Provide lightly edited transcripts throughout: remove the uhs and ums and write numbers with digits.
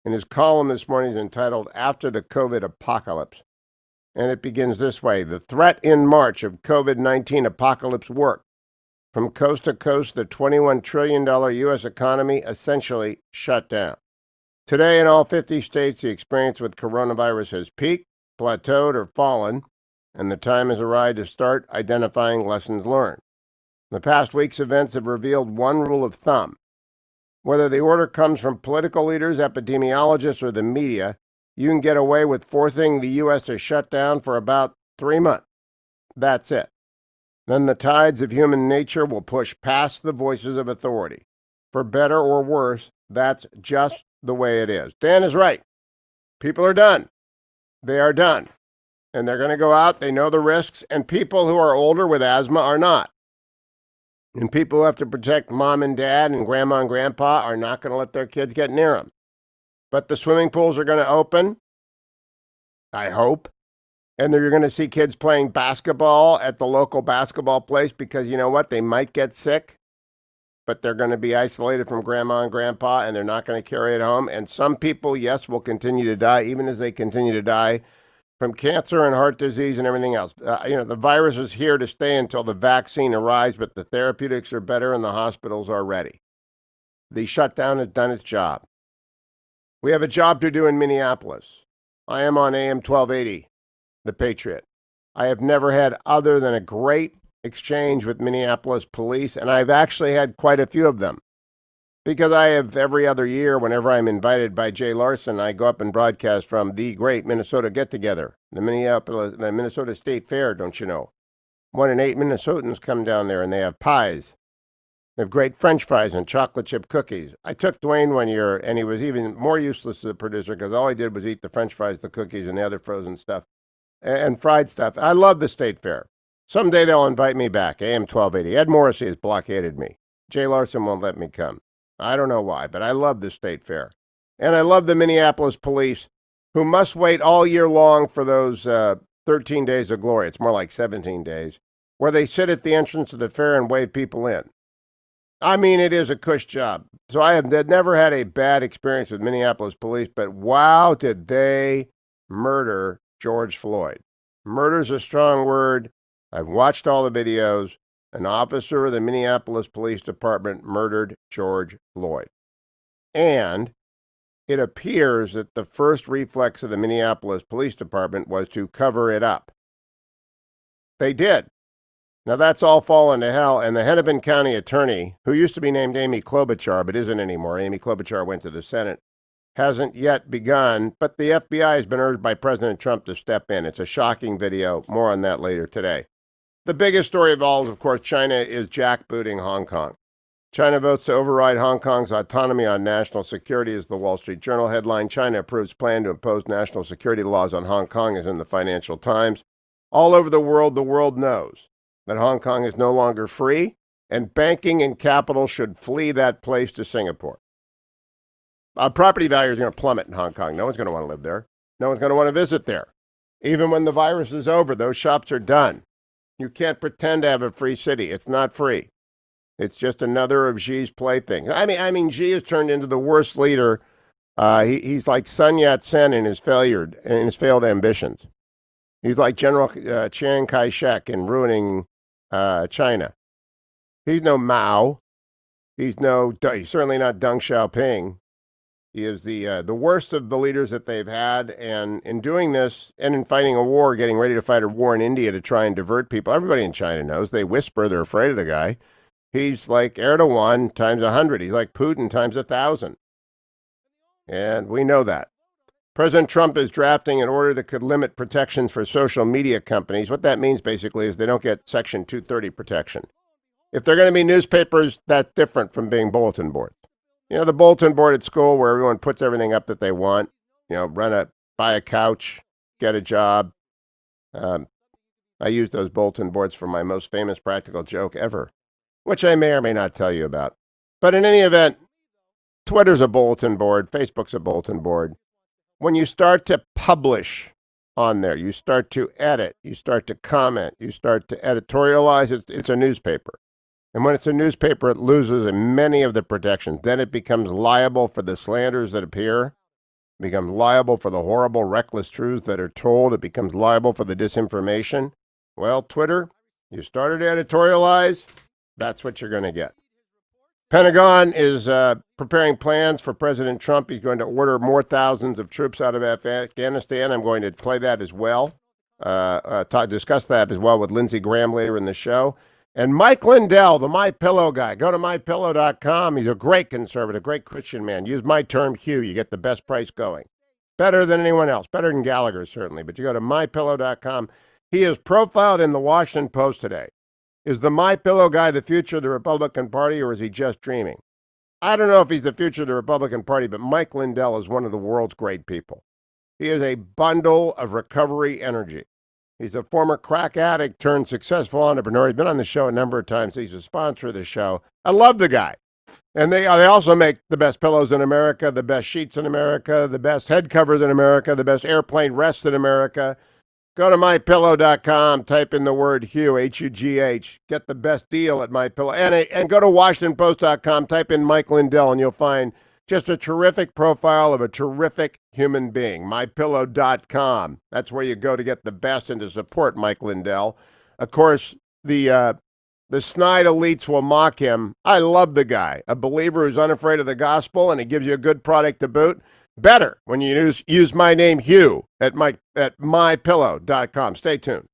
And his column this morning is entitled After the COVID Apocalypse. And it begins this way: the threat in March of COVID-19 apocalypse worked. From coast to coast, the $21 trillion U.S. economy essentially shut down. Today, in all 50 states, the experience with coronavirus has peaked, plateaued, or fallen, and the time has arrived to start identifying lessons learned. The past week's events have revealed one rule of thumb. Whether the order comes from political leaders, epidemiologists, or the media, you can get away with forcing the U.S. to shut down for about 3 months. That's it. Then the tides of human nature will push past the voices of authority. For better or worse, that's just the way it is. Dan is right. People are done. They are done. And they're going to go out. They know the risks. And people who are older with asthma are not. And people who have to protect mom and dad and grandma and grandpa are not going to let their kids get near them. But the swimming pools are going to open, I hope. And you're going to see kids playing basketball at the local basketball place because you know what? They might get sick, but they're going to be isolated from grandma and grandpa, and they're not going to carry it home. And some people, yes, will continue to die, even as they continue to die from cancer and heart disease and everything else. The virus is here to stay until the vaccine arrives, but the therapeutics are better and the hospitals are ready. The shutdown has done its job. We have a job to do in Minneapolis. I am on AM 1280. The Patriot. I have never had other than a great exchange with Minneapolis police, and I've actually had quite a few of them. Because I have every other year, whenever I'm invited by Jay Larson, I go up and broadcast from the great Minnesota get-together, the Minnesota State Fair, don't you know? 1 in 8 Minnesotans come down there, and they have pies. They have great French fries and chocolate chip cookies. I took Dwayne one year, and he was even more useless as a producer because all he did was eat the French fries, the cookies, and the other frozen stuff. And fried stuff. I love the State Fair. Someday they'll invite me back. AM 1280. Ed Morrissey has blockaded me. Jay Larson won't let me come. I don't know why, but I love the State Fair. And I love the Minneapolis police, who must wait all year long for those 13 days of glory. It's more like 17 days, where they sit at the entrance of the fair and wave people in. I mean, it is a cush job. So I have never had a bad experience with Minneapolis police, but wow, did they murder George Floyd. Murder's a strong word. I've watched all the videos. An officer of the Minneapolis Police Department murdered George Floyd. And it appears that the first reflex of the Minneapolis Police Department was to cover it up. They did. Now that's all fallen to hell, and the Hennepin County attorney, who used to be named Amy Klobuchar, but isn't anymore, Amy Klobuchar went to the Senate, hasn't yet begun, but the FBI has been urged by President Trump to step in. It's a shocking video. More on that later today. The biggest story of all is, of course, China is jackbooting Hong Kong. China votes to override Hong Kong's autonomy on national security, is the Wall Street Journal headline. China approves plan to impose national security laws on Hong Kong, is in the Financial Times. All over the world knows that Hong Kong is no longer free, and banking and capital should flee that place to Singapore. Property values are going to plummet in Hong Kong. No one's going to want to live there. No one's going to want to visit there. Even when the virus is over, those shops are done. You can't pretend to have a free city. It's not free. It's just another of Xi's playthings. I mean, Xi has turned into the worst leader. He's like Sun Yat-sen in his failed ambitions. He's like General Chiang Kai-shek in ruining China. He's no Mao. He's certainly not Deng Xiaoping. He is the worst of the leaders that they've had, and in doing this, and in fighting a war, getting ready to fight a war in India to try and divert people. Everybody in China knows. They whisper. They're afraid of the guy. He's like Erdogan times 100. He's like Putin times 1,000. And we know that. President Trump is drafting an order that could limit protections for social media companies. What that means, basically, is they don't get Section 230 protection. If they're going to be newspapers, that's different from being bulletin boards. You know, the bulletin board at school where everyone puts everything up that they want, buy a couch, get a job. I use those bulletin boards for my most famous practical joke ever, which I may or may not tell you about. But in any event, Twitter's a bulletin board. Facebook's a bulletin board. When you start to publish on there, you start to edit, you start to comment, you start to editorialize, it's a newspaper. And when it's a newspaper, it loses many of the protections. Then it becomes liable for the slanders that appear. It becomes liable for the horrible, reckless truths that are told. It becomes liable for the disinformation. Well, Twitter, you started to editorialize, that's what you're going to get. Pentagon is preparing plans for President Trump. He's going to order more thousands of troops out of Afghanistan. I'm going to play that as well. Discuss that as well with Lindsey Graham later in the show. And Mike Lindell, the My Pillow guy. Go to mypillow.com. He's a great conservative, great Christian man. Use my term Hugh. You get the best price going. Better than anyone else. Better than Gallagher, certainly. But you go to mypillow.com. He is profiled in the Washington Post today. Is the My Pillow guy the future of the Republican Party, or is he just dreaming? I don't know if he's the future of the Republican Party, but Mike Lindell is one of the world's great people. He is a bundle of recovery energy. He's a former crack addict turned successful entrepreneur. He's been on the show a number of times. He's a sponsor of the show. I love the guy. And they also make the best pillows in America, the best sheets in America, the best head covers in America, the best airplane rests in America. Go to mypillow.com, type in the word Hugh, H-U-G-H. Get the best deal at MyPillow. And go to WashingtonPost.com, type in Mike Lindell, and you'll find just a terrific profile of a terrific human being. MyPillow.com. That's where you go to get the best and to support Mike Lindell. Of course, the snide elites will mock him. I love the guy, a believer who's unafraid of the gospel, and he gives you a good product to boot. Better when you use my name, Hugh, at mypillow.com. Stay tuned.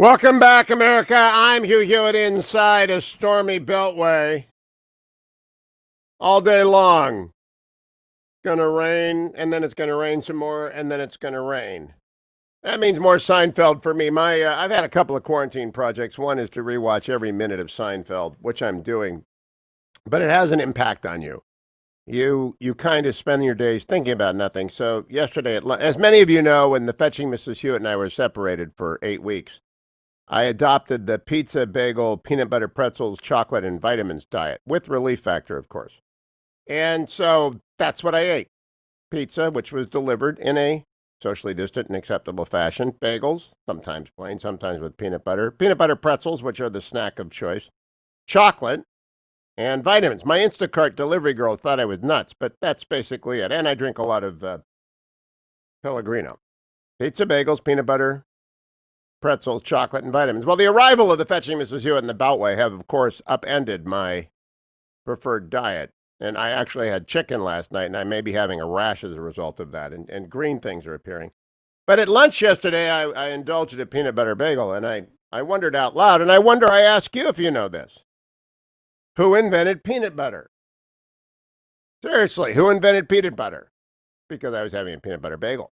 Welcome back, America. I'm Hugh Hewitt inside a stormy Beltway all day long. Gonna rain, and then it's gonna rain some more, and then it's gonna rain. That means more Seinfeld for me. I've had a couple of quarantine projects. One is to rewatch every minute of Seinfeld, which I'm doing, but it has an impact on you. You kind of spend your days thinking about nothing. So yesterday, as many of you know, when the fetching Mrs. Hewitt and I were separated for 8 weeks, I adopted the pizza, bagel, peanut butter pretzels, chocolate, and vitamins diet, with Relief Factor, of course. And so that's what I ate. Pizza, which was delivered in a socially distant and acceptable fashion. Bagels, sometimes plain, sometimes with peanut butter. Peanut butter pretzels, which are the snack of choice. Chocolate, and vitamins. My Instacart delivery girl thought I was nuts, but that's basically it. And I drink a lot of Pellegrino. Pizza, bagels, peanut butter, pretzels, chocolate, and vitamins. Well, the arrival of the fetching Mrs. Hewitt and the Beltway have, of course, upended my preferred diet. And I actually had chicken last night, and I may be having a rash as a result of that. And green things are appearing. But at lunch yesterday, I indulged in a peanut butter bagel, and I wondered out loud, and I ask you if you know this. Who invented peanut butter? Seriously, who invented peanut butter? Because I was having a peanut butter bagel.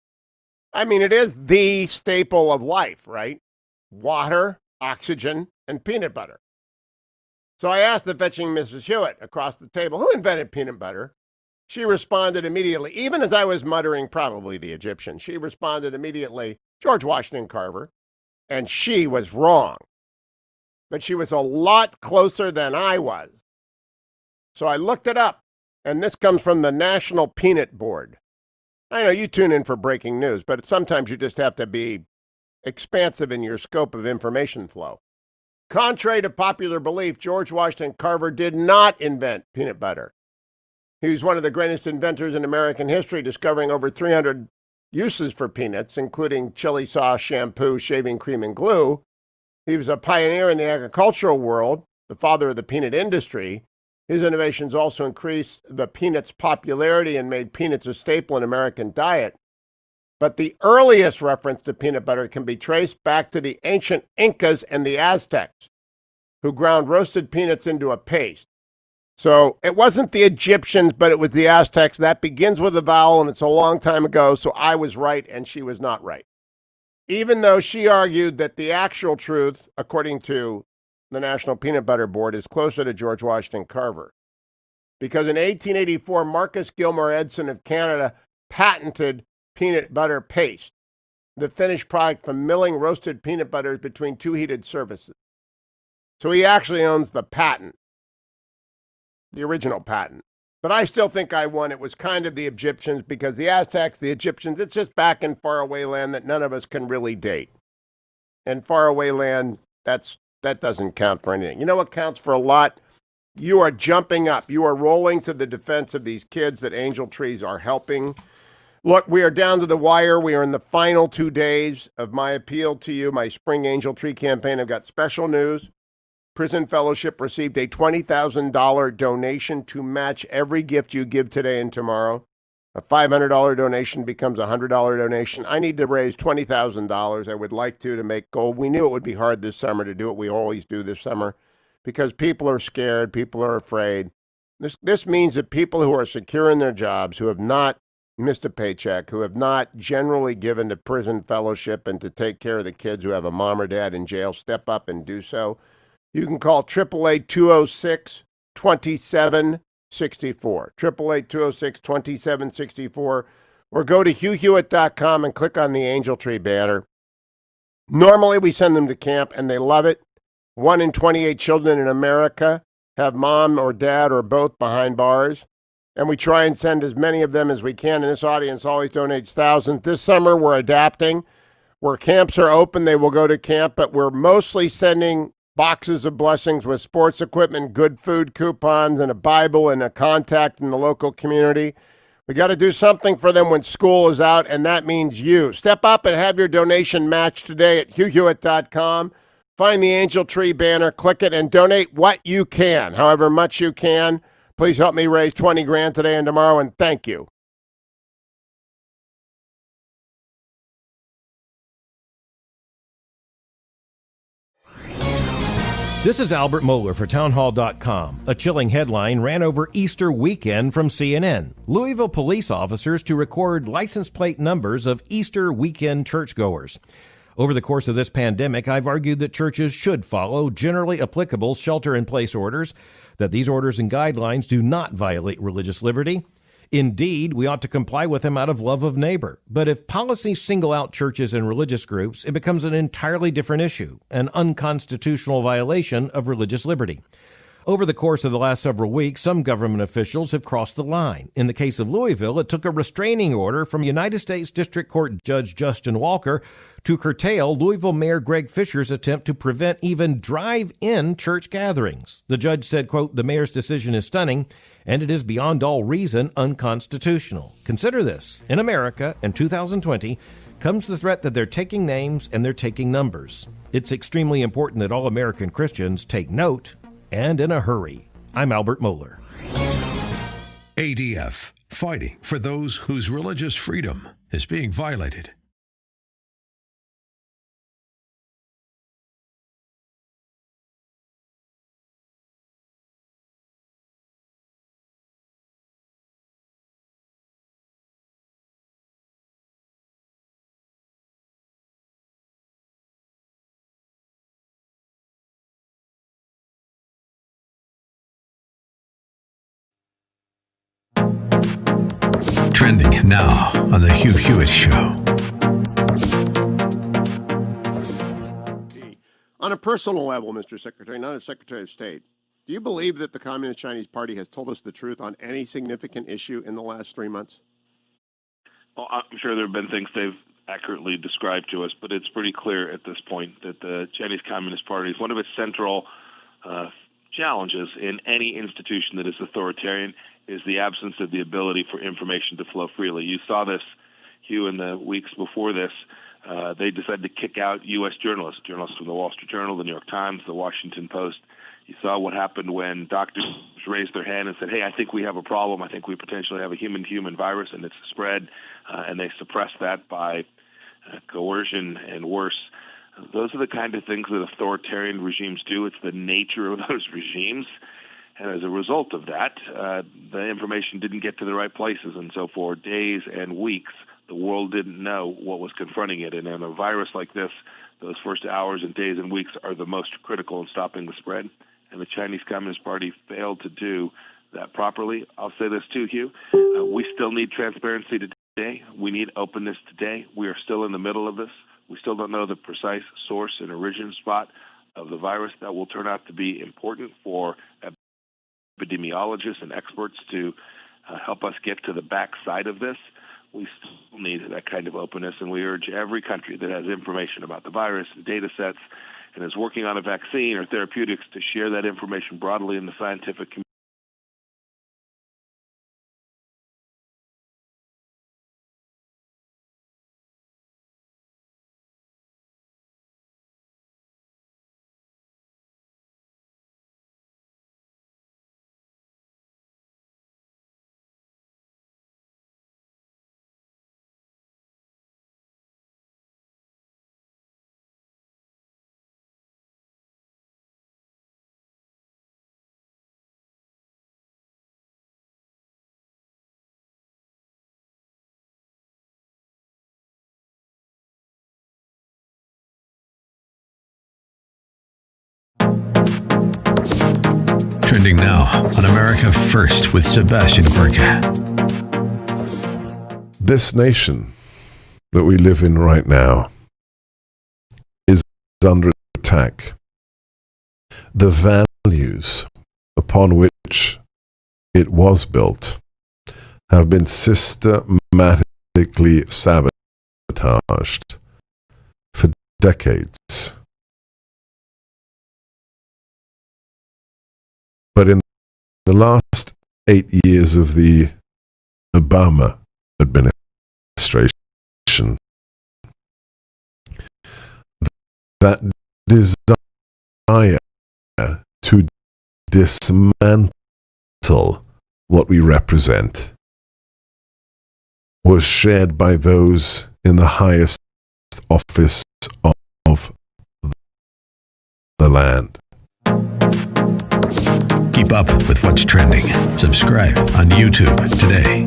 I mean, it is the staple of life, right? Water, oxygen, and peanut butter. So I asked the fetching Mrs. Hewitt across the table, who invented peanut butter? She responded immediately, even as I was muttering, probably the Egyptian. She responded immediately, George Washington Carver. And she was wrong. But she was a lot closer than I was. So I looked it up, and this comes from the National Peanut Board. I know you tune in for breaking news, but sometimes you just have to be expansive in your scope of information flow. Contrary to popular belief, George Washington Carver did not invent peanut butter. He was one of the greatest inventors in American history, discovering over 300 uses for peanuts, including chili sauce, shampoo, shaving cream, and glue. He was a pioneer in the agricultural world, the father of the peanut industry. His innovations also increased the peanut's popularity and made peanuts a staple in American diet. But the earliest reference to peanut butter can be traced back to the ancient Incas and the Aztecs, who ground roasted peanuts into a paste. So it wasn't the Egyptians, but it was the Aztecs. That begins with a vowel, and it's a long time ago, so I was right and she was not right. Even though she argued that the actual truth, according to the National Peanut Butter Board, is closer to George Washington Carver. Because in 1884, Marcus Gilmore Edson of Canada patented peanut butter paste, the finished product from milling roasted peanut butters between two heated surfaces. So he actually owns the patent, the original patent. But I still think I won. It was kind of the Egyptians, because the Aztecs, the Egyptians, it's just back in faraway land that none of us can really date. And faraway land, that doesn't count for anything. You know what counts for a lot? You are jumping up. You are rolling to the defense of these kids that Angel Trees are helping. Look, we are down to the wire. We are in the final 2 days of my appeal to you, my Spring Angel Tree campaign. I've got special news. Prison Fellowship received a $20,000 donation to match every gift you give today and tomorrow. A $500 donation becomes a $100 donation. I need to raise $20,000. I would like to make goal. We knew it would be hard this summer to do what we always do this summer, because people are scared, people are afraid. This means that people who are secure in their jobs, who have not missed a paycheck, who have not generally given to Prison Fellowship and to take care of the kids who have a mom or dad in jail, step up and do so. You can call 888-206-2764, 888-206-2764, or go to hughhewitt.com and click on the Angel Tree banner. Normally, we send them to camp, and they love it. 1 in 28 children in America have mom or dad or both behind bars, and we try and send as many of them as we can, and this audience always donates thousands. This summer, we're adapting. Where camps are open, they will go to camp, but we're mostly sending boxes of blessings with sports equipment, good food coupons, and a Bible and a contact in the local community. We got to do something for them when school is out, and that means you. Step up and have your donation matched today at hughhewitt.com. Find the Angel Tree banner, click it, and donate what you can, however much you can. Please help me raise $20,000 today and tomorrow, and thank you. This is Albert Mohler for townhall.com. A chilling headline ran over Easter weekend from CNN. Louisville police officers to record license plate numbers of Easter weekend churchgoers. Over the course of this pandemic, I've argued that churches should follow generally applicable shelter-in-place orders, that these orders and guidelines do not violate religious liberty. Indeed, we ought to comply with them out of love of neighbor. But if policies single out churches and religious groups, it becomes an entirely different issue, an unconstitutional violation of religious liberty. Over the course of the last several weeks, some government officials have crossed the line. In the case of Louisville, it took a restraining order from United States District Court Judge Justin Walker to curtail Louisville Mayor Greg Fisher's attempt to prevent even drive-in church gatherings. The judge said, quote, "The mayor's decision is stunning, and it is beyond all reason unconstitutional. Consider this. In America, in 2020, comes the threat that they're taking names and they're taking numbers. It's extremely important that all American Christians take note, and in a hurry." I'm Albert Mohler. ADF, fighting for those whose religious freedom is being violated. Trending now on the Hugh Hewitt Show. On a personal level, Mr. Secretary, not as Secretary of State, do you believe that the Communist Chinese Party has told us the truth on any significant issue in the last 3 months? Well, I'm sure there have been things they've accurately described to us, but it's pretty clear at this point that the Chinese Communist Party is one of its central challenges in any institution that is authoritarian is the absence of the ability for information to flow freely. You saw this, Hugh, in the weeks before this. They decided to kick out U.S. journalists from the Wall Street Journal, the New York Times, the Washington Post. You saw what happened when doctors raised their hand and said, hey, I think we have a problem. I think we potentially have a human-to-human virus, and it's spread. And they suppressed that by coercion and worse. Those are the kind of things that authoritarian regimes do. It's the nature of those regimes. And as a result of that, the information didn't get to the right places. And so for days and weeks, the world didn't know what was confronting it. And in a virus like this, those first hours and days and weeks are the most critical in stopping the spread. And the Chinese Communist Party failed to do that properly. I'll say this too, Hugh. We still need transparency today. We need openness today. We are still in the middle of this. We still don't know the precise source and origin spot of the virus. That will turn out to be important for epidemiologists and experts to help us get to the backside of this. We still need that kind of openness, and we urge every country that has information about the virus and data sets and is working on a vaccine or therapeutics to share that information broadly in the scientific community. Trending now on America First with Sebastian Gorka. This nation that we live in right now is under attack. The values upon which it was built have been systematically sabotaged for decades. But in the last 8 years of the Obama administration, that desire to dismantle what we represent was shared by those in the highest office of the land. Keep up with what's trending. Subscribe on YouTube today.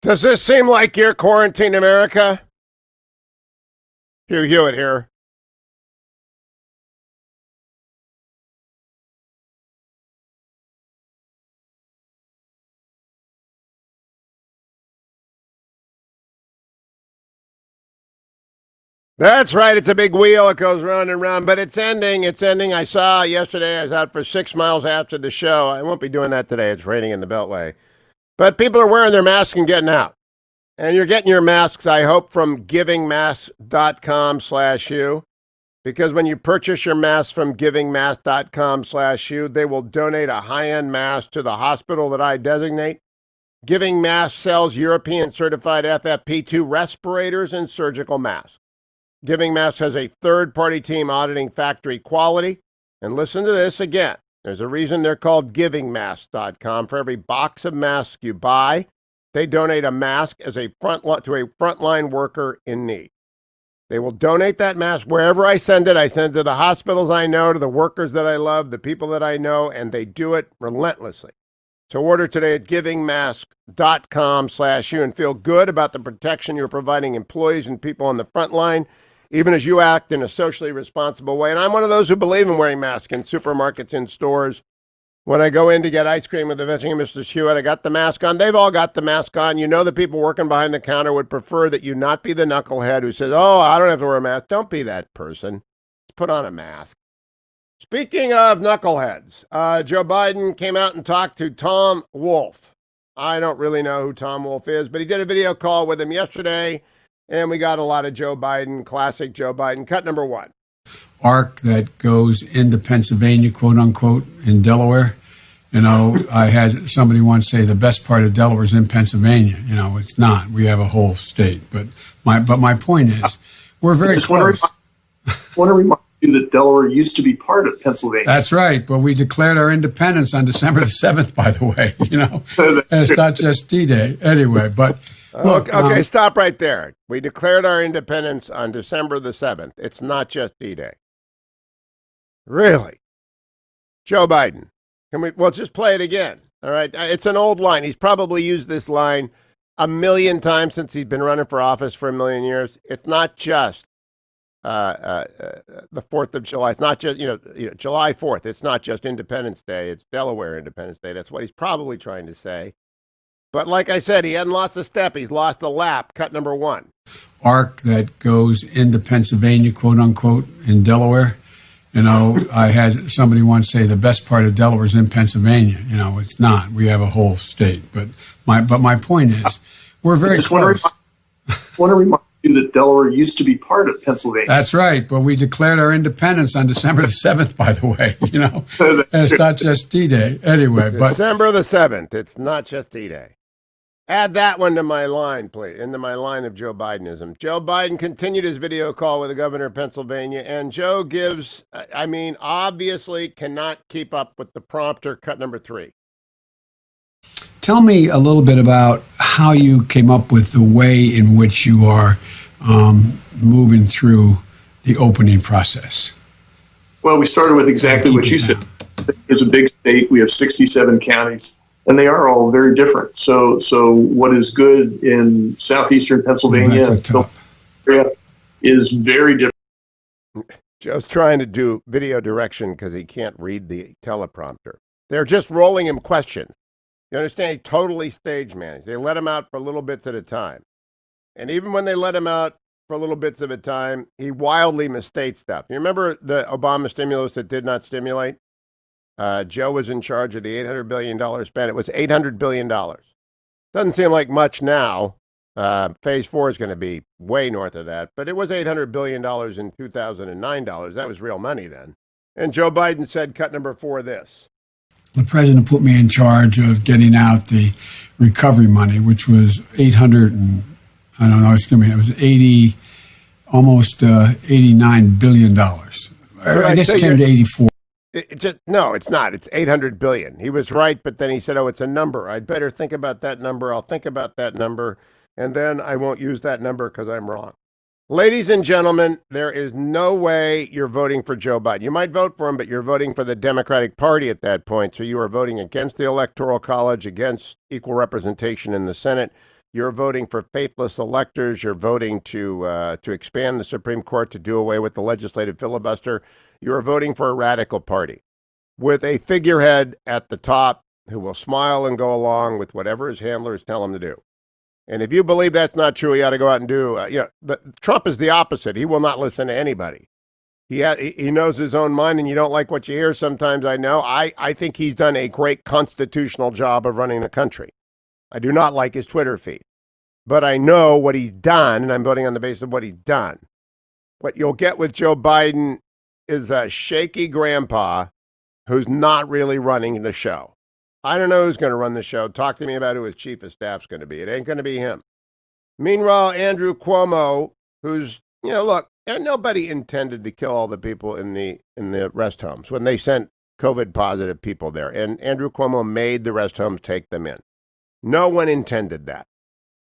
Does this seem like your quarantine America? Hugh Hewitt here. That's right. It's a big wheel. It goes round and round, but it's ending. It's ending. I saw yesterday, I was out for 6 miles after the show. I won't be doing that today. It's raining in the Beltway. But people are wearing their masks and getting out. And you're getting your masks, I hope, from givingmasks.com/Hugh. Because when you purchase your mask from givingmask.com/Hugh, they will donate a high-end mask to the hospital that I designate. Giving Mask sells European certified FFP2 respirators and surgical masks. Giving Mask has a third-party team auditing factory quality. And listen to this again. There's a reason they're called givingmasks.com. For every box of masks you buy, they donate a mask as to a frontline worker in need. They will donate that mask wherever I send it. I send it to the hospitals I know, to the workers that I love, the people that I know, and they do it relentlessly. So order today at givingmask.com/Hugh and feel good about the protection you're providing employees and people on the front line, even as you act in a socially responsible way. And I'm one of those who believe in wearing masks in supermarkets, in stores. When I go in to get ice cream with the vetting of Mr. Hewitt, I got the mask on. They've all got the mask on. You know the people working behind the counter would prefer that you not be the knucklehead who says, oh, I don't have to wear a mask. Don't be that person. Just put on a mask. Speaking of knuckleheads, Joe Biden came out and talked to Tom Wolfe. I don't really know who Tom Wolfe is, but he did a video call with him yesterday, and we got a lot of Joe Biden, classic Joe Biden. Cut number one. Arc that goes into Pennsylvania, quote unquote, in Delaware. You know, I had somebody once say the best part of Delaware is in Pennsylvania. You know, it's not. We have a whole state. But my point is, we're very close. I want to remind you that Delaware used to be part of Pennsylvania. That's right. But we declared our independence on December the 7th, by the way. You know, and it's not just D-Day. Anyway, but look. Okay, stop right there. We declared our independence on December the 7th. It's not just D-Day. Really? Joe Biden. Well, just play it again. All right. It's an old line. He's probably used this line a million times since he's been running for office for a million years. It's not just the 4th of July. It's not just, July 4th. It's not just Independence Day. It's Delaware Independence Day. That's what he's probably trying to say. But like I said, he hadn't lost a step. He's lost a lap. Cut number one. Arc that goes into Pennsylvania, quote unquote, in Delaware. You know, I had somebody once say the best part of Delaware is in Pennsylvania. You know, it's not. We have a whole state. But my point is, we're very close. I want to remind you that Delaware used to be part of Pennsylvania. That's right. But we declared our independence on December the 7th, by the way. You know, and it's not just D-Day. Anyway, but December the 7th. It's not just D-Day. Add that one to my line, please, into my line of Joe Bidenism. Joe Biden continued his video call with the governor of Pennsylvania, and Joe gives, obviously cannot keep up with the prompter. Cut number three. Tell me a little bit about how you came up with the way in which you are moving through the opening process. Well, we started with exactly what you said. It's a big state. We have 67 counties. And they are all very different. So what is good in southeastern Pennsylvania is very different. Joe's trying to do video direction because he can't read the teleprompter. They're just rolling him questions. You understand? He totally stage managed. They let him out for little bits at a time. And even when they let him out for little bits of a time, he wildly misstates stuff. You remember the Obama stimulus that did not stimulate? Joe was in charge of the $800 billion spend. It was $800 billion. Doesn't seem like much now. Phase 4 is going to be way north of that. But it was $800 billion in 2009 dollars. That was real money then. And Joe Biden said, cut number 4, this. The president put me in charge of getting out the recovery money, which was it was 80, almost $89 billion. I guess it came to 84. No, it's not. It's $800 billion. He was right, but then he said, oh, it's a number. I'd better think about that number. I'll think about that number, and then I won't use that number because I'm wrong. Ladies and gentlemen, there is no way you're voting for Joe Biden. You might vote for him, but you're voting for the Democratic Party at that point. So you are voting against the Electoral College, against equal representation in the Senate. You're voting for faithless electors. You're voting to expand the Supreme Court, to do away with the legislative filibuster. You're voting for a radical party with a figurehead at the top who will smile and go along with whatever his handlers tell him to do. And if you believe that's not true, you ought to go out and do. Trump is the opposite. He will not listen to anybody. He knows his own mind, and you don't like what you hear sometimes. I know. I think he's done a great constitutional job of running the country. I do not like his Twitter feed, but I know what he's done, and I'm voting on the basis of what he's done. What you'll get with Joe Biden is a shaky grandpa who's not really running the show. I don't know who's going to run the show. Talk to me about who his chief of staff's going to be. It ain't going to be him. Meanwhile, Andrew Cuomo, who's, look, nobody intended to kill all the people in the rest homes when they sent COVID positive people there. And Andrew Cuomo made the rest homes take them in. No one intended that.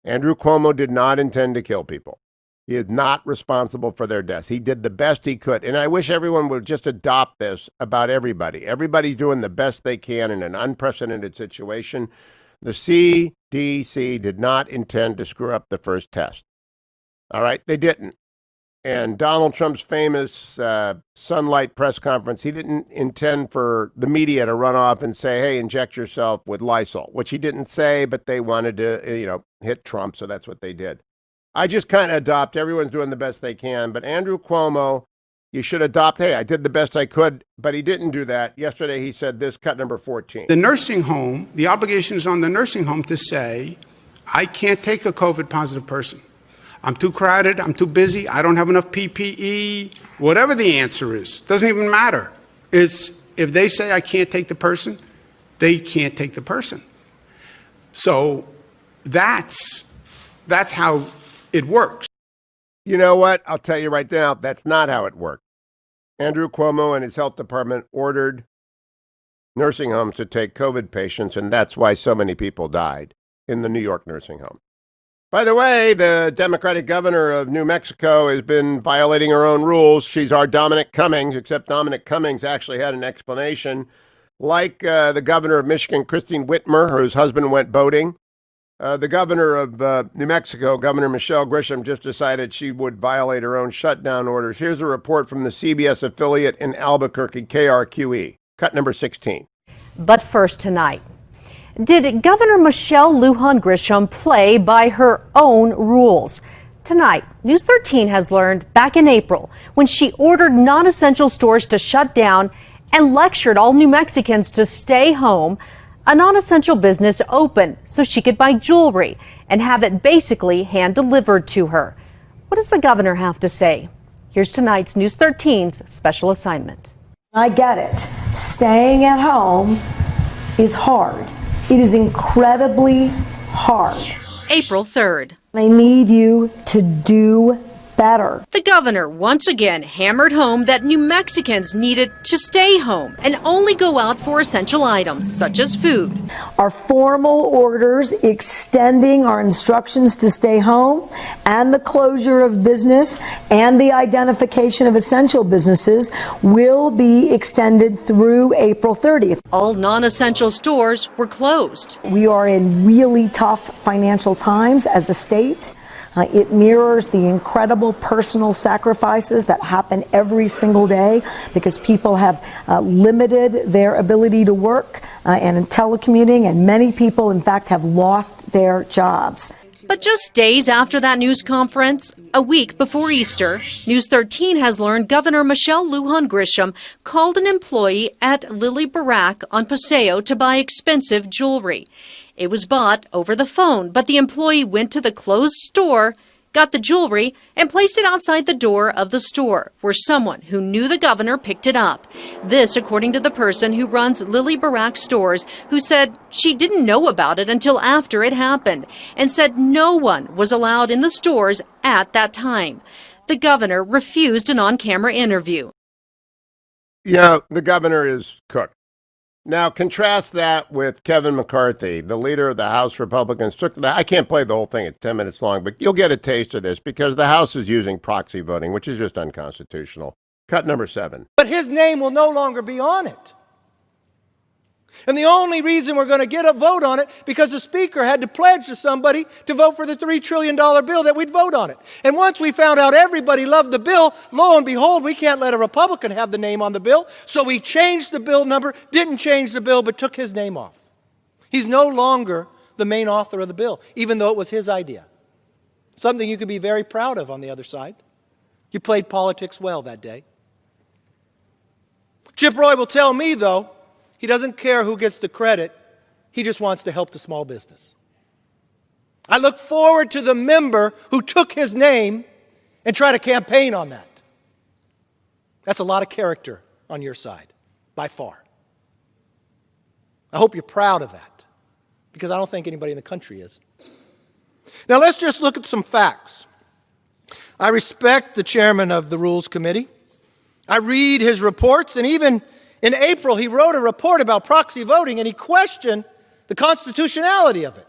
Andrew Cuomo did not intend to kill people. He is not responsible for their deaths. He did the best he could. And I wish everyone would just adopt this about everybody. Everybody's doing the best they can in an unprecedented situation. The CDC did not intend to screw up the first test. All right? They didn't. And Donald Trump's famous sunlight press conference, he didn't intend for the media to run off and say, hey, inject yourself with Lysol, which he didn't say, but they wanted to, hit Trump. So that's what they did. I just kind of adopt. Everyone's doing the best they can. But Andrew Cuomo, you should adopt, hey, I did the best I could, but he didn't do that. Yesterday, he said this, cut number 14. The nursing home, the obligation is on the nursing home to say, I can't take a COVID positive person. I'm too crowded. I'm too busy. I don't have enough PPE. Whatever the answer is, doesn't even matter. It's if they say I can't take the person, they can't take the person. So that's how it works. You know what? I'll tell you right now, that's not how it worked. Andrew Cuomo and his health department ordered nursing homes to take COVID patients, and that's why so many people died in the New York nursing home. By the way, the Democratic governor of New Mexico has been violating her own rules. She's our Dominic Cummings, except Dominic Cummings actually had an explanation. Like the governor of Michigan, Christine Whitmer, whose husband went boating. The governor of New Mexico, Governor Michelle Grisham, just decided she would violate her own shutdown orders. Here's a report from the CBS affiliate in Albuquerque, KRQE. Cut number 16. But first tonight, did Governor Michelle Lujan Grisham play by her own rules? Tonight, News 13 has learned back in April when she ordered non-essential stores to shut down and lectured all New Mexicans to stay home, a non-essential business open so she could buy jewelry and have it basically hand-delivered to her. What does the governor have to say? Here's tonight's News 13's special assignment. I get it. Staying at home is hard. It is incredibly hard. April 3rd. I need you to do better. The governor once again hammered home that New Mexicans needed to stay home and only go out for essential items such as food. Our formal orders extending our instructions to stay home and the closure of business and the identification of essential businesses will be extended through April 30th. All non-essential stores were closed. We are in really tough financial times as a state. It mirrors the incredible personal sacrifices that happen every single day because people have limited their ability to work and in telecommuting, and many people, in fact, have lost their jobs. But just days after that news conference, a week before Easter, News 13 has learned Governor Michelle Lujan Grisham called an employee at Lily Barak on Paseo to buy expensive jewelry. It was bought over the phone, but the employee went to the closed store, got the jewelry, and placed it outside the door of the store, where someone who knew the governor picked it up. This, according to the person who runs Lily Barak stores, who said she didn't know about it until after it happened, and said no one was allowed in the stores at that time. The governor refused an on-camera interview. Yeah, the governor is cooked. Now, contrast that with Kevin McCarthy, the leader of the House Republicans. I can't play the whole thing. It's 10 minutes long, but you'll get a taste of this because the House is using proxy voting, which is just unconstitutional. Cut number 7. But his name will no longer be on it. And the only reason we're going to get a vote on it because the Speaker had to pledge to somebody to vote for the $3 trillion bill that we'd vote on it. And once we found out everybody loved the bill, lo and behold, we can't let a Republican have the name on the bill. So we changed the bill number, didn't change the bill, but took his name off. He's no longer the main author of the bill, even though it was his idea. Something you could be very proud of on the other side. You played politics well that day. Chip Roy will tell me, though, he doesn't care who gets the credit. He just wants to help the small business. I look forward to the member who took his name and tried to campaign on that. That's a lot of character on your side, by far. I hope you're proud of that, because I don't think anybody in the country is. Now let's just look at some facts. I respect the chairman of the Rules Committee. I read his reports, and even in April, he wrote a report about proxy voting, and he questioned the constitutionality of it.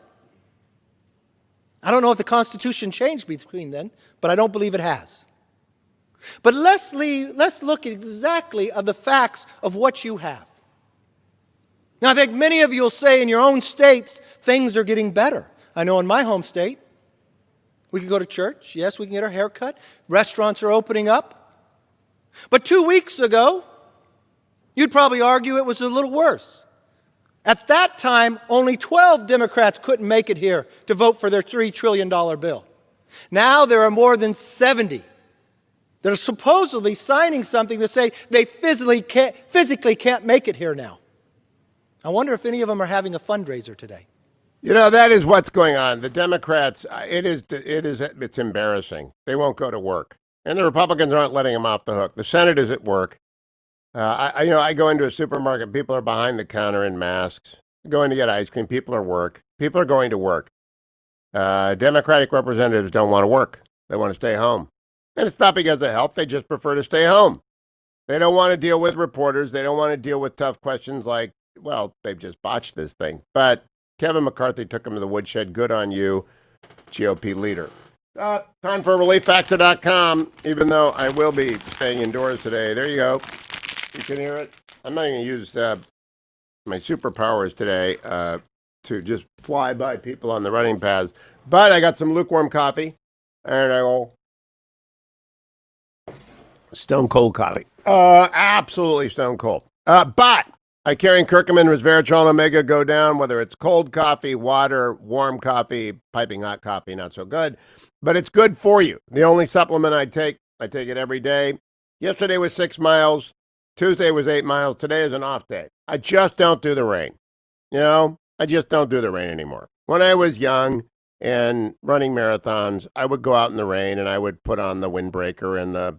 I don't know if the Constitution changed between then, but I don't believe it has. But let's look exactly at the facts of what you have. Now, I think many of you will say in your own states, things are getting better. I know in my home state, we can go to church. Yes, we can get our hair cut. Restaurants are opening up. But 2 weeks ago, you'd probably argue it was a little worse. At that time, only 12 Democrats couldn't make it here to vote for their $3 trillion bill. Now there are more than 70 that are supposedly signing something to say they physically can't make it here now. I wonder if any of them are having a fundraiser today. You know, that is what's going on. The Democrats, it's embarrassing. They won't go to work. And the Republicans aren't letting them off the hook. The Senate is at work. I go into a supermarket, people are behind the counter in masks. Going to get ice cream, people are work. People are going to work. Democratic representatives don't want to work. They want to stay home. And it's not because of health, they just prefer to stay home. They don't want to deal with reporters. They don't want to deal with tough questions like, well, they've just botched this thing. But Kevin McCarthy took them to the woodshed. Good on you, GOP leader. Time for ReliefFactor.com, even though I will be staying indoors today. There you go. You can hear it. I'm not going to use my superpowers today to just fly by people on the running paths. But I got some lukewarm coffee, and I will stone cold coffee. Absolutely stone cold. But I carry curcumin, resveratrol, and omega go down, whether it's cold coffee, water, warm coffee, piping hot coffee, not so good. But it's good for you. The only supplement I take it every day. Yesterday was 6 miles. Tuesday was 8 miles. Today is an off day. I just don't do the rain. You know, I just don't do the rain anymore. When I was young and running marathons, I would go out in the rain and I would put on the windbreaker and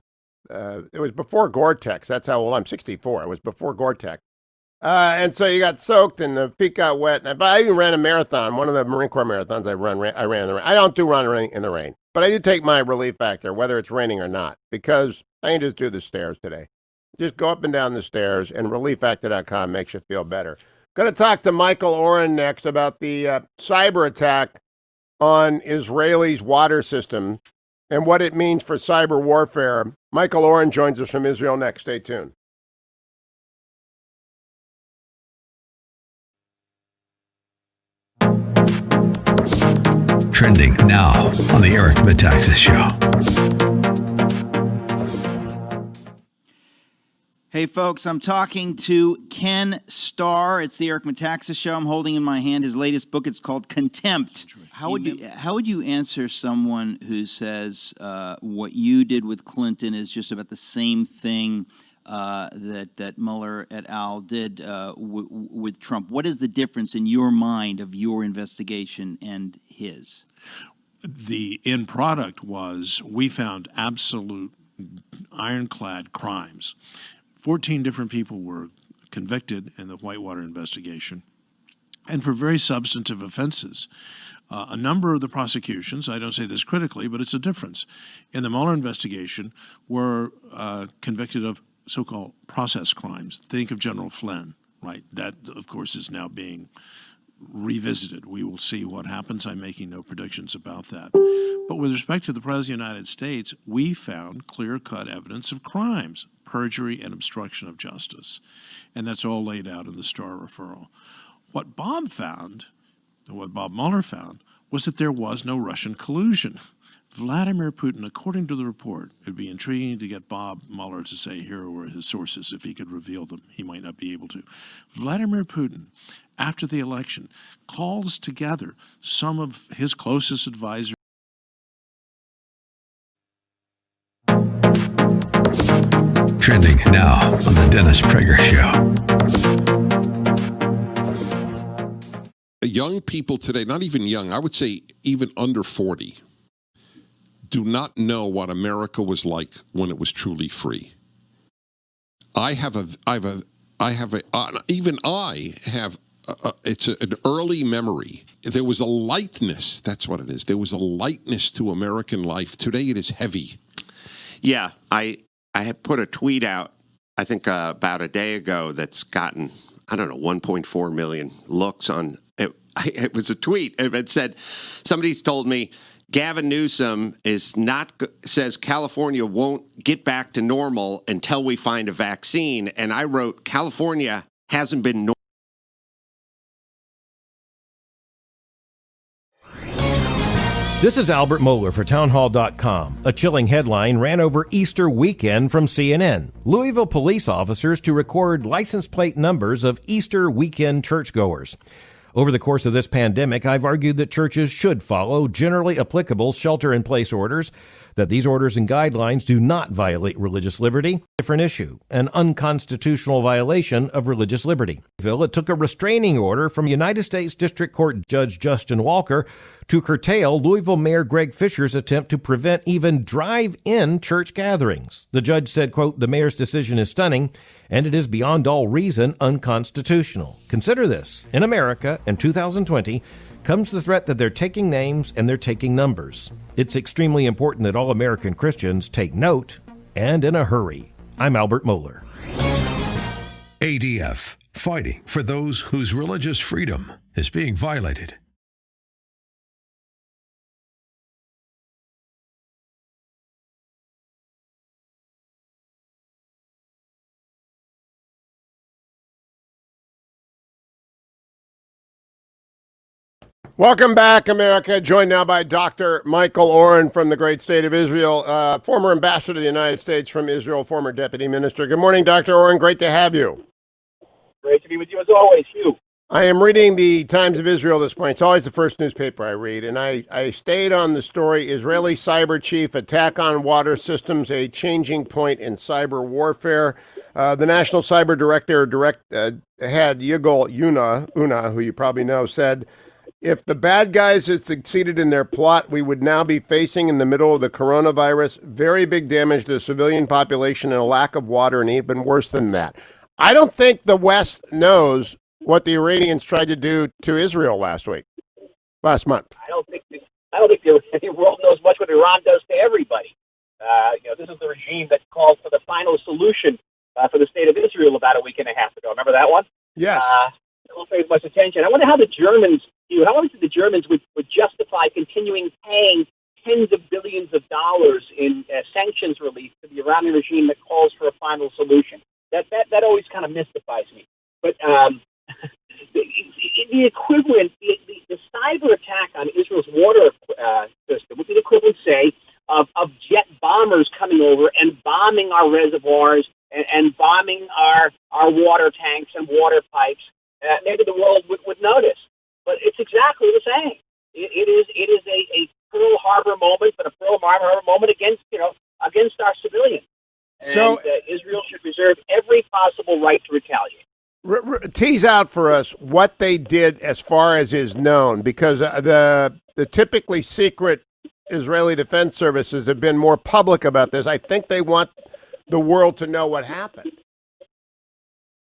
it was before Gore-Tex. That's how old I'm, 64. It was before Gore-Tex. And so you got soaked and the feet got wet. And I even ran a marathon, one of the Marine Corps marathons I ran in the rain. I don't do running in the rain, but I do take my Relief Factor, whether it's raining or not, because I can just do the stairs today. Just go up and down the stairs, and ReliefFactor.com makes you feel better. Going to talk to Michael Oren next about the cyber attack on Israel's water system and what it means for cyber warfare. Michael Oren joins us from Israel next. Stay tuned. Trending now on the Eric Metaxas Show. Hey, folks, I'm talking to Ken Starr. It's the Eric Metaxas Show. I'm holding in my hand his latest book. It's called Contempt. How would you answer someone who says what you did with Clinton is just about the same thing that Mueller et al. Did with Trump? What is the difference in your mind of your investigation and his? The end product was we found absolute ironclad crimes. 14 different people were convicted in the Whitewater investigation, and for very substantive offenses. A number of the prosecutions, I don't say this critically, but it's a difference, in the Mueller investigation were convicted of so-called process crimes. Think of General Flynn, right? That, of course, is now being revisited. We will see what happens. I'm making no predictions about that. But with respect to the President of the United States, we found clear-cut evidence of crimes, perjury and obstruction of justice. And that's all laid out in the Starr referral. What Bob found, and what Bob Mueller found, was that there was no Russian collusion. Vladimir Putin, according to the report, it would be intriguing to get Bob Mueller to say here were his sources if he could reveal them. He might not be able to. Vladimir Putin, after the election, calls together some of his closest advisors. Trending now on the Dennis Prager Show. Young people today, not even young, I would say even under 40, do not know what America was like when it was truly free. It's an early memory. There was a lightness. That's what it is. There was a lightness to American life. Today it is heavy. Yeah, I had put a tweet out, I think about a day ago, that's gotten, 1.4 million looks on it. It was a tweet. It said, somebody's told me Gavin Newsom says California won't get back to normal until we find a vaccine. And I wrote, California hasn't been normal. This is Albert Mohler for townhall.com. A chilling headline ran over Easter weekend from CNN. Louisville police officers to record license plate numbers of Easter weekend churchgoers. Over the course of this pandemic, I've argued that churches should follow generally applicable shelter-in-place orders, that these orders and guidelines do not violate religious liberty. Different issue, an unconstitutional violation of religious liberty. It took a restraining order from United States District Court Judge Justin Walker to curtail Louisville Mayor Greg Fisher's attempt to prevent even drive-in church gatherings. The judge said, quote, "The mayor's decision is stunning, and it is beyond all reason unconstitutional. Consider this. In America, in 2020, comes the threat that they're taking names and they're taking numbers. It's extremely important that all American Christians take note, and in a hurry." I'm Albert Mohler. ADF, fighting for those whose religious freedom is being violated. Welcome back, America. Joined now by Dr. Michael Oren from the great state of Israel, former ambassador to the United States from Israel, former deputy minister. Good morning, Dr. Oren. Great to have you. Great to be with you as always, Hugh. I am reading the Times of Israel this morning. It's always the first newspaper I read, and I stayed on the story, Israeli cyber chief, attack on water systems, a changing point in cyber warfare. The National Cyber Director, head Yigal Una, who you probably know, said, if the bad guys had succeeded in their plot, we would now be facing, in the middle of the coronavirus, very big damage to the civilian population and a lack of water, and even worse than that. I don't think the West knows what the Iranians tried to do to Israel last month. I don't think the world knows much what Iran does to everybody. This is the regime that called for the final solution for the state of Israel about a week and a half ago. Remember that one? Yes. Don't pay as much attention. I wonder how the Germans would justify continuing paying tens of billions of dollars in sanctions relief to the Iranian regime that calls for a final solution. That always kind of mystifies me. But the equivalent, the cyber attack on Israel's water system would be the equivalent, say, of jet bombers coming over and bombing our reservoirs and bombing our water tanks and water pipes. Maybe the world would notice. But it's exactly the same. It is a Pearl Harbor moment, but a Pearl Harbor moment against our civilians. And Israel should reserve every possible right to retaliate. Tease out for us what they did as far as is known, because the typically secret Israeli Defense Services have been more public about this. I think they want the world to know what happened.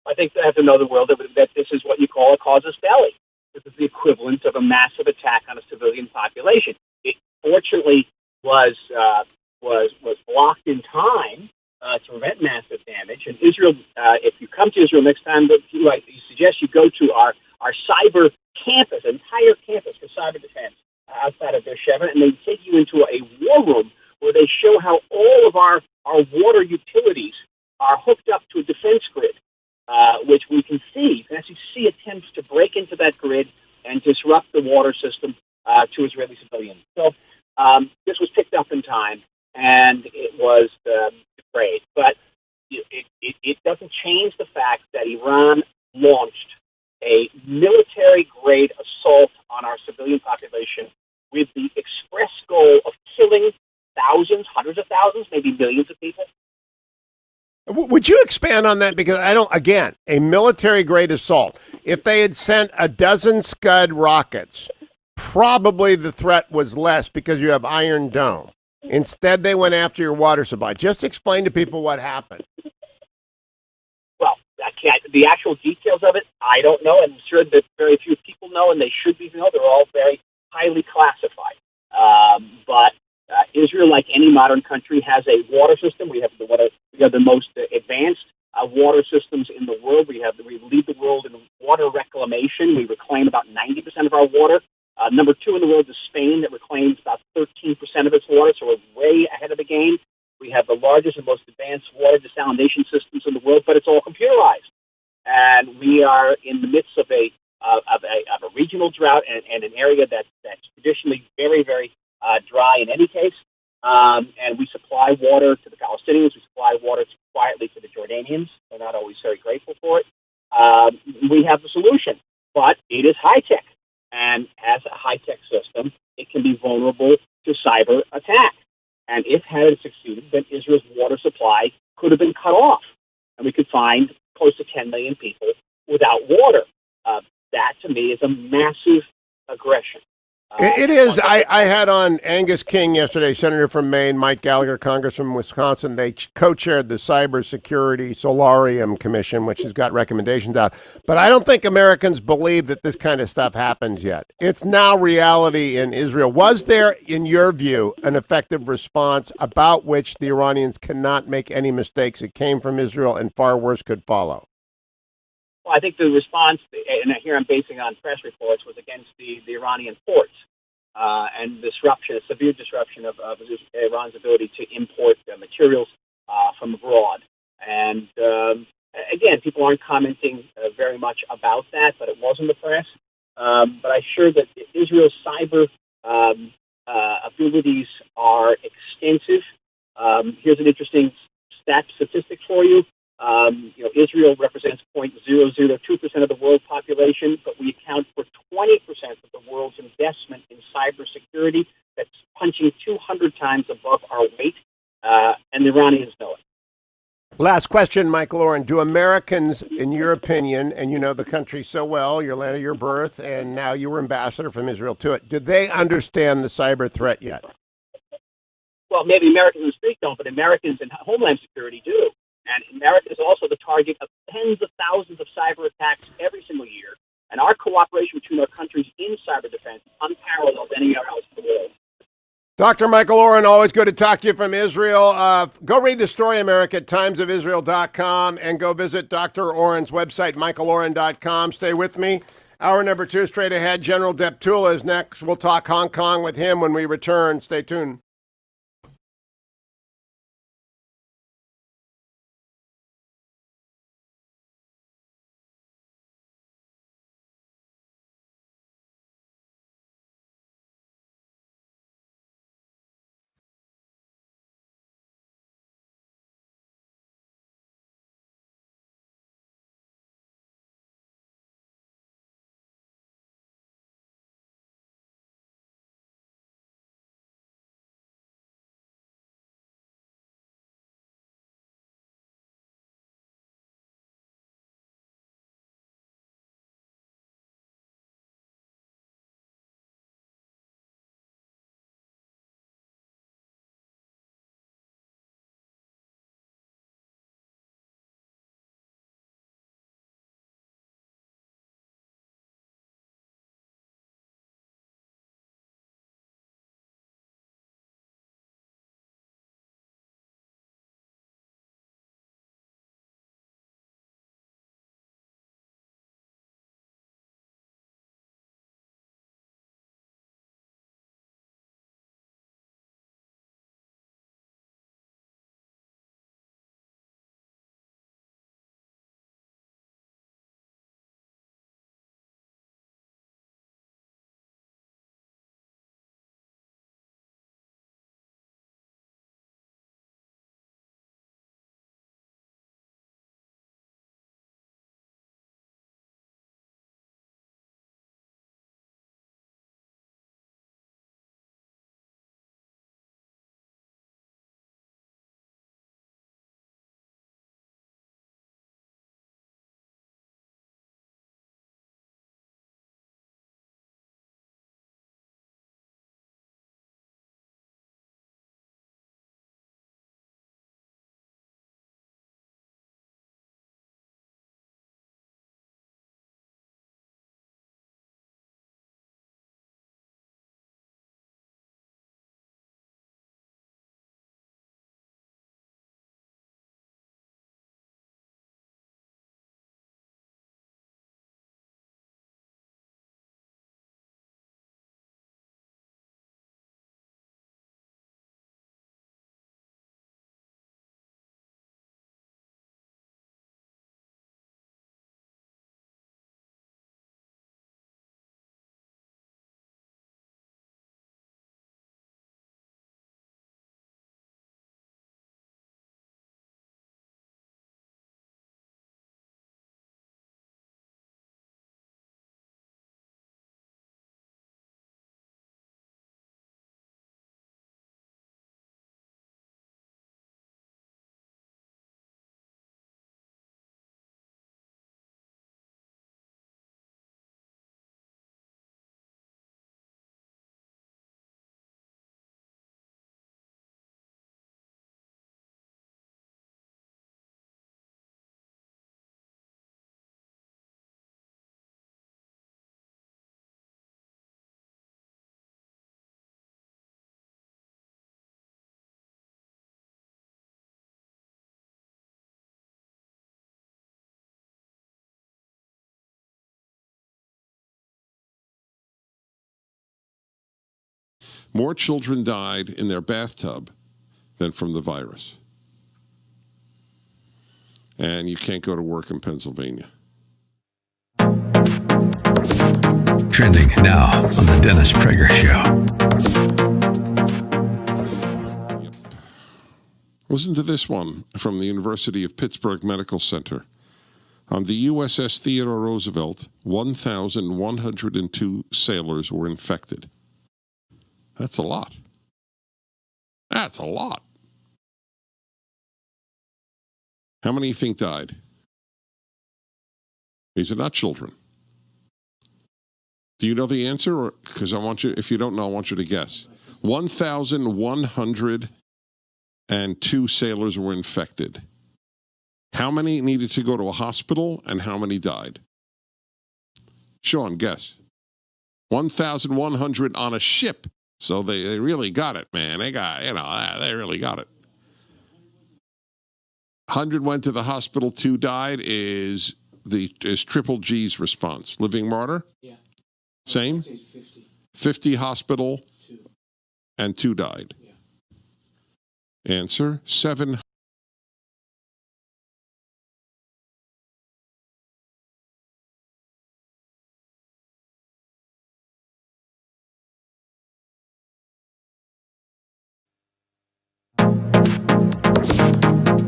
I think they have to know the world that this is what you call a casus belli. This is the equivalent of a massive attack on a civilian population. It fortunately was blocked in time to prevent massive damage. And Israel, if you come to Israel next time, you suggest you go to our cyber campus, entire campus for cyber defense outside of Beersheba, and they take you into a war room where they show how all of our water utilities are hooked up to a defense grid, which we can see. You can actually see attempts to break into that grid and disrupt the water system to Israeli civilians. So this was picked up in time, and it was depraved. But it doesn't change the fact that Iran launched a military-grade assault on our civilian population with the express goal of killing thousands, hundreds of thousands, maybe millions of people. Would you expand on that? Because again, a military-grade assault. If they had sent a dozen Scud rockets, probably the threat was less because you have Iron Dome. Instead, they went after your water supply. Just explain to people what happened. Well, the actual details of it, I don't know. I'm sure that very few people know, and they should be know. They're all very highly classified. But Israel, like any modern country, has a water system. We have the most advanced water systems in the world. We lead the world in water reclamation. We reclaim about 90% of our water. Number 2 in the world is Spain, that reclaims about 13% of its water, so we're way ahead of the game. We have the largest and most advanced water desalination systems in the world, but it's all computerized. And we are in the midst of a regional drought and an area that's traditionally very, very dry in any case. And we supply water to the Palestinians. We supply water quietly to the Jordanians. They're not always very grateful for it. We have the solution, but it is high-tech. And as a high-tech system, it can be vulnerable to cyber attack. And if had it succeeded, then Israel's water supply could have been cut off, and we could find close to 10 million people without water. That, to me, is a massive aggression. It is. I had on Angus King yesterday, Senator from Maine, Mike Gallagher, Congressman from Wisconsin. They co-chaired the Cybersecurity Solarium Commission, which has got recommendations out. But I don't think Americans believe that this kind of stuff happens yet. It's now reality in Israel. Was there, in your view, an effective response about which the Iranians cannot make any mistakes? It came from Israel, and far worse could follow. Well, I think the response, and here I'm basing on press reports, was against the Iranian ports and disruption, a severe disruption of Iran's ability to import materials from abroad. And again, people aren't commenting very much about that, but it was in the press. But I'm sure that Israel's cyber abilities are extensive. Here's an interesting statistic for you. Israel represents 0.002% of the world population, but we account for 20% of the world's investment in cybersecurity. That's punching 200 times above our weight, and the Iranians know it. Last question, Michael Oren. Do Americans, in your opinion, and you know the country so well, your land of your birth, and now you were ambassador from Israel to it, do they understand the cyber threat yet? Well, maybe Americans in the street don't, but Americans in Homeland Security do. And America is also the target of tens of thousands of cyber attacks every single year. And our cooperation between our countries in cyber defense is unparalleled anywhere else in the world. Dr. Michael Oren, always good to talk to you from Israel. Go read the story, America, at timesofisrael.com, and go visit Dr. Oren's website, michaeloren.com. Stay with me. Hour number 2 straight ahead. General Deptula is next. We'll talk Hong Kong with him when we return. Stay tuned. More children died in their bathtub than from the virus. And you can't go to work in Pennsylvania. Trending now on the Dennis Prager Show. Listen to this one from the University of Pittsburgh Medical Center. On the USS Theodore Roosevelt, 1,102 sailors were infected. That's a lot. That's a lot. How many you think died? These are not children. Do you know the answer? Or because I want you, if you don't know, I want you to guess. 1,102 sailors were infected. How many needed to go to a hospital and how many died? Sean, guess. 1,100 on a ship. So they really got it, man. They really got it. 100 went to the hospital, 2 died is Triple G's response. Living martyr? Yeah. Same? 50 hospital, 2. And 2 died. Yeah. Answer, 7.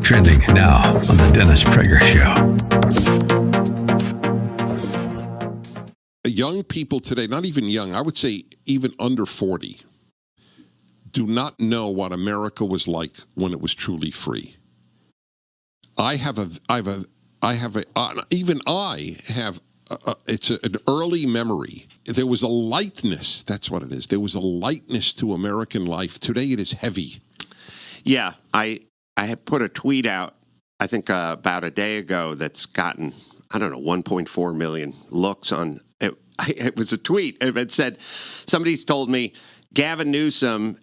Trending now on the Dennis Prager Show. Young people today, not even young, I would say even under 40, do not know what America was like when it was truly free. It's an early memory. There was a lightness. That's what it is. There was a lightness to American life. Today it is heavy. Yeah, I had put a tweet out, I think about a day ago, that's gotten, 1.4 million looks on it. It was a tweet. It said, somebody's told me Gavin Newsom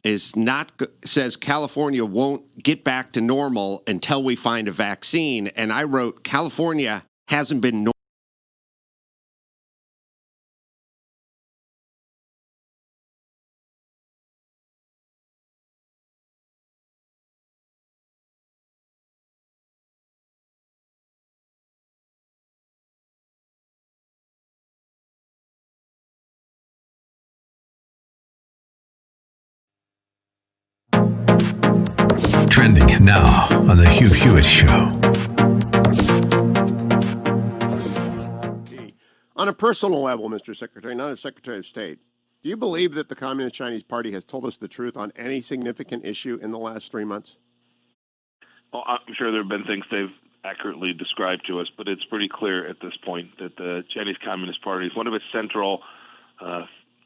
says California won't get back to normal until we find a vaccine. And I wrote, California hasn't been normal. Trending now on the Hugh Hewitt Show. On a personal level, Mr. Secretary, not as Secretary of State, do you believe that the Communist Chinese Party has told us the truth on any significant issue in the last 3 months? Well, I'm sure there have been things they've accurately described to us, but it's pretty clear at this point that the Chinese Communist Party is one of its central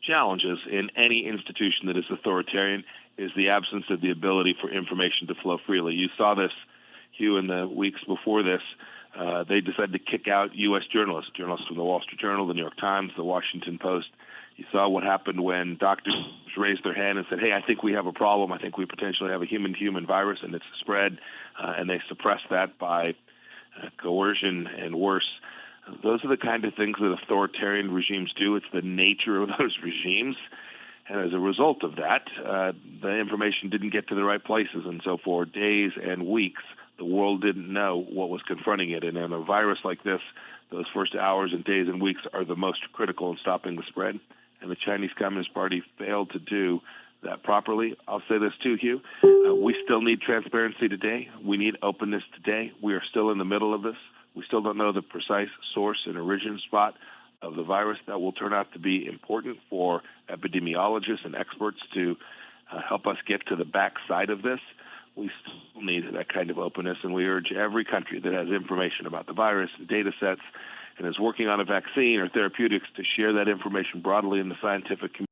challenges in any institution that is authoritarian is the absence of the ability for information to flow freely. You saw this, Hugh, in the weeks before this. They decided to kick out U.S. journalists from the Wall Street Journal, the New York Times, the Washington Post. You saw what happened when doctors raised their hand and said, hey, I think we have a problem. I think we potentially have a human-to-human virus, and it's spread. And they suppressed that by coercion and worse. Those are the kind of things that authoritarian regimes do. It's the nature of those regimes. And as a result of that, the information didn't get to the right places. And so for days and weeks, the world didn't know what was confronting it. And in a virus like this, those first hours and days and weeks are the most critical in stopping the spread. And the Chinese Communist Party failed to do that properly. I'll say this too, Hugh. We still need transparency today. We need openness today. We are still in the middle of this. We still don't know the precise source and origin spot of the virus. That will turn out to be important for epidemiologists and experts to help us get to the backside of this. We still need that kind of openness, and we urge every country that has information about the virus and data sets and is working on a vaccine or therapeutics to share that information broadly in the scientific community.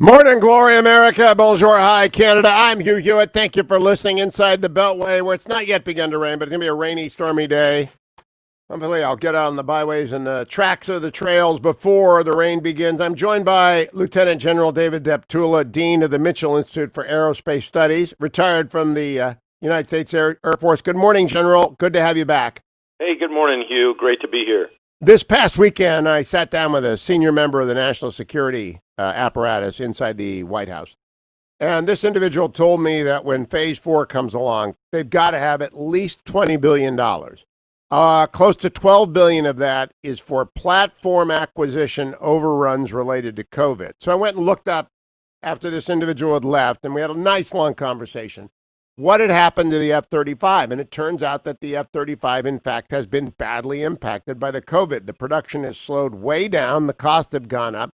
Morning, Glory America. Bonjour, hi, Canada. I'm Hugh Hewitt. Thank you for listening inside the Beltway, where it's not yet begun to rain, but it's going to be a rainy, stormy day. Hopefully, I'll get out on the byways and the tracks of the trails before the rain begins. I'm joined by Lieutenant General David Deptula, Dean of the Mitchell Institute for Aerospace Studies, retired from the United States Air Force. Good morning, General. Good to have you back. Hey, good morning, Hugh. Great to be here. This past weekend, I sat down with a senior member of the national security apparatus inside the White House. And this individual told me that when Phase 4 comes along, they've got to have at least $20 billion. Close to $12 billion of that is for platform acquisition overruns related to COVID. So I went and looked up after this individual had left, and we had a nice long conversation. What had happened to the F-35? And it turns out that the F-35, in fact, has been badly impacted by the COVID. The production has slowed way down. The costs have gone up.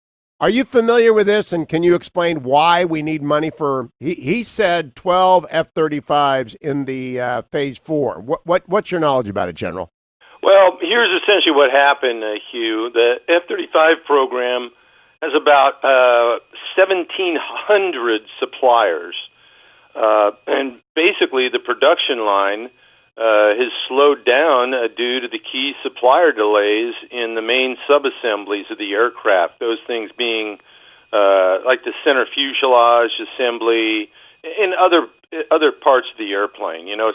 Are you familiar with this? And can you explain why we need money for, he said 12 F-35s in the Phase 4. What's your knowledge about it, General? Well, here's essentially what happened, Hugh. The F-35 program has about 1,700 suppliers. And basically, the production line has slowed down due to the key supplier delays in the main subassemblies of the aircraft. Those things being like the center fuselage assembly and other parts of the airplane. You know,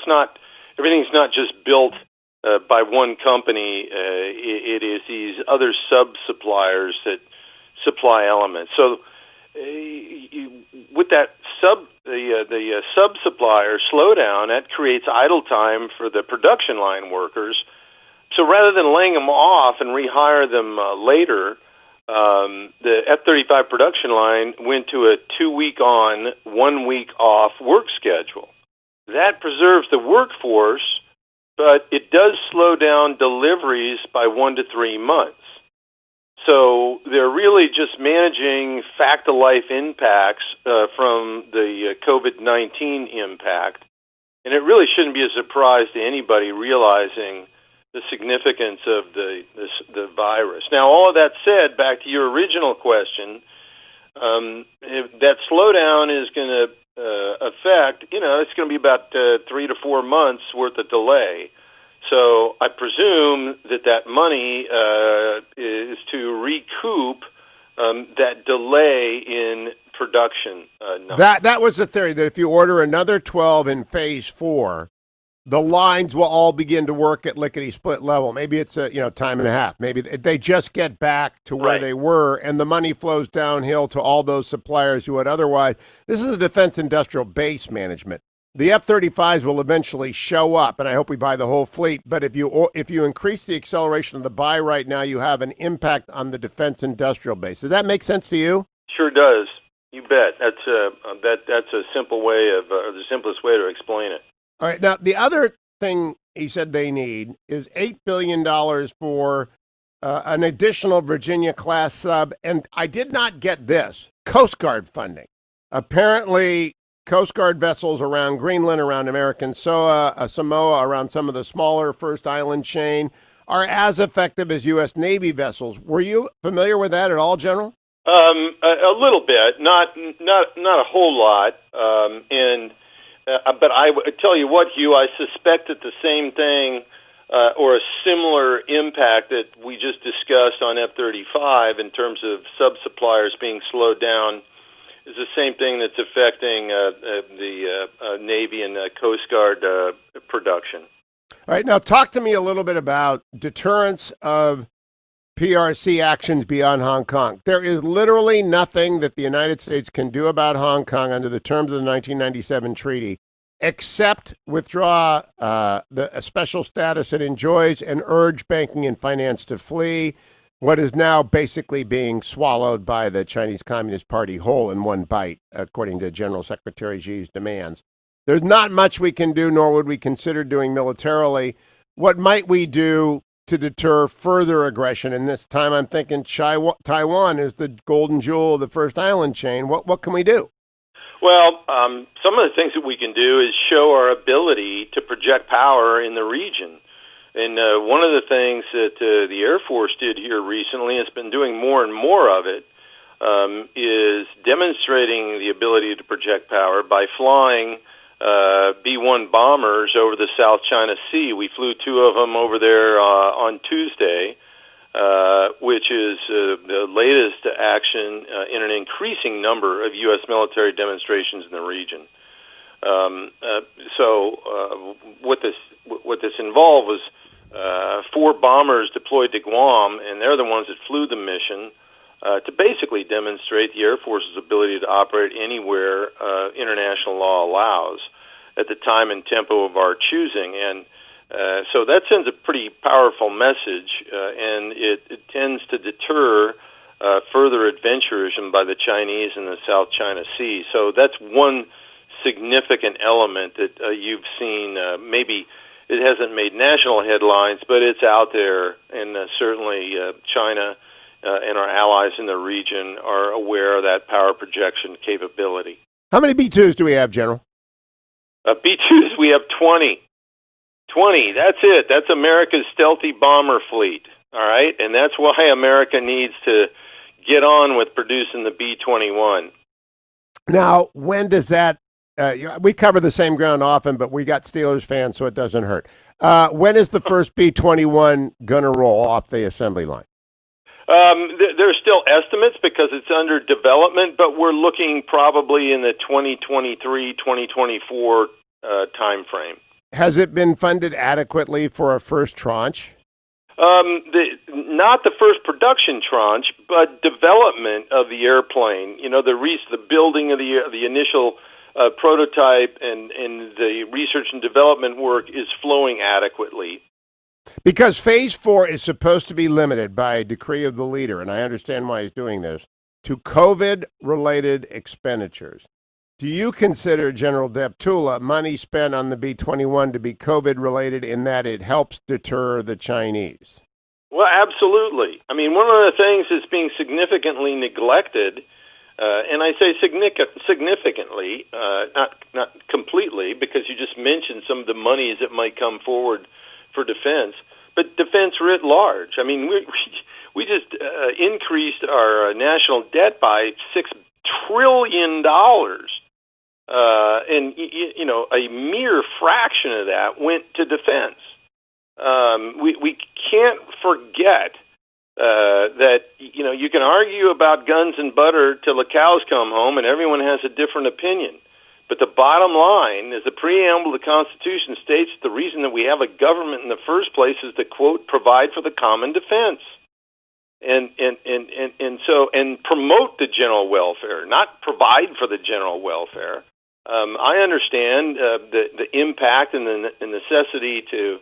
everything's not just built by one company. It is these other sub-suppliers that supply elements. So with that the sub-supplier slowdown, that creates idle time for the production line workers. So rather than laying them off and rehire them later, the F-35 production line went to a 2-week on, 1 week off work schedule. That preserves the workforce, but it does slow down deliveries by 1 to 3 months. So they're really just managing fact-of-life impacts from the COVID-19 impact. And it really shouldn't be a surprise to anybody realizing the significance of the virus. Now, all of that said, back to your original question, that slowdown is going to affect, it's going to be about 3 to 4 months worth of delay. So I presume that money is to recoup that delay in production. That was the theory, that if you order another 12 in Phase 4, the lines will all begin to work at lickety-split level. Maybe it's a time and a half. Maybe they just get back to where they were, and the money flows downhill to all those suppliers who would otherwise. This is the Defense Industrial Base Management. The F-35s will eventually show up, and I hope we buy the whole fleet. But if you increase the acceleration of the buy right now, you have an impact on the defense industrial base. Does that make sense to you? Sure does. You bet. That's a simple way of the simplest way to explain it. All right. Now, the other thing he said they need is $8 billion for an additional Virginia-class sub, and I did not get this, Coast Guard funding. Apparently, Coast Guard vessels around Greenland, around American Samoa, around some of the smaller First Island chain are as effective as U.S. Navy vessels. Were you familiar with that at all, General? A little bit, not a whole lot. But I tell you what, Hugh, I suspect that the same thing or a similar impact that we just discussed on F-35 in terms of sub-suppliers being slowed down is the same thing that's affecting the Navy and Coast Guard production. All right, now talk to me a little bit about deterrence of PRC actions beyond Hong Kong. There is literally nothing that the United States can do about Hong Kong under the terms of the 1997 treaty, except withdraw the special status it enjoys and urge banking and finance to flee, what is now basically being swallowed by the Chinese Communist Party whole in one bite, according to General Secretary Xi's demands. There's not much we can do, nor would we consider doing militarily. What might we do to deter further aggression? And this time I'm thinking Taiwan is the golden jewel of the First Island chain. What can we do? Well, some of the things that we can do is show our ability to project power in the region. And one of the things that the Air Force did here recently, has been doing more and more of it, is demonstrating the ability to project power by flying B-1 bombers over the South China Sea. We flew 2 of them over there on Tuesday, which is the latest action in an increasing number of U.S. military demonstrations in the region. What this involved was 4 bombers deployed to Guam, and they're the ones that flew the mission to basically demonstrate the Air Force's ability to operate anywhere international law allows at the time and tempo of our choosing. And so that sends a pretty powerful message, and it tends to deter further adventurism by the Chinese in the South China Sea. So that's one significant element that you've seen. Maybe it hasn't made national headlines, but it's out there, and certainly China and our allies in the region are aware of that power projection capability. How many B-2s do we have, General? B-2s, we have 20. 20, that's it. That's America's stealthy bomber fleet, all right? And that's why America needs to get on with producing the B-21. Now, when does that we cover the same ground often, but we got Steelers fans, so it doesn't hurt. When is the first B-21 going to roll off the assembly line? There's still estimates because it's under development, but we're looking probably in the 2023-2024 time frame. Has it been funded adequately for a first tranche? Not the first production tranche, but development of the airplane. You know, the building of the initial prototype and the research and development work is flowing adequately. Because Phase 4 is supposed to be limited by a decree of the leader, and I understand why he's doing this, to COVID-related expenditures. Do you consider, General Deptula, money spent on the B-21 to be COVID-related in that it helps deter the Chinese? Well, absolutely. I mean, one of the things that's being significantly neglected, and I say significantly, not completely, because you just mentioned some of the monies that might come forward for defense, but defense writ large. I mean, we just increased our national debt by $6 trillion, and you know, a mere fraction of that went to defense. We can't forget that, you know, you can argue about guns and butter till the cows come home, and everyone has a different opinion. But the bottom line is the preamble of the Constitution states the reason that we have a government in the first place is to, quote, provide for the common defense and promote the general welfare, not provide for the general welfare. I understand the impact and the necessity to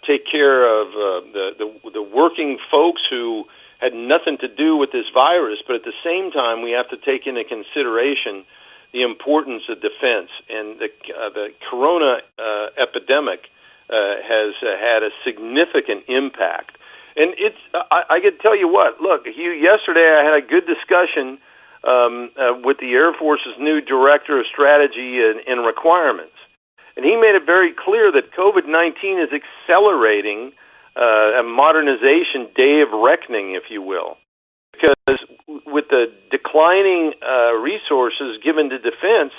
take care of the working folks who had nothing to do with this virus, but at the same time we have to take into consideration the importance of defense, and the corona epidemic has had a significant impact. And I can tell you what, look, Hugh, yesterday I had a good discussion with the Air Force's new Director of Strategy and Requirements. And he made it very clear that COVID-19 is accelerating a modernization day of reckoning, if you will. Because with the declining resources given to defense,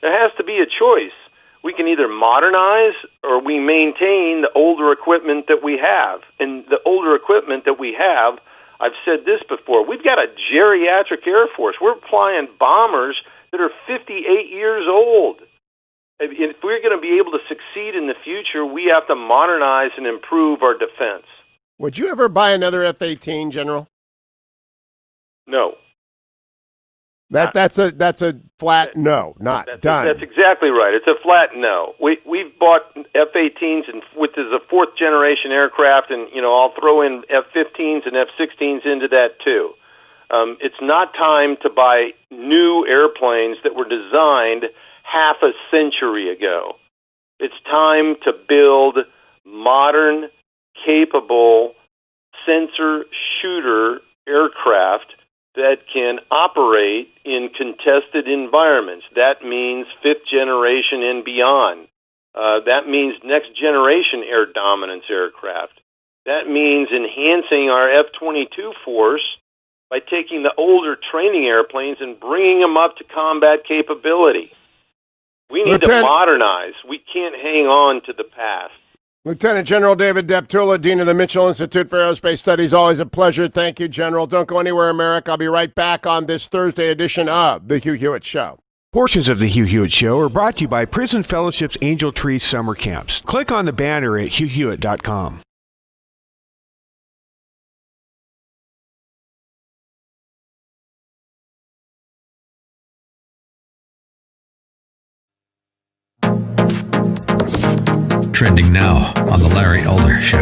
there has to be a choice. We can either modernize or we maintain the older equipment that we have. And the older equipment that we have, I've said this before, we've got a geriatric Air Force. We're flying bombers that are 58 years old. If we're going to be able to succeed in the future, we have to modernize and improve our defense. Would you ever buy another F-18, General? No. That's a flat no, not done. That's exactly right. It's a flat no. We've bought F-18s, and which is a fourth generation aircraft, and you know I'll throw in F-15s and F-16s into that too. It's not time to buy new airplanes that were designed half a century ago. It's time to build modern, capable, sensor shooter aircraft that can operate in contested environments. That means fifth generation and beyond. That means next generation air dominance aircraft. That means enhancing our F-22 force by taking the older training airplanes and bringing them up to combat capability. We need to modernize. We can't hang on to the past. Lieutenant General David Deptula, Dean of the Mitchell Institute for Aerospace Studies. Always a pleasure. Thank you, General. Don't go anywhere, America. I'll be right back on this Thursday edition of The Hugh Hewitt Show. Portions of the Hugh Hewitt Show are brought to you by Prison Fellowship's Angel Tree Summer Camps. Click on the banner at hughhewitt.com. Trending now on The Larry Elder Show.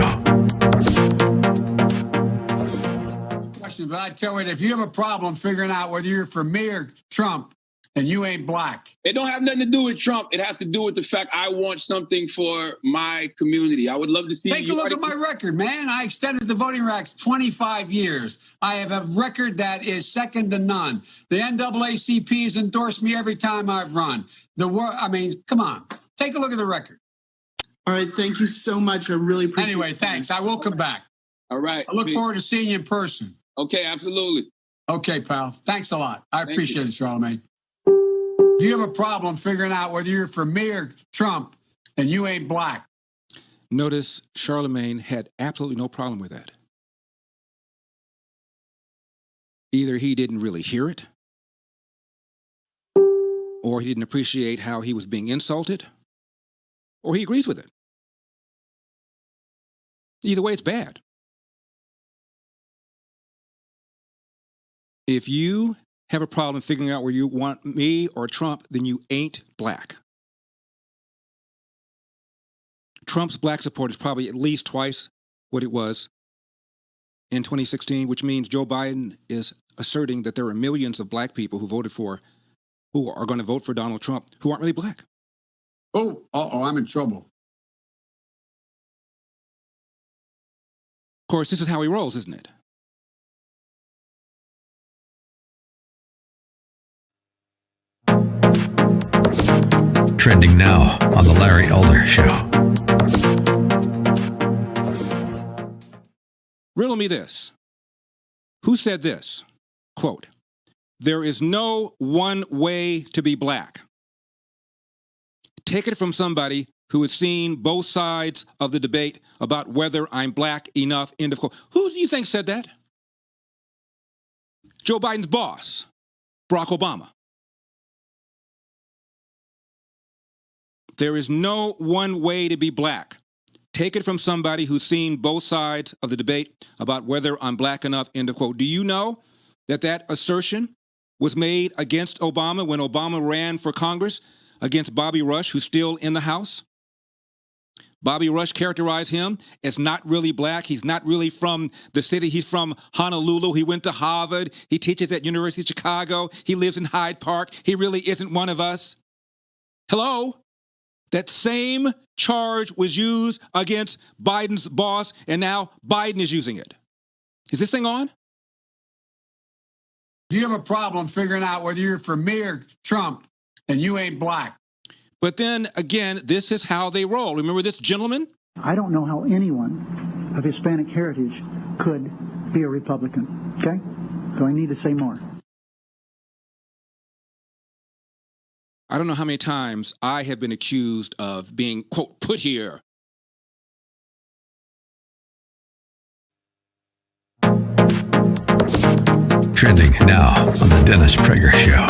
Question, but I tell you, if you have a problem figuring out whether you're for me or Trump, and you ain't black. It don't have nothing to do with Trump. It has to do with the fact I want something for my community. I would love to see. Take a look at my record, man. I extended the voting rights 25 years. I have a record that is second to none. The NAACP has endorsed me every time I've run. Come on. Take a look at the record. All right. Thank you so much. I really appreciate it. Anyway, thanks. I will come back. All right. I look forward to seeing you in person. Okay, absolutely. Okay, pal. Thanks a lot. I appreciate it, Charlamagne. If you have a problem figuring out whether you're for me or Trump and you ain't black. Notice Charlamagne had absolutely no problem with that. Either he didn't really hear it, or he didn't appreciate how he was being insulted, or he agrees with it. Either way, it's bad. If you have a problem figuring out where you want me or Trump, then you ain't black. Trump's black support is probably at least twice what it was in 2016, which means Joe Biden is asserting that there are millions of black people who are going to vote for Donald Trump who aren't really black. I'm in trouble. Of course, this is how he rolls, isn't it? Trending now on The Larry Elder Show. Riddle me this. Who said this? Quote, "There is no one way to be black." Take it from somebody who has seen both sides of the debate about whether I'm black enough, end of quote. Who do you think said that? Joe Biden's boss, Barack Obama. There is no one way to be black. Take it from somebody who's seen both sides of the debate about whether I'm black enough, end of quote. Do you know that assertion was made against Obama when Obama ran for Congress against Bobby Rush, who's still in the House? Bobby Rush characterized him as not really black. He's not really from the city. He's from Honolulu. He went to Harvard. He teaches at University of Chicago. He lives in Hyde Park. He really isn't one of us. Hello? That same charge was used against Biden's boss, and now Biden is using it. Is this thing on? If you have a problem figuring out whether you're for me or Trump, and you ain't black. But then again, this is how they roll. Remember this gentleman? I don't know how anyone of Hispanic heritage could be a Republican. Okay? Do I need to say more? I don't know how many times I have been accused of being, quote, put here. Trending now on the Dennis Prager Show.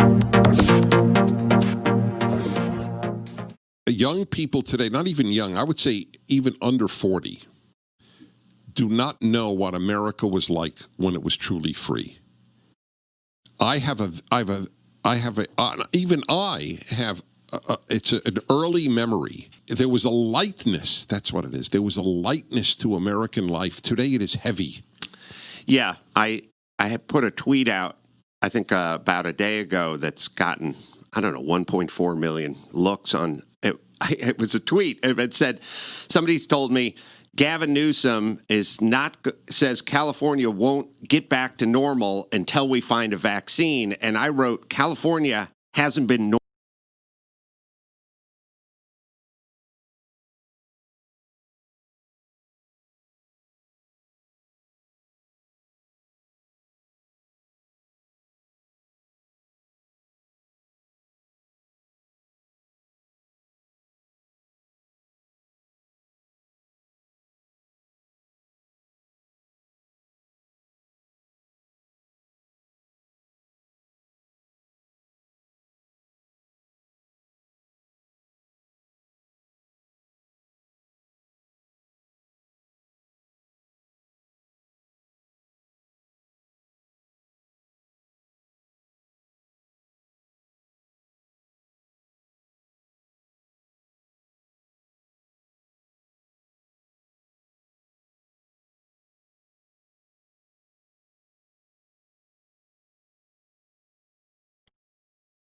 Young people today, not even young, I would say even under 40, do not know what America was like when it was truly free. It's an early memory. There was a lightness. That's what it is. There was a lightness to American life. Today it is heavy. Yeah, I had put a tweet out, I think about a day ago, that's gotten, 1.4 million looks on it. It was a tweet. It said, somebody's told me Gavin Newsom says California won't get back to normal until we find a vaccine. And I wrote, California hasn't been normal.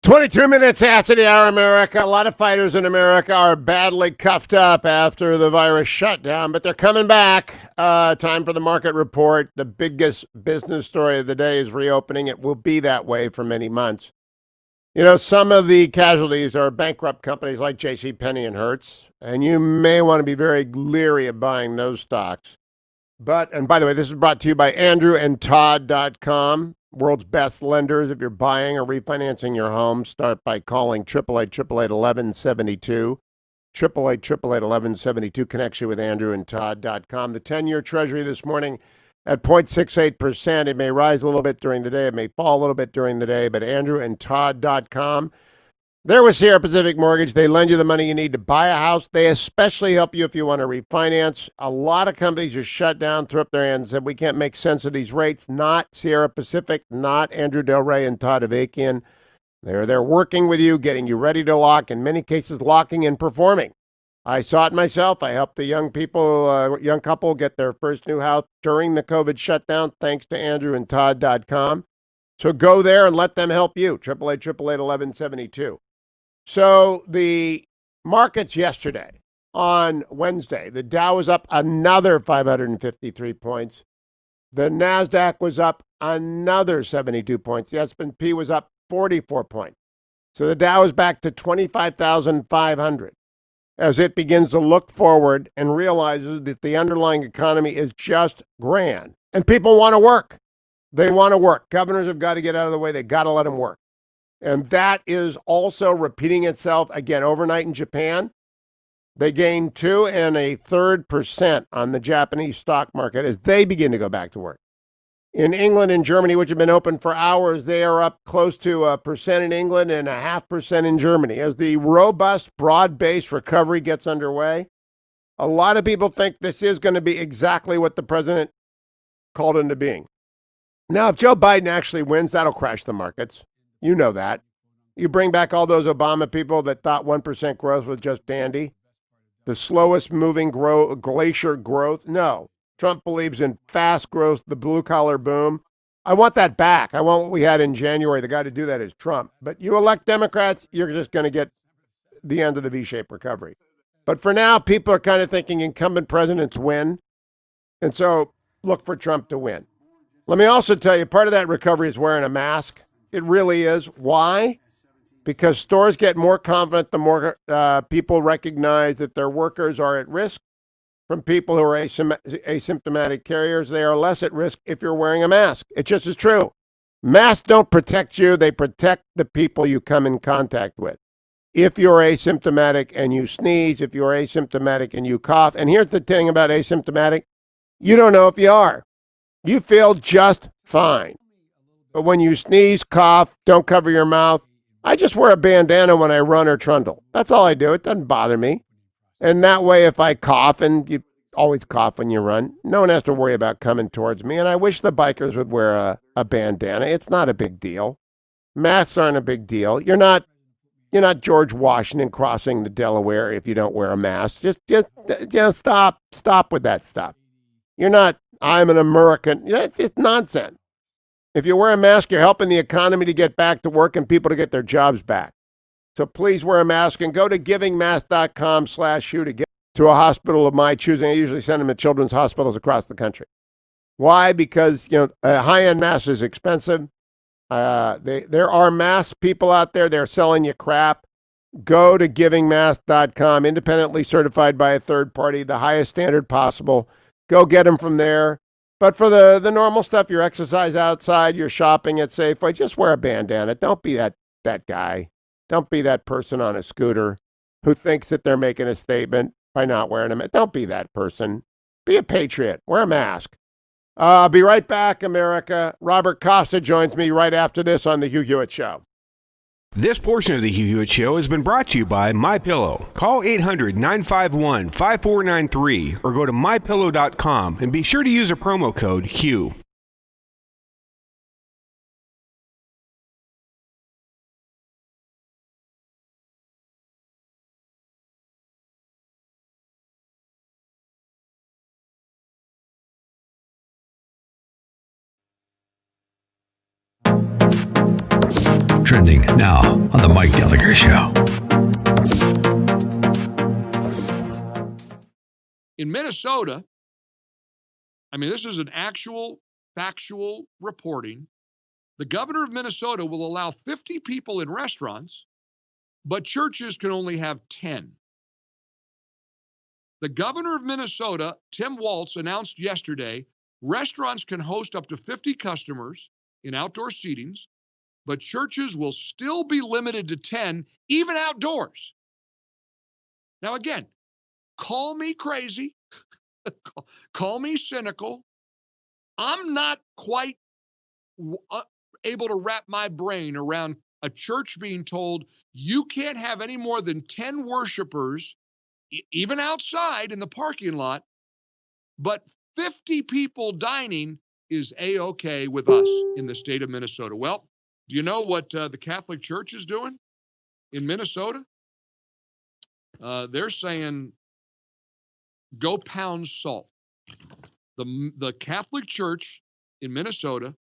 22 minutes after the hour, America. A lot of fighters in America are badly cuffed up after the virus shutdown, but they're coming back. Time for the market report. The biggest business story of the day is reopening. It will be that way for many months. You know, some of the casualties are bankrupt companies like JCPenney and Hertz, and you may want to be very leery of buying those stocks. And by the way, this is brought to you by AndrewandTodd.com. World's best lenders. If you're buying or refinancing your home, start by calling 888-888-1172. 888-888-1172 connects you with AndrewandTodd.com. The 10-year Treasury this morning at 0.68%. It may rise a little bit during the day. It may fall a little bit during the day, but AndrewandTodd.com. They're with Sierra Pacific Mortgage. They lend you the money you need to buy a house. They especially help you if you want to refinance. A lot of companies just shut down, threw up their hands, and said, we can't make sense of these rates. Not Sierra Pacific, not Andrew Del Rey and Todd Avakian. They're there working with you, getting you ready to lock, in many cases locking and performing. I saw it myself. I helped a young couple get their first new house during the COVID shutdown, thanks to AndrewandTodd.com. So go there and let them help you. 888-888-1172. So the markets yesterday, on Wednesday, the Dow was up another 553 points. The NASDAQ was up another 72 points. The S&P was up 44 points. So the Dow is back to 25,500 as it begins to look forward and realizes that the underlying economy is just grand. And people want to work. They want to work. Governors have got to get out of the way. They got to let them work. And that is also repeating itself again overnight in Japan. They gained 2 1/3% on the Japanese stock market as they begin to go back to work. In England and Germany, which have been open for hours, they are up close to 1% in England and 0.5% in Germany. As the robust, broad-based recovery gets underway, a lot of people think this is going to be exactly what the president called into being. Now, if Joe Biden actually wins, that'll crash the markets. You know that. You bring back all those Obama people that thought 1% growth was just dandy. The slowest moving glacier growth. No. Trump believes in fast growth, the blue-collar boom. I want that back. I want what we had in January. The guy to do that is Trump. But you elect Democrats, you're just going to get the end of the V-shaped recovery. But for now, people are kind of thinking incumbent presidents win. And so look for Trump to win. Let me also tell you, part of that recovery is wearing a mask. It really is. Why? Because stores get more confident the more people recognize that their workers are at risk from people who are asymptomatic carriers. They are less at risk if you're wearing a mask. It just is true. Masks don't protect you. They protect the people you come in contact with. If you're asymptomatic and you sneeze, if you're asymptomatic and you cough, and here's the thing about asymptomatic, you don't know if you are. You feel just fine. But when you sneeze, cough, don't cover your mouth. I just wear a bandana when I run or trundle. That's all I do. It doesn't bother me. And that way, if I cough, and you always cough when you run, no one has to worry about coming towards me. And I wish the bikers would wear a bandana. It's not a big deal. Masks aren't a big deal. You're not George Washington crossing the Delaware if you don't wear a mask. Just stop with that stuff. You're not, I'm an American. It's nonsense. If you wear a mask, you're helping the economy to get back to work and people to get their jobs back. So please wear a mask and go to givingmask.com/Hugh to get to a hospital of my choosing. I usually send them to children's hospitals across the country. Why? Because, a high-end mask is expensive. There are mask people out there. They're selling you crap. Go to givingmask.com, independently certified by a third party, the highest standard possible. Go get them from there. But for the normal stuff, your exercise outside, your shopping at Safeway, just wear a bandana. Don't be that guy. Don't be that person on a scooter who thinks that they're making a statement by not wearing them. Don't be that person. Be a patriot. Wear a mask. I'll be right back, America. Robert Costa joins me right after this on The Hugh Hewitt Show. This portion of the Hugh Hewitt Show has been brought to you by MyPillow. Call 800-951-5493 or go to MyPillow.com and be sure to use a promo code HUGH. Trending now on The Mike Gallagher Show. In Minnesota, I mean, this is an actual factual reporting. The governor of Minnesota will allow 50 people in restaurants, but churches can only have 10. The governor of Minnesota, Tim Walz, announced yesterday restaurants can host up to 50 customers in outdoor seatings, but churches will still be limited to 10, even outdoors. Now, again, call me crazy, call me cynical. I'm not quite able to wrap my brain around a church being told you can't have any more than 10 worshipers, even outside in the parking lot, but 50 people dining is A-okay with us in the state of Minnesota. Well, do you know what the Catholic Church is doing in Minnesota? They're saying, go pound salt. The Catholic Church in Minnesota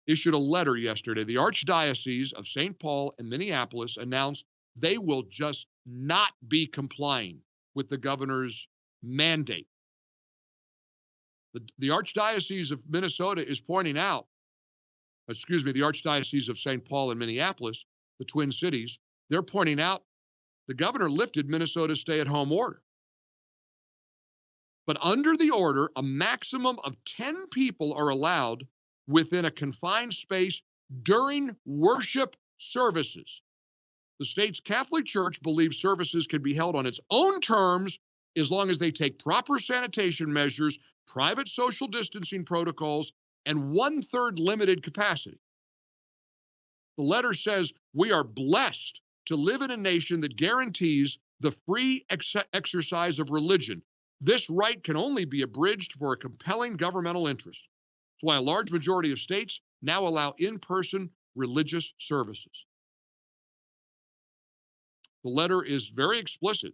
issued a letter yesterday. The Archdiocese of St. Paul and Minneapolis announced they will just not be complying with the governor's mandate. The Archdiocese of Minnesota is pointing out, the Archdiocese of St. Paul and Minneapolis, the Twin Cities, they're pointing out the governor lifted Minnesota's stay-at-home order. But under the order, a maximum of 10 people are allowed within a confined space during worship services. The state's Catholic Church believes services can be held on its own terms as long as they take proper sanitation measures, private social distancing protocols, and 1/3 limited capacity. The letter says, we are blessed to live in a nation that guarantees the free exercise of religion. This right can only be abridged for a compelling governmental interest. That's why a large majority of states now allow in-person religious services. The letter is very explicit.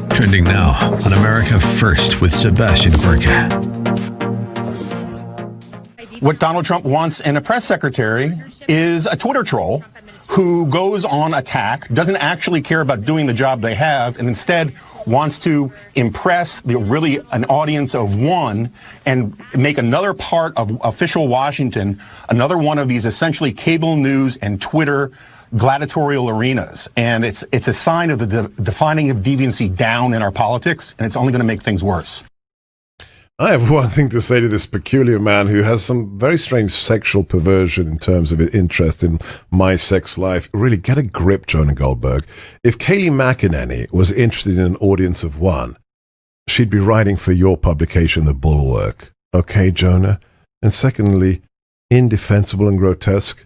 Trending now on America First with Sebastian Gorka. What Donald Trump wants in a press secretary is a Twitter troll who goes on attack, doesn't actually care about doing the job they have, and instead wants to impress an audience of one and make another part of official Washington another one of these essentially cable news and Twitter gladiatorial arenas. And it's a sign of the defining of deviancy down in our politics, and it's only going to make things worse. I have one thing to say to this peculiar man who has some very strange sexual perversion in terms of interest in my sex life. Really, get a grip, Jonah Goldberg. If Kayleigh McEnany was interested in an audience of one, she'd be writing for your publication, The Bulwark. Okay, Jonah? And secondly, indefensible and grotesque.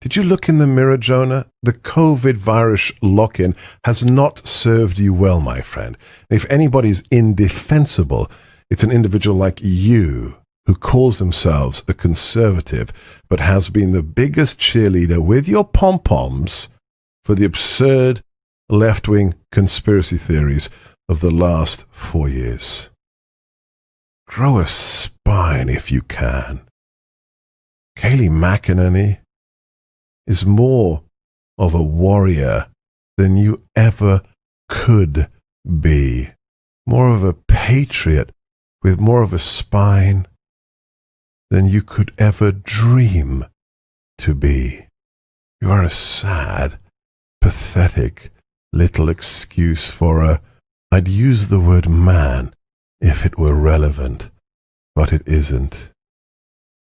Did you look in the mirror, Jonah? The COVID virus lock-in has not served you well, my friend. If anybody's indefensible, it's an individual like you who calls themselves a conservative, but has been the biggest cheerleader with your pom-poms for the absurd left-wing conspiracy theories of the last 4 years. Grow a spine if you can. Kayleigh McEnany is more of a warrior than you ever could be. More of a patriot with more of a spine than you could ever dream to be. You are a sad, pathetic little excuse for I'd use the word man if it were relevant, but it isn't.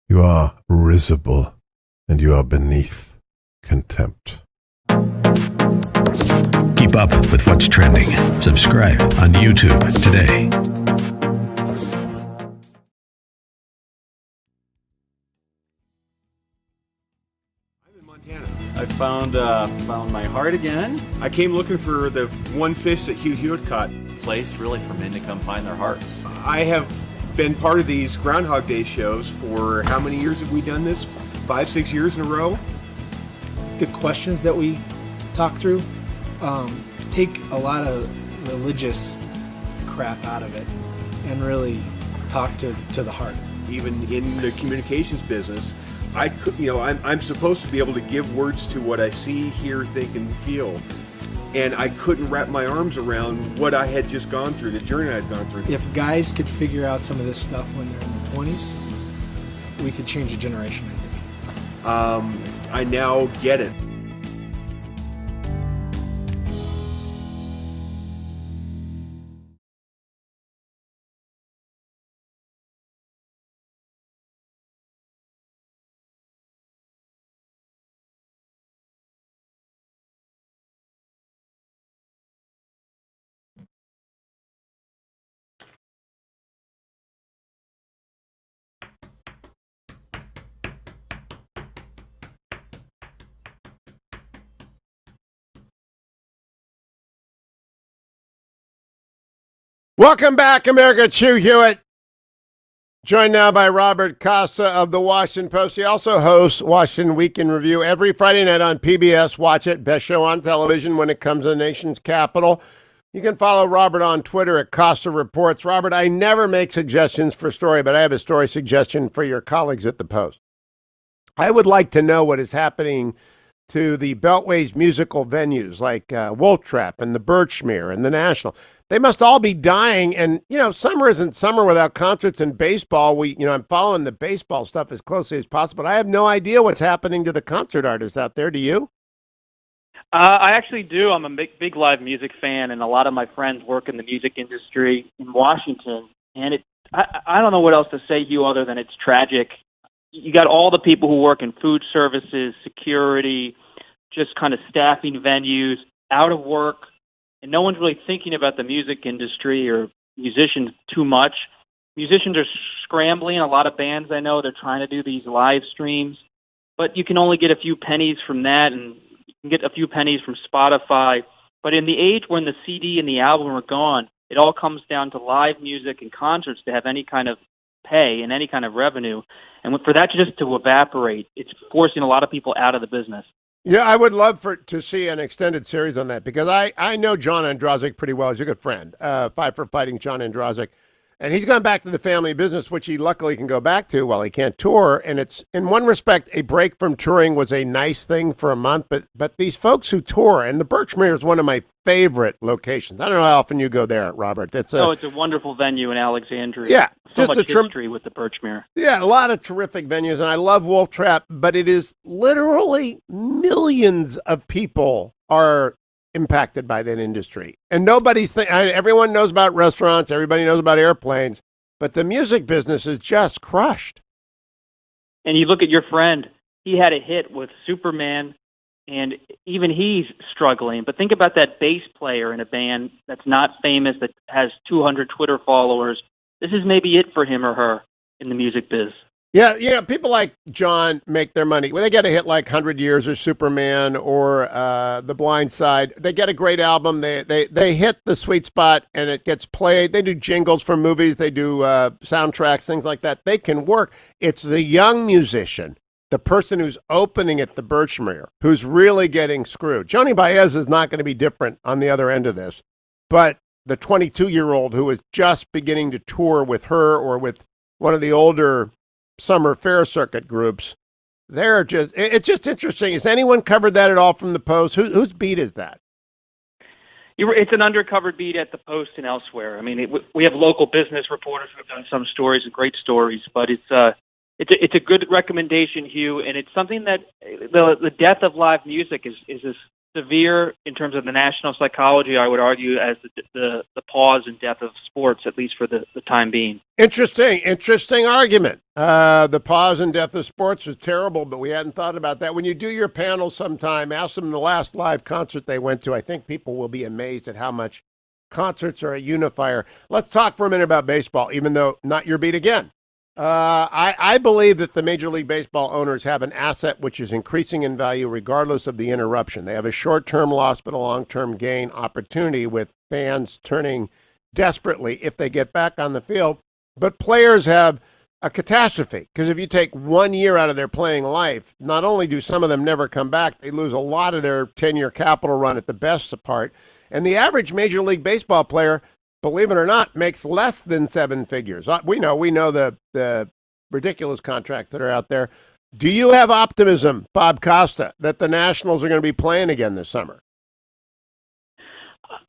You are risible, and you are beneath contempt. Keep up with what's trending. Subscribe on YouTube today. I found my heart again. I came looking for the one fish that Hugh Hewitt caught. Place really for men to come find their hearts. I have been part of these Groundhog Day shows for how many years have we done this? 5-6 years in a row? The questions that we talk through take a lot of religious crap out of it and really talk to the heart. Even in the communications business, I could, I'm supposed to be able to give words to what I see, hear, think, and feel. And I couldn't wrap my arms around what I had just gone through, the journey I'd gone through. If guys could figure out some of this stuff when they're in their 20s, we could change a generation, I think. I now get it. Welcome back, America. It's Hugh Hewitt, joined now by Robert Costa of the Washington Post. He also hosts Washington Week in Review every Friday night on PBS. Watch it. Best show on television when it comes to the nation's capital. You can follow Robert on Twitter at Costa Reports. Robert, I never make suggestions for story, but I have a story suggestion for your colleagues at the Post. I would like to know what is happening to the Beltway's musical venues like Wolf Trap and the Birchmere and the National. They must all be dying. And, summer isn't summer without concerts and baseball. I'm following the baseball stuff as closely as possible. But I have no idea what's happening to the concert artists out there. Do you? I actually do. I'm a big live music fan, and a lot of my friends work in the music industry in Washington. And I don't know what else to say, Hugh, other than it's tragic. You got all the people who work in food services, security, just kind of staffing venues, out of work. And no one's really thinking about the music industry or musicians too much. Musicians are scrambling. A lot of bands I know, they're trying to do these live streams. But you can only get a few pennies from that, and you can get a few pennies from Spotify. But in the age when the CD and the album are gone, it all comes down to live music and concerts to have any kind of pay and any kind of revenue. And for that just to evaporate, it's forcing a lot of people out of the business. Yeah, I would love to see an extended series on that because I know John Andrazik pretty well. He's a good friend. Five for Fighting John Andrazik. And he's gone back to the family business, which he luckily can go back to while he can't tour. And it's, in one respect, a break from touring was a nice thing for a month. But these folks who tour, and the Birchmere is one of my favorite locations. I don't know how often you go there, Robert. It's a wonderful venue in Alexandria. Yeah. So much history with the Birchmere. Yeah, a lot of terrific venues. And I love Wolf Trap, but it is literally millions of people are impacted by that industry. And everyone knows about restaurants, everybody knows about airplanes, but the music business is just crushed. And you look at your friend, he had a hit with Superman, and even he's struggling. But think about that bass player in a band that's not famous, that has 200 Twitter followers. This is maybe it for him or her in the music biz. Yeah, people like John make their money. When they get a hit like 100 Years or Superman or The Blind Side, they get a great album. They hit the sweet spot and it gets played. They do jingles for movies. They do soundtracks, things like that. They can work. It's the young musician, the person who's opening at the Birchmere, who's really getting screwed. Johnny Baez is not going to be different on the other end of this. But the 22-year-old who is just beginning to tour with her or with one of the older summer fair circuit groups, it's just interesting. Has anyone covered that at all from the Post? Whose beat is that? It's an undercovered beat at the Post and elsewhere. I mean, we have local business reporters who have done some stories and great stories, but it's a good recommendation, Hugh, and it's something that the death of live music is as severe in terms of the national psychology, I would argue, as the pause and death of sports, at least for the time being. Interesting argument. The pause and death of sports was terrible, but we hadn't thought about that. When you do your panel sometime, ask them the last live concert they went to. I think people will be amazed at how much concerts are a unifier. Let's talk for a minute about baseball, even though not your beat again. I believe that the Major League Baseball owners have an asset which is increasing in value regardless of the interruption. They have a short-term loss but a long-term gain opportunity with fans turning desperately if they get back on the field. But players have a catastrophe because if you take 1 year out of their playing life, not only do some of them never come back, they lose a lot of their 10-year capital run at the best part. And the average Major League Baseball player believe it or not, makes less than seven figures. We know the ridiculous contracts that are out there. Do you have optimism, Bob Costa, that the Nationals are going to be playing again this summer?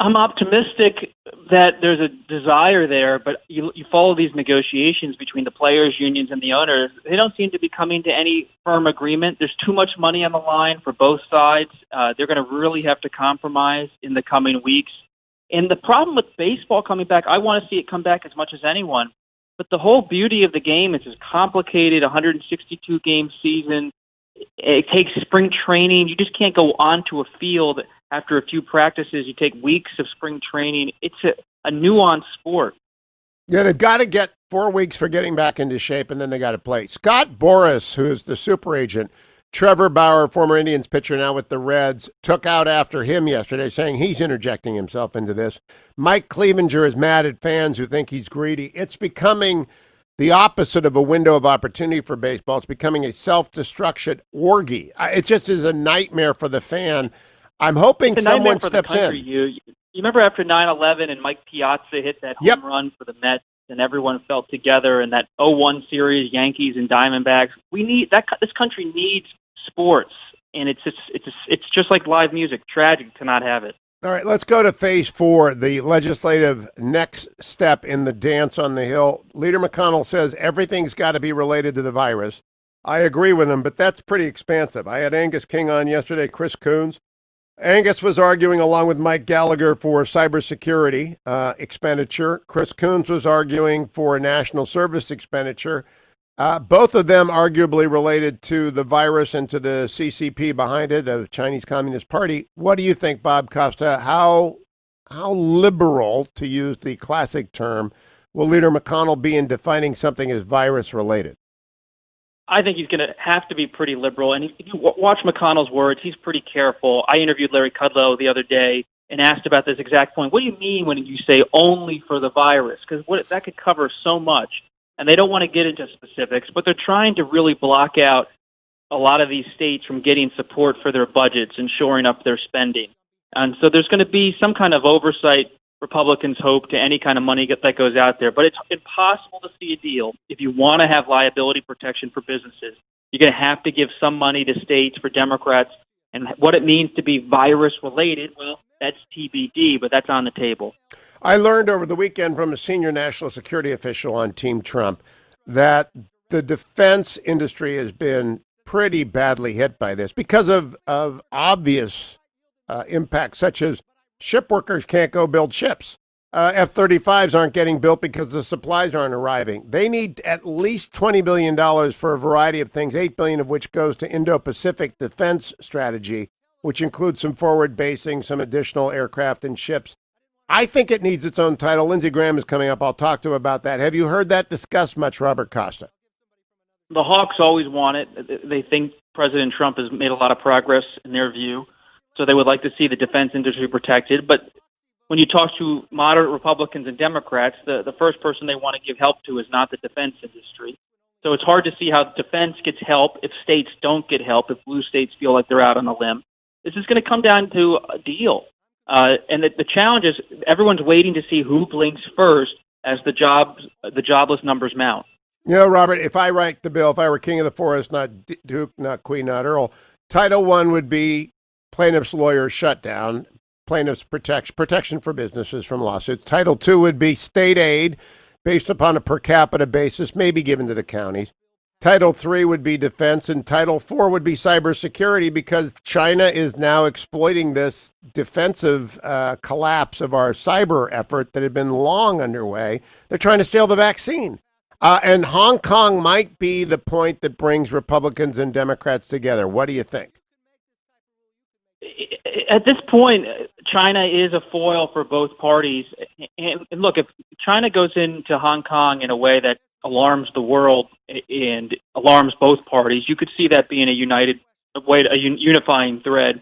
I'm optimistic that there's a desire there, but you follow these negotiations between the players' unions and the owners. They don't seem to be coming to any firm agreement. There's too much money on the line for both sides. They're going to really have to compromise in the coming weeks. And the problem with baseball coming back, I want to see it come back as much as anyone. But the whole beauty of the game is this complicated 162-game season. It takes spring training. You just can't go onto a field after a few practices. You take weeks of spring training. It's a nuanced sport. Yeah, they've got to get 4 weeks for getting back into shape, and then they got to play. Scott Boras, who is the super agent, Trevor Bauer, former Indians pitcher now with the Reds, took out after him yesterday, saying he's interjecting himself into this. Mike Clevenger is mad at fans who think he's greedy. It's becoming the opposite of a window of opportunity for baseball. It's becoming a self-destruction orgy. It just is a nightmare for the fan. I'm hoping someone steps in. You remember after 9/11 and Mike Piazza hit that home run for the Mets, and everyone felt together in that 0-1 series, Yankees and Diamondbacks. We need that. This country needs sports, and it's just like live music. Tragic to not have it. All right, let's go to phase 4, the legislative next step in the dance on the Hill. Leader McConnell says everything's got to be related to the virus. I agree with him, but that's pretty expansive. I had Angus King on yesterday, Chris Coons. Angus was arguing along with Mike Gallagher for cybersecurity expenditure. Chris Coons was arguing for national service expenditure. Both of them arguably related to the virus and to the CCP behind it, of Chinese Communist Party. What do you think, Bob Costa? How liberal, to use the classic term, will Leader McConnell be in defining something as virus-related? I think he's going to have to be pretty liberal. And if you watch McConnell's words, he's pretty careful. I interviewed Larry Kudlow the other day and asked about this exact point. What do you mean when you say only for the virus? Because that could cover so much. And they don't want to get into specifics, but they're trying to really block out a lot of these states from getting support for their budgets and shoring up their spending. And so there's going to be some kind of oversight, Republicans hope, to any kind of money that goes out there. But it's impossible to see a deal if you want to have liability protection for businesses. You're going to have to give some money to states for Democrats. And what it means to be virus-related, well, that's TBD, but that's on the table. I learned over the weekend from a senior national security official on Team Trump that the defense industry has been pretty badly hit by this because of obvious impacts, such as ship workers can't go build ships. F-35s aren't getting built because the supplies aren't arriving. They need at least $20 billion for a variety of things, $8 billion of which goes to Indo-Pacific defense strategy, which includes some forward basing, some additional aircraft and ships. I think it needs its own title. Lindsey Graham is coming up. I'll talk to him about that. Have you heard that discussed much, Robert Costa? The Hawks always want it. They think President Trump has made a lot of progress in their view, so they would like to see the defense industry protected. But when you talk to moderate Republicans and Democrats, the first person they want to give help to is not the defense industry. So it's hard to see how defense gets help if states don't get help, if blue states feel like they're out on a limb. This is going to come down to a deal. And the challenge is everyone's waiting to see who blinks first as the jobless numbers mount. You know, Robert, if I write the bill, if I were king of the forest, not Duke, not Queen, not Earl, Title I would be plaintiff's lawyer shutdown, plaintiff's protection for businesses from lawsuits. Title II would be state aid based upon a per capita basis, maybe given to the counties. Title III would be defense, and Title IV would be cybersecurity, because China is now exploiting this defensive collapse of our cyber effort that had been long underway. They're trying to steal the vaccine. And Hong Kong might be the point that brings Republicans and Democrats together. What do you think? At this point, China is a foil for both parties. And look, if China goes into Hong Kong in a way that alarms the world and alarms both parties, you could see that being a unifying thread.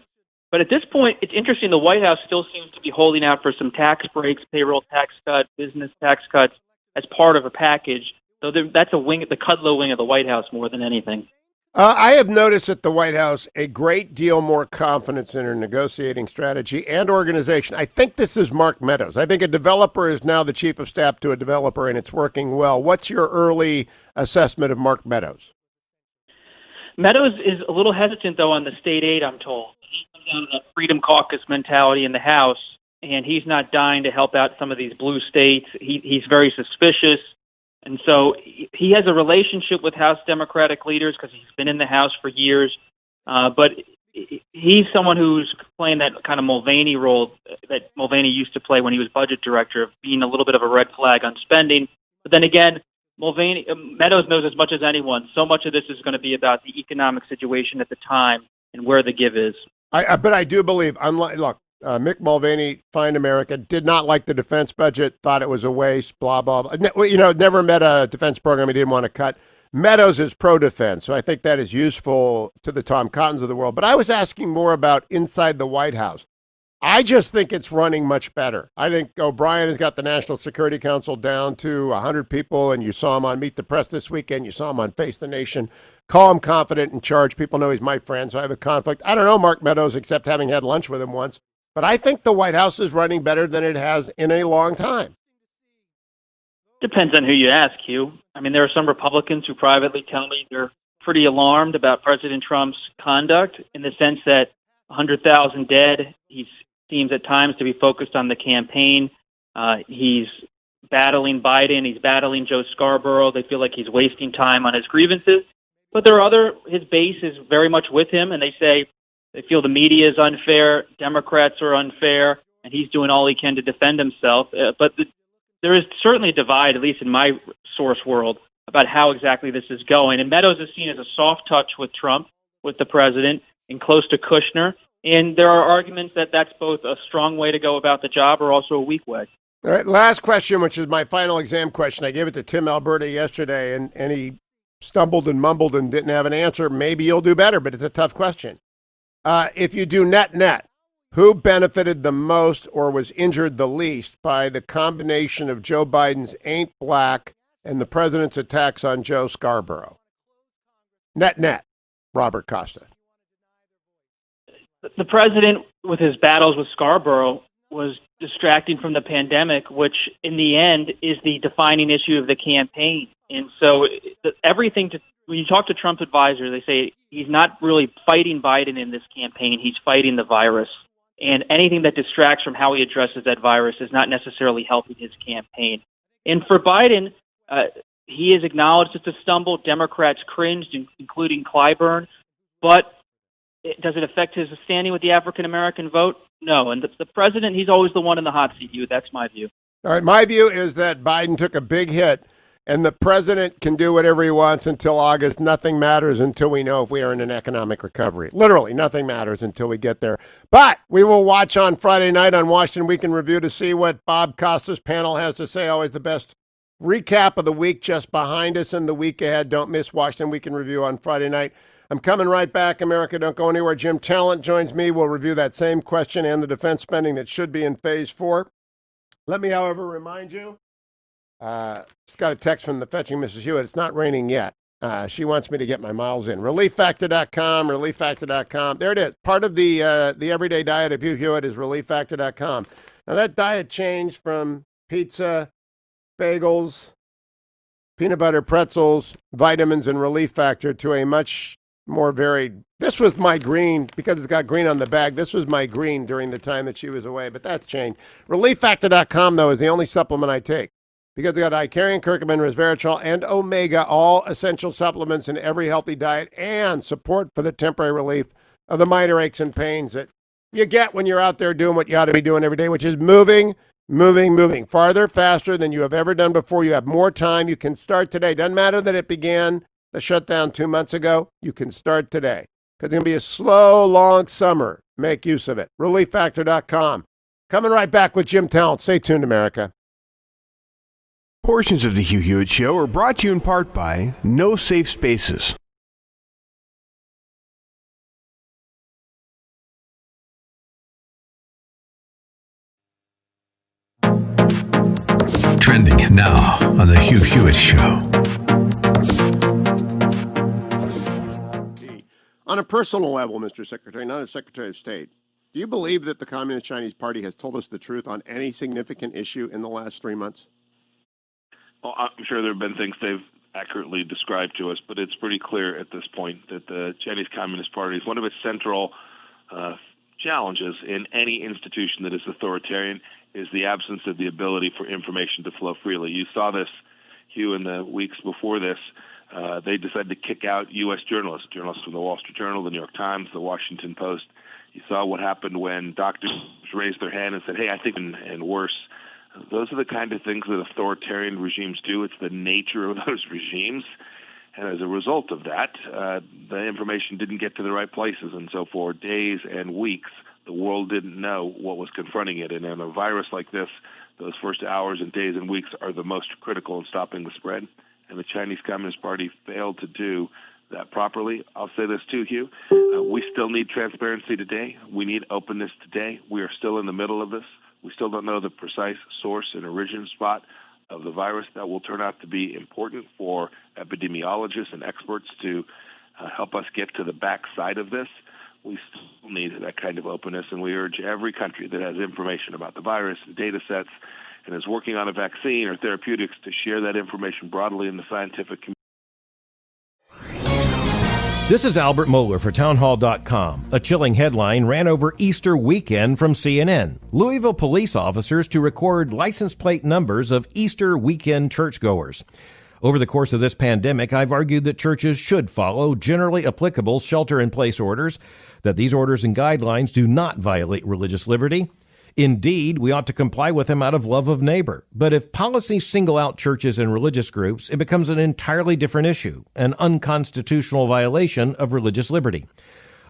But at this point, it's interesting. The White House still seems to be holding out for some tax breaks, payroll tax cuts, business tax cuts as part of a package. So that's a wing, the Kudlow wing of the White House more than anything. I have noticed at the White House a great deal more confidence in her negotiating strategy and organization. I think this is Mark Meadows. I think a developer is now the chief of staff to a developer, and it's working well. What's your early assessment of Mark Meadows? Meadows is a little hesitant, though, on the state aid, I'm told. He comes out of the Freedom Caucus mentality in the House, and he's not dying to help out some of these blue states. He's very suspicious. And so he has a relationship with House Democratic leaders because he's been in the House for years. But he's someone who's playing that kind of Mulvaney role that Mulvaney used to play when he was budget director, of being a little bit of a red flag on spending. But then again, Meadows knows as much as anyone. So much of this is going to be about the economic situation at the time and where the give is. But I do believe, Mick Mulvaney, Find America, did not like the defense budget, thought it was a waste, blah, blah, blah. Never met a defense program he didn't want to cut. Meadows is pro-defense, so I think that is useful to the Tom Cottons of the world. But I was asking more about inside the White House. I just think it's running much better. I think O'Brien has got the National Security Council down to 100 people, and you saw him on Meet the Press this weekend. You saw him on Face the Nation. Calm, confident, in charge. People know he's my friend, so I have a conflict. I don't know Mark Meadows, except having had lunch with him once. But I think the White House is running better than it has in a long time. Depends on who you ask, Hugh. I mean, there are some Republicans who privately tell me they're pretty alarmed about President Trump's conduct, in the sense that 100,000 dead. He seems at times to be focused on the campaign. He's battling Biden. He's battling Joe Scarborough. They feel like he's wasting time on his grievances. But his base is very much with him, and they say, they feel the media is unfair, Democrats are unfair, and he's doing all he can to defend himself. But there is certainly a divide, at least in my source world, about how exactly this is going. And Meadows is seen as a soft touch with Trump, with the president, and close to Kushner. And there are arguments that that's both a strong way to go about the job or also a weak way. All right, last question, which is my final exam question. I gave it to Tim Alberta yesterday, and he stumbled and mumbled and didn't have an answer. Maybe you'll do better, but it's a tough question. If you do net, who benefited the most or was injured the least by the combination of Joe Biden's ain't black and the president's attacks on Joe Scarborough? Net, Robert Costa. The president, with his battles with Scarborough, was distracting from the pandemic, which in the end is the defining issue of the campaign. And so when you talk to Trump advisors, they say he's not really fighting Biden in this campaign. He's fighting the virus. And anything that distracts from how he addresses that virus is not necessarily helping his campaign. And for Biden, he has acknowledged it's a stumble. Democrats cringed, including Clyburn. But does it affect his standing with the African-American vote? No. And the president, he's always the one in the hot seat, Hugh. That's my view. All right, my view is that Biden took a big hit, and the president can do whatever he wants until August. Nothing matters until we know if we are in an economic recovery. Literally, nothing matters until we get there. But we will watch on Friday night on Washington Week in Review to see what Bob Costa's panel has to say. Always the best recap of the week just behind us and the week ahead. Don't miss Washington Week in Review on Friday night. I'm coming right back. America, don't go anywhere. Jim Talent joins me. We'll review that same question and the defense spending that should be in phase 4. Let me, however, remind you, just got a text from the fetching Mrs. Hewitt. It's not raining yet. She wants me to get my miles in. ReliefFactor.com, ReliefFactor.com. There it is. Part of the everyday diet of Hugh Hewitt is ReliefFactor.com. Now, that diet changed from pizza, bagels, peanut butter pretzels, vitamins, and Relief Factor to a much more varied. This was my green, because it's got green on the bag. This was my green during the time that she was away, but that's changed. ReliefFactor.com, though, is the only supplement I take, because they got Icarian, curcumin, resveratrol, and omega, all essential supplements in every healthy diet, and support for the temporary relief of the minor aches and pains that you get when you're out there doing what you ought to be doing every day, which is moving farther, faster than you have ever done before. You have more time. You can start today. Doesn't matter that it began the shutdown 2 months ago. You can start today, because it's going to be a slow, long summer. Make use of it. ReliefFactor.com. Coming right back with Jim Talent. Stay tuned, America. Portions of the Hugh Hewitt Show are brought to you in part by No Safe Spaces. Trending now on the Hugh Hewitt Show. on a personal level, Mr. Secretary, not as Secretary of State, do you believe that the Communist Chinese Party has told us the truth on any significant issue in the last 3 months? Well, I'm sure there have been things they've accurately described to us, but it's pretty clear at this point that the Chinese Communist Party, one of its central challenges in any institution that is authoritarian is the absence of the ability for information to flow freely. You saw this, Hugh, in the weeks before this. They decided to kick out U.S. journalists from the Wall Street Journal, the New York Times, the Washington Post. You saw what happened when doctors raised their hand and said, hey, I think, and worse. Those are the kind of things that authoritarian regimes do. It's the nature of those regimes. And as a result of that, the information didn't get to the right places. And so for days and weeks, the world didn't know what was confronting it. And in a virus like this, those first hours and days and weeks are the most critical in stopping the spread. And the Chinese Communist Party failed to do that properly. I'll say this too, Hugh. We still need transparency today. We need openness today. We are still in the middle of this. We still don't know the precise source and origin spot of the virus. That will turn out to be important for epidemiologists and experts to help us get to the backside of this. We still need that kind of openness, and we urge every country that has information about the virus and data sets and is working on a vaccine or therapeutics to share that information broadly in the scientific community. This is Albert Mohler for Townhall.com. A chilling headline ran over Easter weekend from CNN. Louisville police officers to record license plate numbers of Easter weekend churchgoers. Over the course of this pandemic, I've argued that churches should follow generally applicable shelter-in-place orders, that these orders and guidelines do not violate religious liberty. Indeed, we ought to comply with them out of love of neighbor. But if policies single out churches and religious groups, it becomes an entirely different issue, an unconstitutional violation of religious liberty.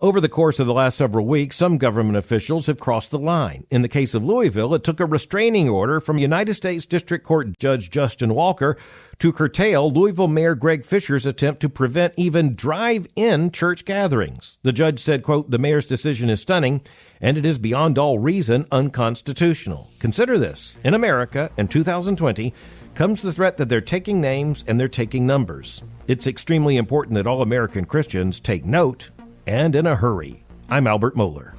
Over the course of the last several weeks, some government officials have crossed the line. In the case of Louisville, it took a restraining order from United States District Court Judge Justin Walker to curtail Louisville Mayor Greg Fisher's attempt to prevent even drive-in church gatherings. The judge said, quote, "The mayor's decision is stunning, and it is beyond all reason unconstitutional." Consider this. In America, in 2020, comes the threat that they're taking names and they're taking numbers. It's extremely important that all American Christians take note, and in a hurry. I'm Albert Mohler.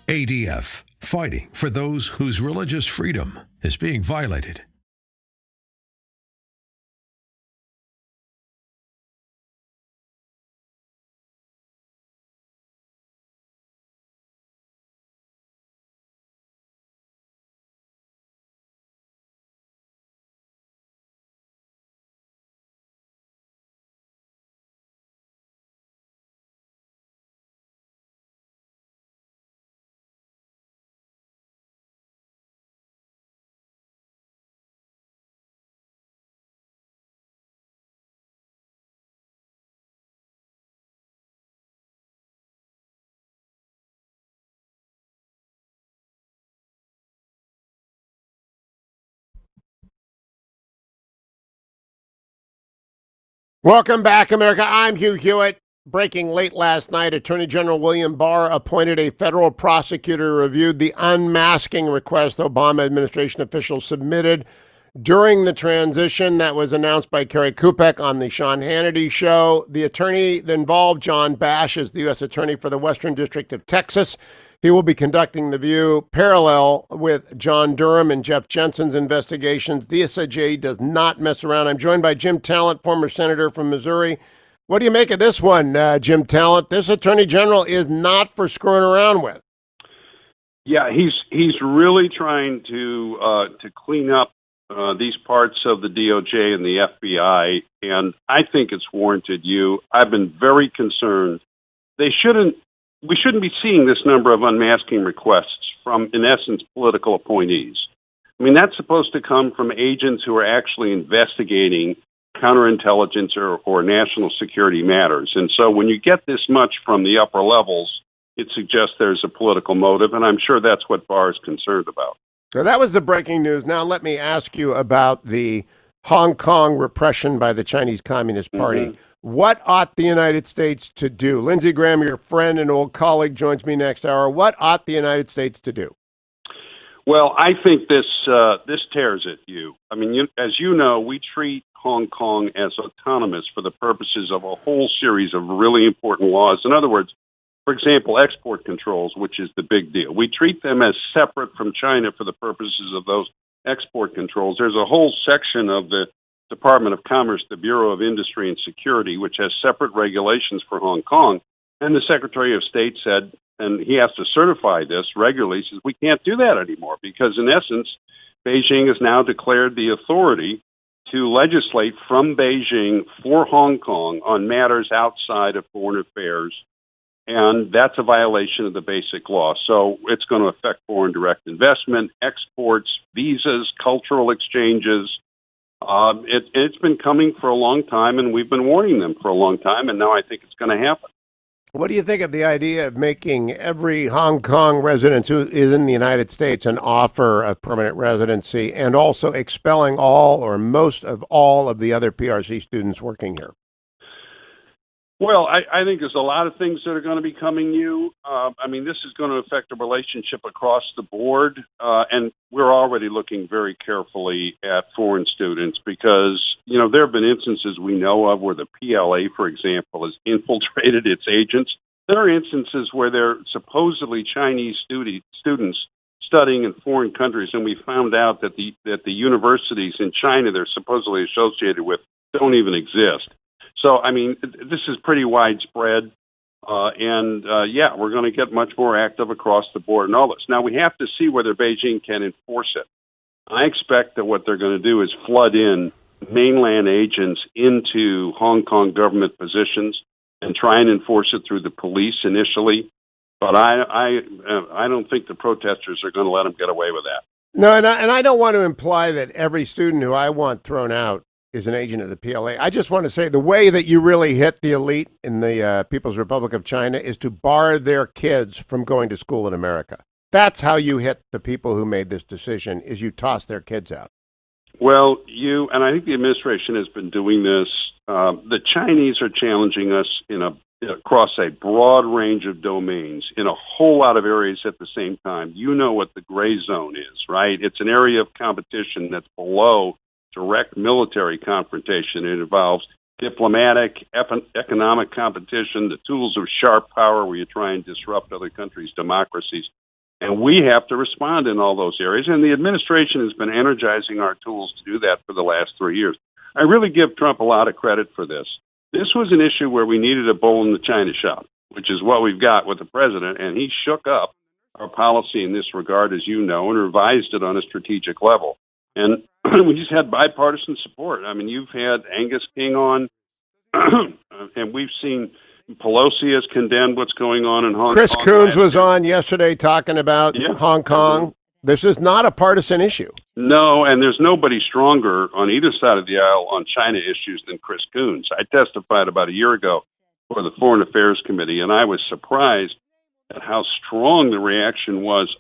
ADF, fighting for those whose religious freedom is being violated. Welcome back, America. I'm Hugh Hewitt. Breaking late last night, Attorney General William Barr appointed a federal prosecutor who reviewed the unmasking request Obama administration officials submitted during the transition that was announced by Kerry Kupek on the Sean Hannity show. The attorney involved, John Bash, is the U.S. Attorney for the Western District of Texas. He will be conducting the view parallel with John Durham and Jeff Jensen's investigations. The DSJ does not mess around. I'm joined by Jim Talent, former senator from Missouri. What do you make of this one, Jim Talent? This attorney general is not for screwing around with. Yeah, he's really trying to clean up these parts of the DOJ and the FBI, and I think it's warranted. I've been very concerned. We shouldn't be seeing this number of unmasking requests from, in essence, political appointees. I mean, that's supposed to come from agents who are actually investigating counterintelligence or national security matters. And so when you get this much from the upper levels, it suggests there's a political motive, and I'm sure that's what Barr is concerned about. So that was the breaking news. Now let me ask you about the Hong Kong repression by the Chinese Communist Party. Mm-hmm. What ought the United States to do? Lindsey Graham, your friend and old colleague, joins me next hour. What ought the United States to do? Well, I think this tears at you. I mean, as you know, we treat Hong Kong as autonomous for the purposes of a whole series of really important laws. In other words, for example, export controls, which is the big deal. We treat them as separate from China for the purposes of those export controls. There's a whole section of the Department of Commerce, the Bureau of Industry and Security, which has separate regulations for Hong Kong. And the Secretary of State said, and he has to certify this regularly, says we can't do that anymore because, in essence, Beijing has now declared the authority to legislate from Beijing for Hong Kong on matters outside of foreign affairs, and that's a violation of the basic law. So it's going to affect foreign direct investment, exports, visas, cultural exchanges. It's been coming for a long time, and we've been warning them for a long time, and now I think it's going to happen. What do you think of the idea of making every Hong Kong resident who is in the United States an offer of permanent residency and also expelling all or most of all of the other PRC students working here? Well, I think there's a lot of things that are going to be coming you. I mean, this is going to affect the relationship across the board, and we're already looking very carefully at foreign students because, you know, there have been instances we know of where the PLA, for example, has infiltrated its agents. There are instances where they're supposedly Chinese students studying in foreign countries, and we found out that the universities in China they're supposedly associated with don't even exist. So, I mean, this is pretty widespread, and we're going to get much more active across the board and all this. Now, we have to see whether Beijing can enforce it. I expect that what they're going to do is flood in mainland agents into Hong Kong government positions and try and enforce it through the police initially. But I don't think the protesters are going to let them get away with that. No, and I don't want to imply that every student who I want thrown out is an agent of the PLA. I just want to say the way that you really hit the elite in the People's Republic of China is to bar their kids from going to school in America. That's how you hit the people who made this decision, is you toss their kids out. Well, and I think the administration has been doing this. The Chinese are challenging us across a broad range of domains in a whole lot of areas at the same time. You know what the gray zone is, right? It's an area of competition that's below direct military confrontation. It involves diplomatic, economic competition, the tools of sharp power where you try and disrupt other countries' democracies. And we have to respond in all those areas. And the administration has been energizing our tools to do that for the last 3 years. I really give Trump a lot of credit for this. This was an issue where we needed a bull in the china shop, which is what we've got with the president. And he shook up our policy in this regard, as you know, and revised it on a strategic level. And we just had bipartisan support. I mean, you've had Angus King on, and we've seen Pelosi has condemned what's going on in Hong Kong. Chris Coons was on yesterday talking about Hong Kong. This is not a partisan issue. No, and there's nobody stronger on either side of the aisle on China issues than Chris Coons. I testified about a year ago for the Foreign Affairs Committee, and I was surprised at how strong the reaction was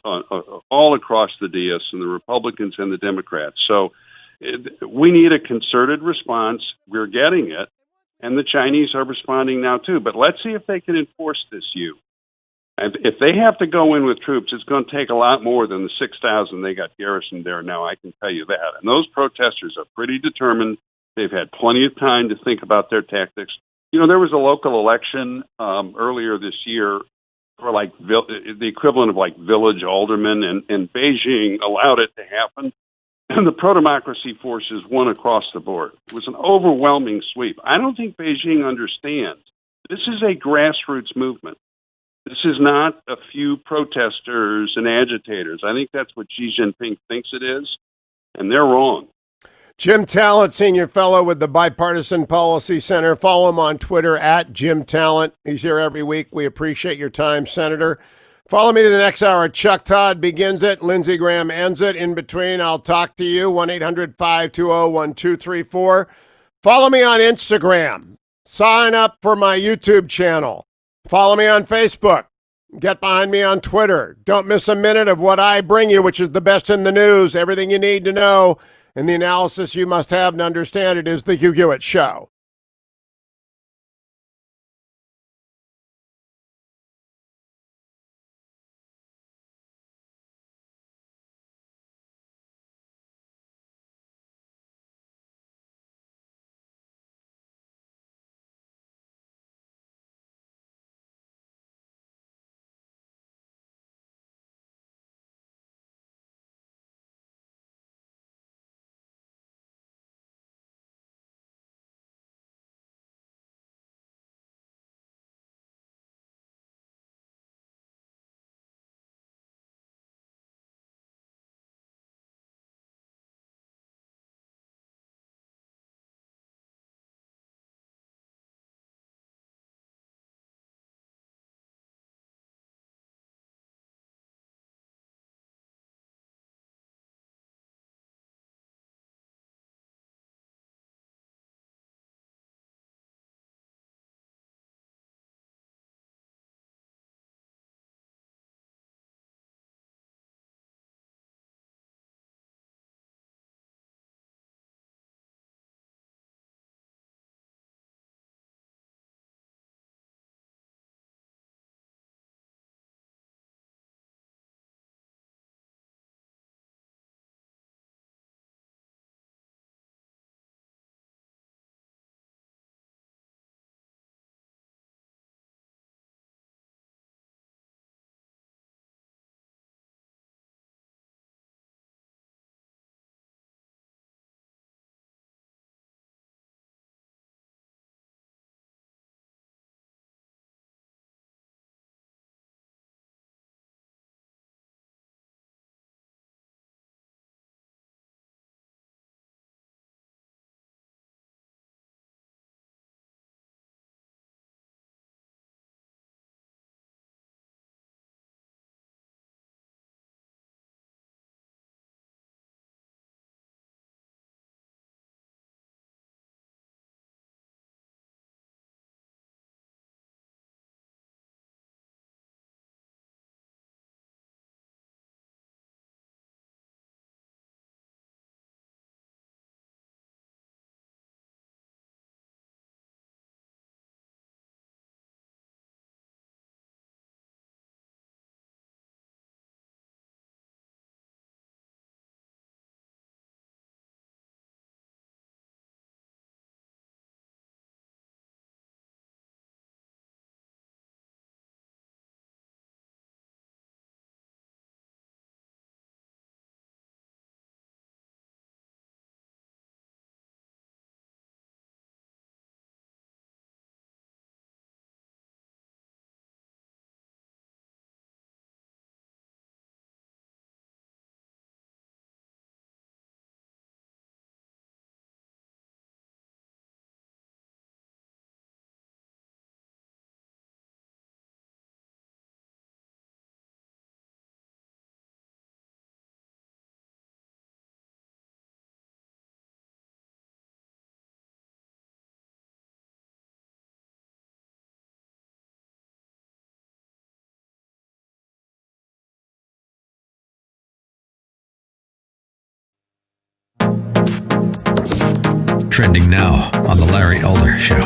all across the dais, and the Republicans and the Democrats. So we need a concerted response. We're getting it, and the Chinese are responding now too. But let's see if they can enforce this. And if they have to go in with troops, it's going to take a lot more than the 6,000 they got garrisoned there now, I can tell you that. And those protesters are pretty determined. They've had plenty of time to think about their tactics. You know, there was a local election earlier this year for the equivalent of like village aldermen, and Beijing allowed it to happen. And the pro-democracy forces won across the board. It was an overwhelming sweep. I don't think Beijing understands. This is a grassroots movement. This is not a few protesters and agitators. I think that's what Xi Jinping thinks it is, and they're wrong. Jim Talent, Senior Fellow with the Bipartisan Policy Center. Follow him on Twitter at Jim Talent. He's here every week. We appreciate your time, Senator. Follow me to the next hour. Chuck Todd begins it. Lindsey Graham ends it. In between, I'll talk to you. 1-800-520-1234. Follow me on Instagram. Sign up for my YouTube channel. Follow me on Facebook. Get behind me on Twitter. Don't miss a minute of what I bring you, which is the best in the news. Everything you need to know and the analysis you must have to understand it is The Hugh Hewitt Show. Trending now on The Larry Elder Show.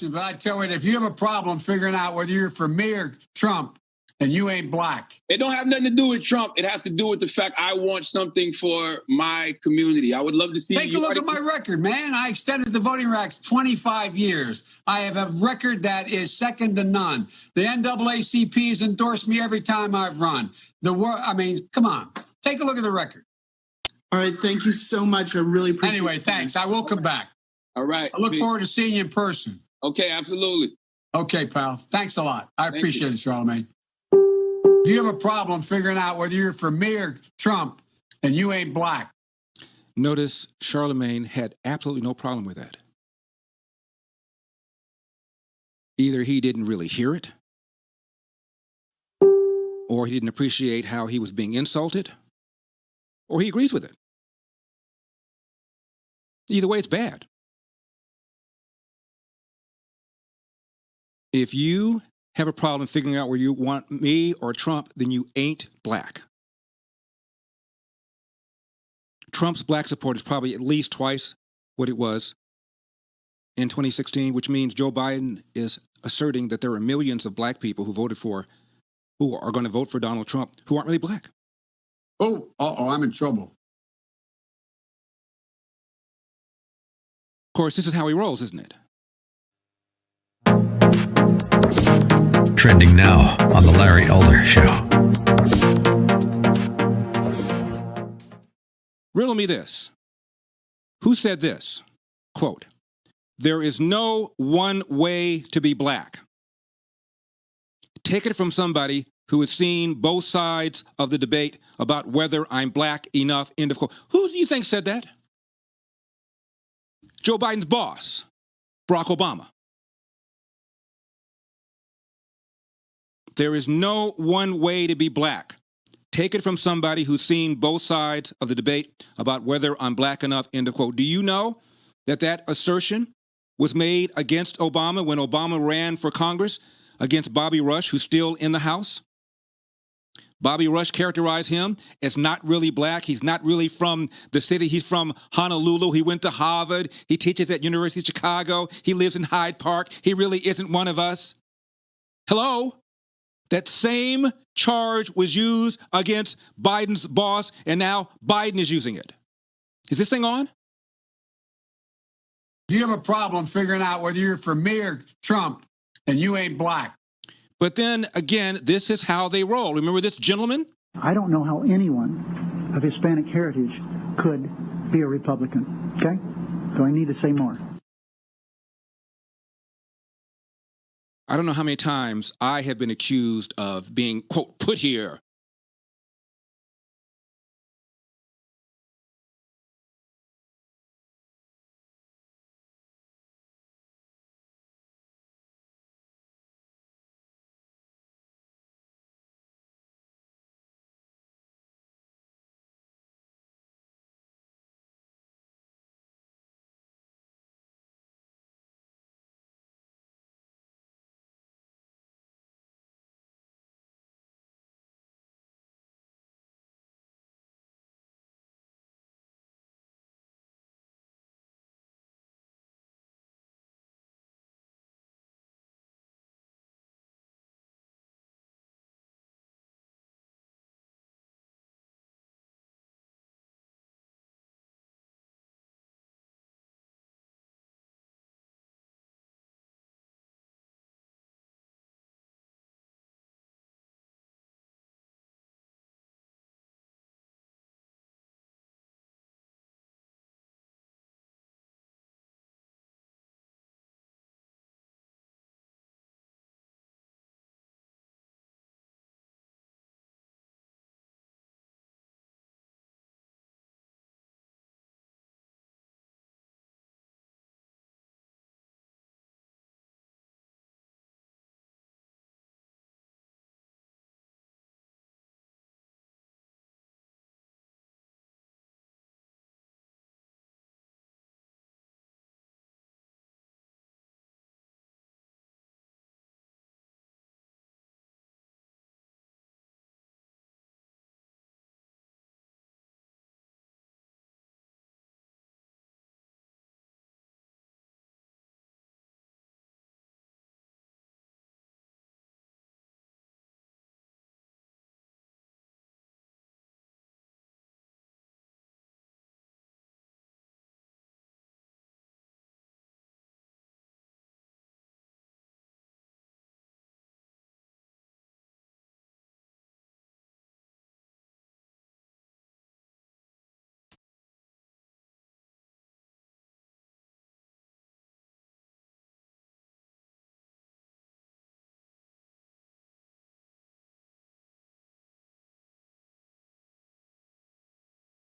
But I tell you, if you have a problem figuring out whether you're for me or Trump, and you ain't black. It don't have nothing to do with Trump. It has to do with the fact I want something for my community. I would love to see. Take a look at my record, man. I extended the voting rights 25 years. I have a record that is second to none. The NAACP has endorsed me every time I've run. Come on. Take a look at the record. All right. Thank you so much. I really appreciate it. Anyway, thanks. I will come back. All right. I look forward to seeing you in person. Okay, absolutely. Okay, pal. Thanks a lot. I appreciate it, Charlamagne. If you have a problem figuring out whether you're for me or Trump, and you ain't black. Notice Charlamagne had absolutely no problem with that. Either he didn't really hear it, or he didn't appreciate how he was being insulted, or he agrees with it. Either way, it's bad. If you have a problem figuring out where you want me or Trump, then you ain't black. Trump's black support is probably at least twice what it was in 2016, which means Joe Biden is asserting that there are millions of black people who are going to vote for Donald Trump who aren't really black. I'm in trouble. Of course, this is how he rolls, isn't it? Trending now on The Larry Elder Show. Riddle me this. Who said this? Quote, "There is no one way to be black." Take it from somebody who has seen both sides of the debate about whether I'm black enough, end of quote. Who do you think said that? Joe Biden's boss, Barack Obama. There is no one way to be black. Take it from somebody who's seen both sides of the debate about whether I'm black enough, end of quote. Do you know that assertion was made against Obama when Obama ran for Congress against Bobby Rush, who's still in the House? Bobby Rush characterized him as not really black. He's not really from the city. He's from Honolulu. He went to Harvard. He teaches at University of Chicago. He lives in Hyde Park. He really isn't one of us. Hello? That same charge was used against Biden's boss, and now Biden is using it. Is this thing on? If you have a problem figuring out whether you're for me or Trump, and you ain't black. But then again, this is how they roll. Remember this gentleman? I don't know how anyone of Hispanic heritage could be a Republican. Okay? Do I need to say more? I don't know how many times I have been accused of being, quote, put here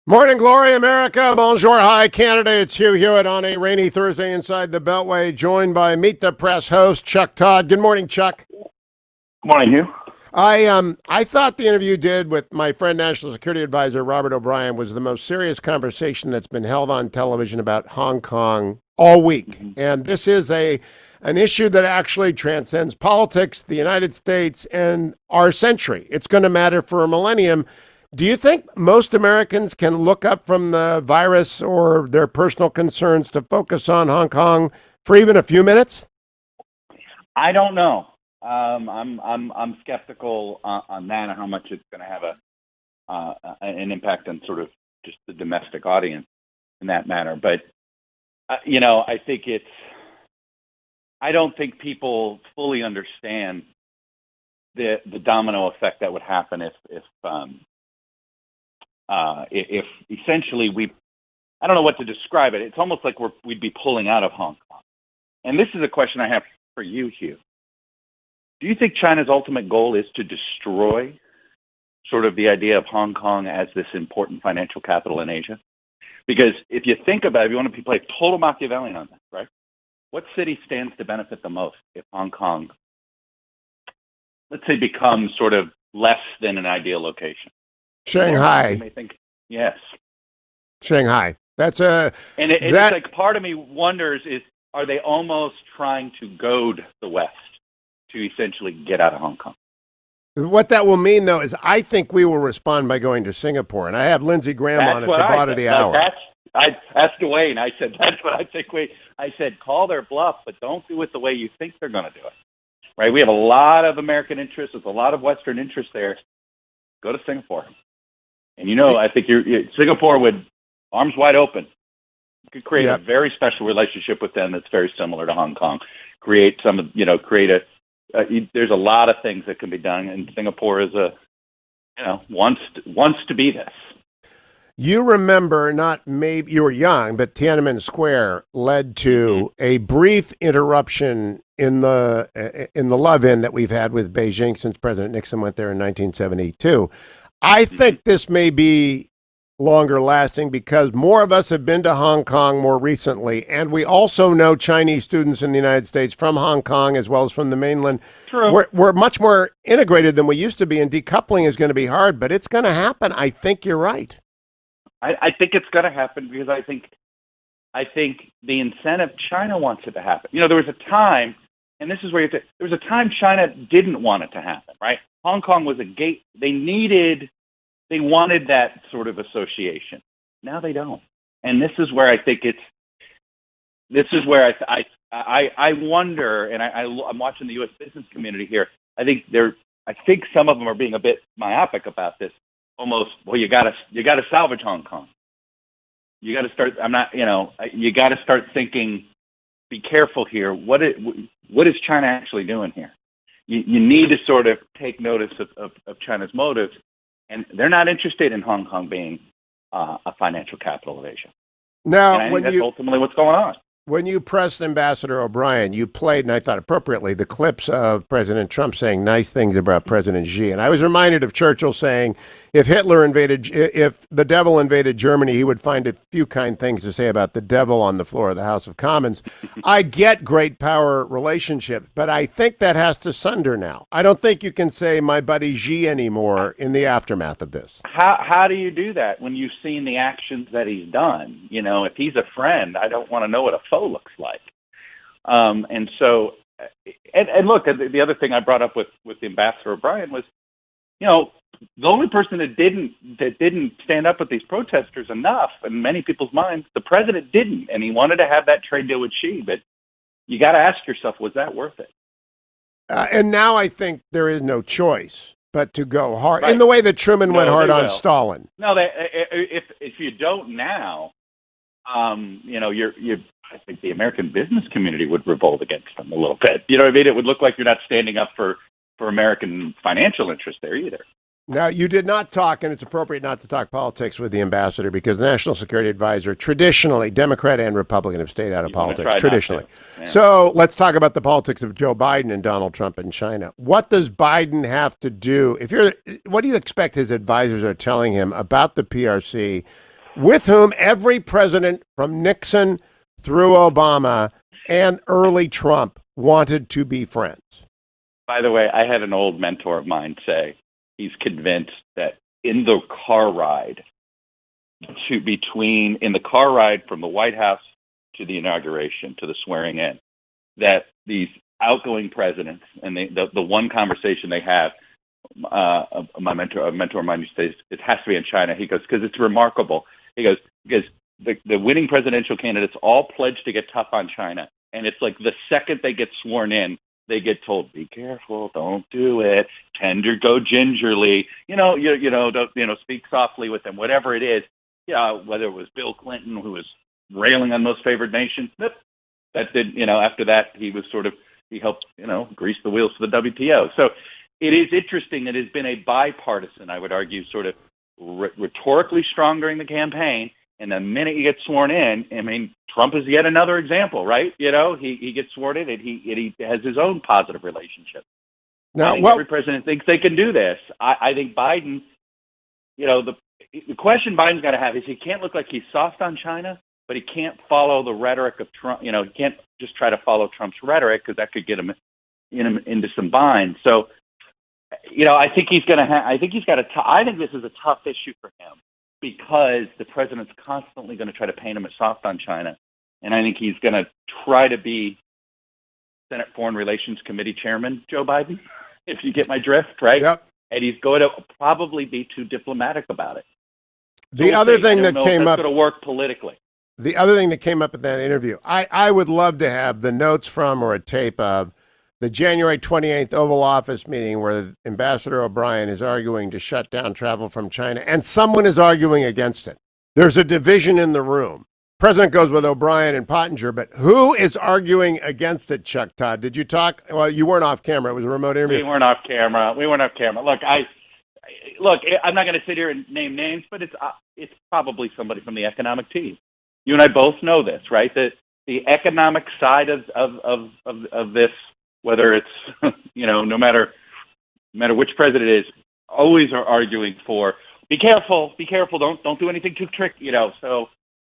Morning glory, America. Bonjour, hi, Canada. It's Hugh Hewitt on a rainy Thursday inside the Beltway, joined by Meet the Press host Chuck Todd. Good morning, Chuck. Good morning, Hugh. I thought the interview you did with my friend, National Security Advisor Robert O'Brien, was the most serious conversation that's been held on television about Hong Kong all week. And this is an issue that actually transcends politics, the United States, and our century. It's going to matter for a millennium. Do you think most Americans can look up from the virus or their personal concerns to focus on Hong Kong for even a few minutes? I don't know. I'm skeptical on that and how much it's going to have an impact on sort of just the domestic audience in that matter. But I think I don't think people fully understand the domino effect that would happen if essentially I don't know what to describe it. It's almost like we'd be pulling out of Hong Kong. And this is a question I have for you, Hugh. Do you think China's ultimate goal is to destroy sort of the idea of Hong Kong as this important financial capital in Asia? Because if you think about it, if you want to play total Machiavellian on this, right? What city stands to benefit the most if Hong Kong, let's say, becomes sort of less than an ideal location? Shanghai. You may think, yes. Shanghai. It's like part of me wonders are they almost trying to goad the West to essentially get out of Hong Kong? What that will mean, though, is I think we will respond by going to Singapore. And I have Lindsey Graham on at the bottom of the hour. I asked Dwayne. I said, that's what I think I said, call their bluff, but don't do it the way you think they're going to do it. Right? We have a lot of American interests. There's a lot of Western interest there. Go to Singapore. And, I think Singapore would, arms wide open, you could create a very special relationship with them that's very similar to Hong Kong. There's a lot of things that can be done, and Singapore is wants to be this. You remember, you were young, but Tiananmen Square led to a brief interruption in the love-in that we've had with Beijing since President Nixon went there in 1972. I think this may be longer lasting because more of us have been to Hong Kong more recently, and we also know Chinese students in the United States from Hong Kong as well as from the mainland. True. We're much more integrated than we used to be, and decoupling is going to be hard, but it's going to happen. I think you're right. I think it's going to happen because I think the incentive, China wants it to happen. There was a time, and this is where there was a time China didn't want it to happen, right? Hong Kong was a gate. They wanted that sort of association. Now they don't. And this is where I think I wonder, and I'm watching the U.S. business community here. I think some of them are being a bit myopic about this. Almost, well, you got to salvage Hong Kong. You got to start. You got to start thinking. Be careful here. What is China actually doing here? You need to sort of take notice of China's motives, and they're not interested in Hong Kong being a financial capital of Asia. Now, and I think that's ultimately what's going on. When you pressed Ambassador O'Brien, you played, and I thought appropriately, the clips of President Trump saying nice things about President Xi. And I was reminded of Churchill saying, if the devil invaded Germany, he would find a few kind things to say about the devil on the floor of the House of Commons. I get great power relationships, but I think that has to sunder now. I don't think you can say my buddy Xi anymore in the aftermath of this. How do you do that when you've seen the actions that he's done? If he's a friend, I don't want to know what a foe looks like. And so, and look, the other thing I brought up with the Ambassador O'Brien was, the only person that didn't stand up with these protesters enough, in many people's minds, the president didn't, and he wanted to have that trade deal with Xi. But you got to ask yourself, was that worth it? And now I think there is no choice but to go hard, right, in the way that Truman went hard on Stalin. No, if you don't now, I think the American business community would revolt against them a little bit. You know what I mean? It would look like you're not standing up for American financial interests there either. Now, you did not talk, and it's appropriate not to talk politics with the ambassador because the National Security Advisor, traditionally, Democrat and Republican, have stayed out of politics, traditionally. Yeah. So let's talk about the politics of Joe Biden and Donald Trump in China. What does Biden have to do? What do you expect his advisors are telling him about the PRC, with whom every president from Nixon through Obama and early Trump wanted to be friends. By the way, I had an old mentor of mine say he's convinced that in the car ride from the White House to the inauguration to the swearing in, that these outgoing presidents and the one conversation they have, a mentor of mine used to say, it has to be in China. He goes, because it's remarkable. He goes, because the winning presidential candidates all pledge to get tough on China. And it's like the second they get sworn in, they get told, be careful, don't do it, go gingerly, don't, speak softly with them, whatever it is. Yeah, whether it was Bill Clinton, who was railing on most favored nation, that did, after that, he helped, grease the wheels for the WTO. So it is interesting. It has been a bipartisan, I would argue, sort of rhetorically strong during the campaign. And the minute you get sworn in, I mean, Trump is yet another example, right? He gets sworn in and he has his own positive relationship. Now, every president thinks they can do this. I think Biden, the question Biden's got to have is he can't look like he's soft on China, but he can't follow the rhetoric of Trump. He can't just try to follow Trump's rhetoric because that could get him into some binds. So, I think he's going to I think this is a tough issue for him, because the president's constantly going to try to paint him as soft on China. And I think he's going to try to be Senate Foreign Relations Committee Chairman, Joe Biden, if you get my drift, right? Yep. And he's going to probably be too diplomatic about it. The other thing that came up, going to work politically. The other thing that came up in that interview, I would love to have the notes from or a tape of the January 28th Oval Office meeting where Ambassador O'Brien is arguing to shut down travel from China, and someone is arguing against it. There's a division in the room. President goes with O'Brien and Pottinger, but who is arguing against it, Chuck Todd? Did you talk? Well, you weren't off camera. It was a remote interview. We weren't off camera. Look, I'm not going to sit here and name names, but it's probably somebody from the economic team. You and I both know this, right? The economic side of this, whether it's no matter which president it is, always are arguing for be careful, don't do anything too tricky, So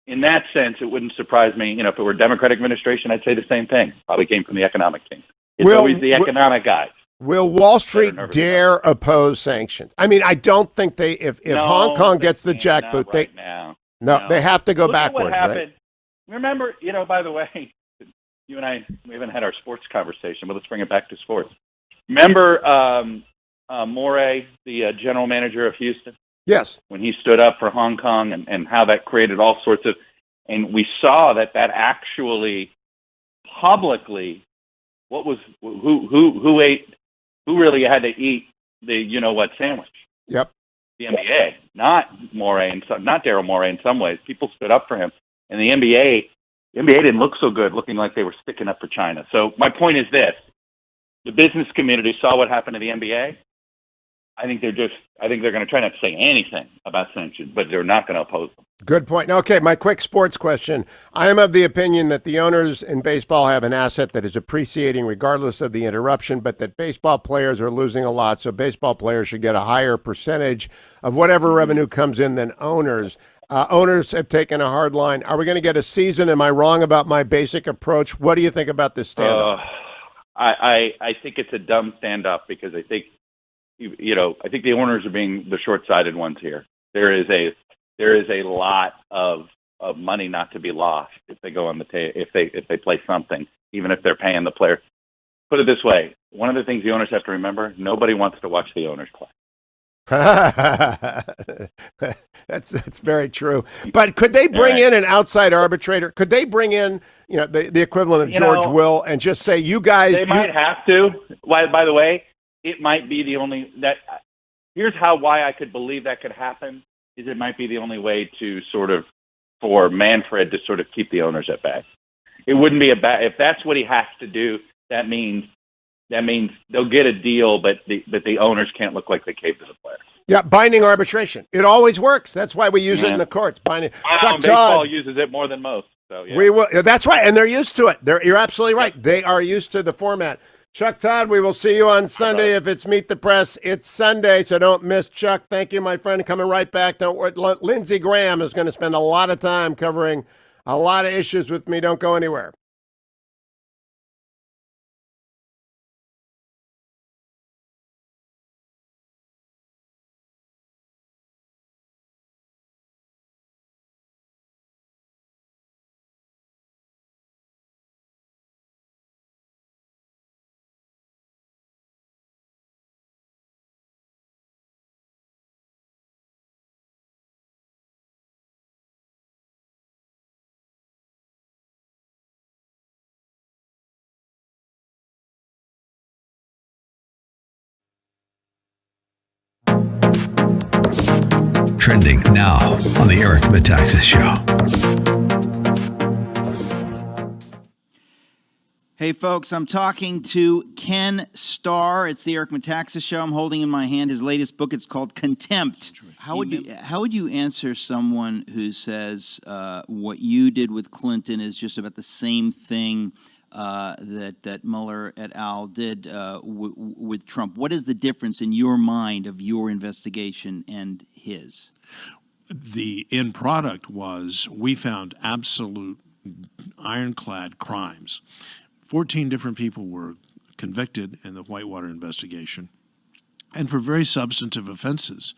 in that sense, it wouldn't surprise me. If it were a Democratic administration, I'd say the same thing. Probably came from the economic team. It's always the economic guys. Will Wall Street dare oppose sanctions? I mean, I don't think if Hong Kong gets the jackboot, they have to go backwards, right? Remember, by the way, you and I, we haven't had our sports conversation, but let's bring it back to sports. Remember Morey, the general manager of Houston? Yes. When he stood up for Hong Kong and how that created all sorts of, and we saw that actually publicly, who really had to eat the sandwich? Yep. The NBA, not Morey, not Daryl Morey. In some ways, people stood up for him, and the NBA didn't look so good, looking like they were sticking up for China. So my point is this: the business community saw what happened to the NBA. I think they're going to try not to say anything about sanctions, but they're not going to oppose them. Good point. Okay, my quick sports question. I am of the opinion that the owners in baseball have an asset that is appreciating regardless of the interruption, but that baseball players are losing a lot, so baseball players should get a higher percentage of whatever revenue comes in than owners. Owners have taken a hard line. Are we going to get a season? Am I wrong about my basic approach? What do you think about this standoff? I think it's a dumb standoff because I think the owners are being the short-sighted ones here. There is a lot of money not to be lost if they go on if they play something, even if they're paying the player. Put it this way: one of the things the owners have to remember: nobody wants to watch the owners play. That's very true. But could they bring in an outside arbitrator? Could they bring in the equivalent of George Will and just say, you guys? They might have to. By the way. It might be the only here's why I could believe that could happen is it might be the only way to for Manfred to sort of keep the owners at bay. It wouldn't be if that's what he has to do, that means they'll get a deal, but the owners can't look like they caved to the players. Yeah, binding arbitration. It always works. That's why we use it in the courts. Binding. Baseball uses it more than most. So yeah. We will. That's right, and they're used to it. You're absolutely right. They are used to the format. Chuck Todd, we will see you on Sunday. If it's Meet the Press, it's Sunday, so don't miss Chuck. Thank you, my friend. Coming right back. Don't worry. Lindsey Graham is going to spend a lot of time covering a lot of issues with me. Don't go anywhere. Trending now on the Eric Metaxas Show. Hey, folks, I'm talking to Ken Starr. It's the Eric Metaxas Show. I'm holding in my hand his latest book. It's called Contempt. How would you answer someone who says what you did with Clinton is just about the same thing that Mueller et al. Did with Trump? What is the difference in your mind of your investigation and his? The end product was we found absolute ironclad crimes. 14 different people were convicted in the Whitewater investigation, and for very substantive offenses.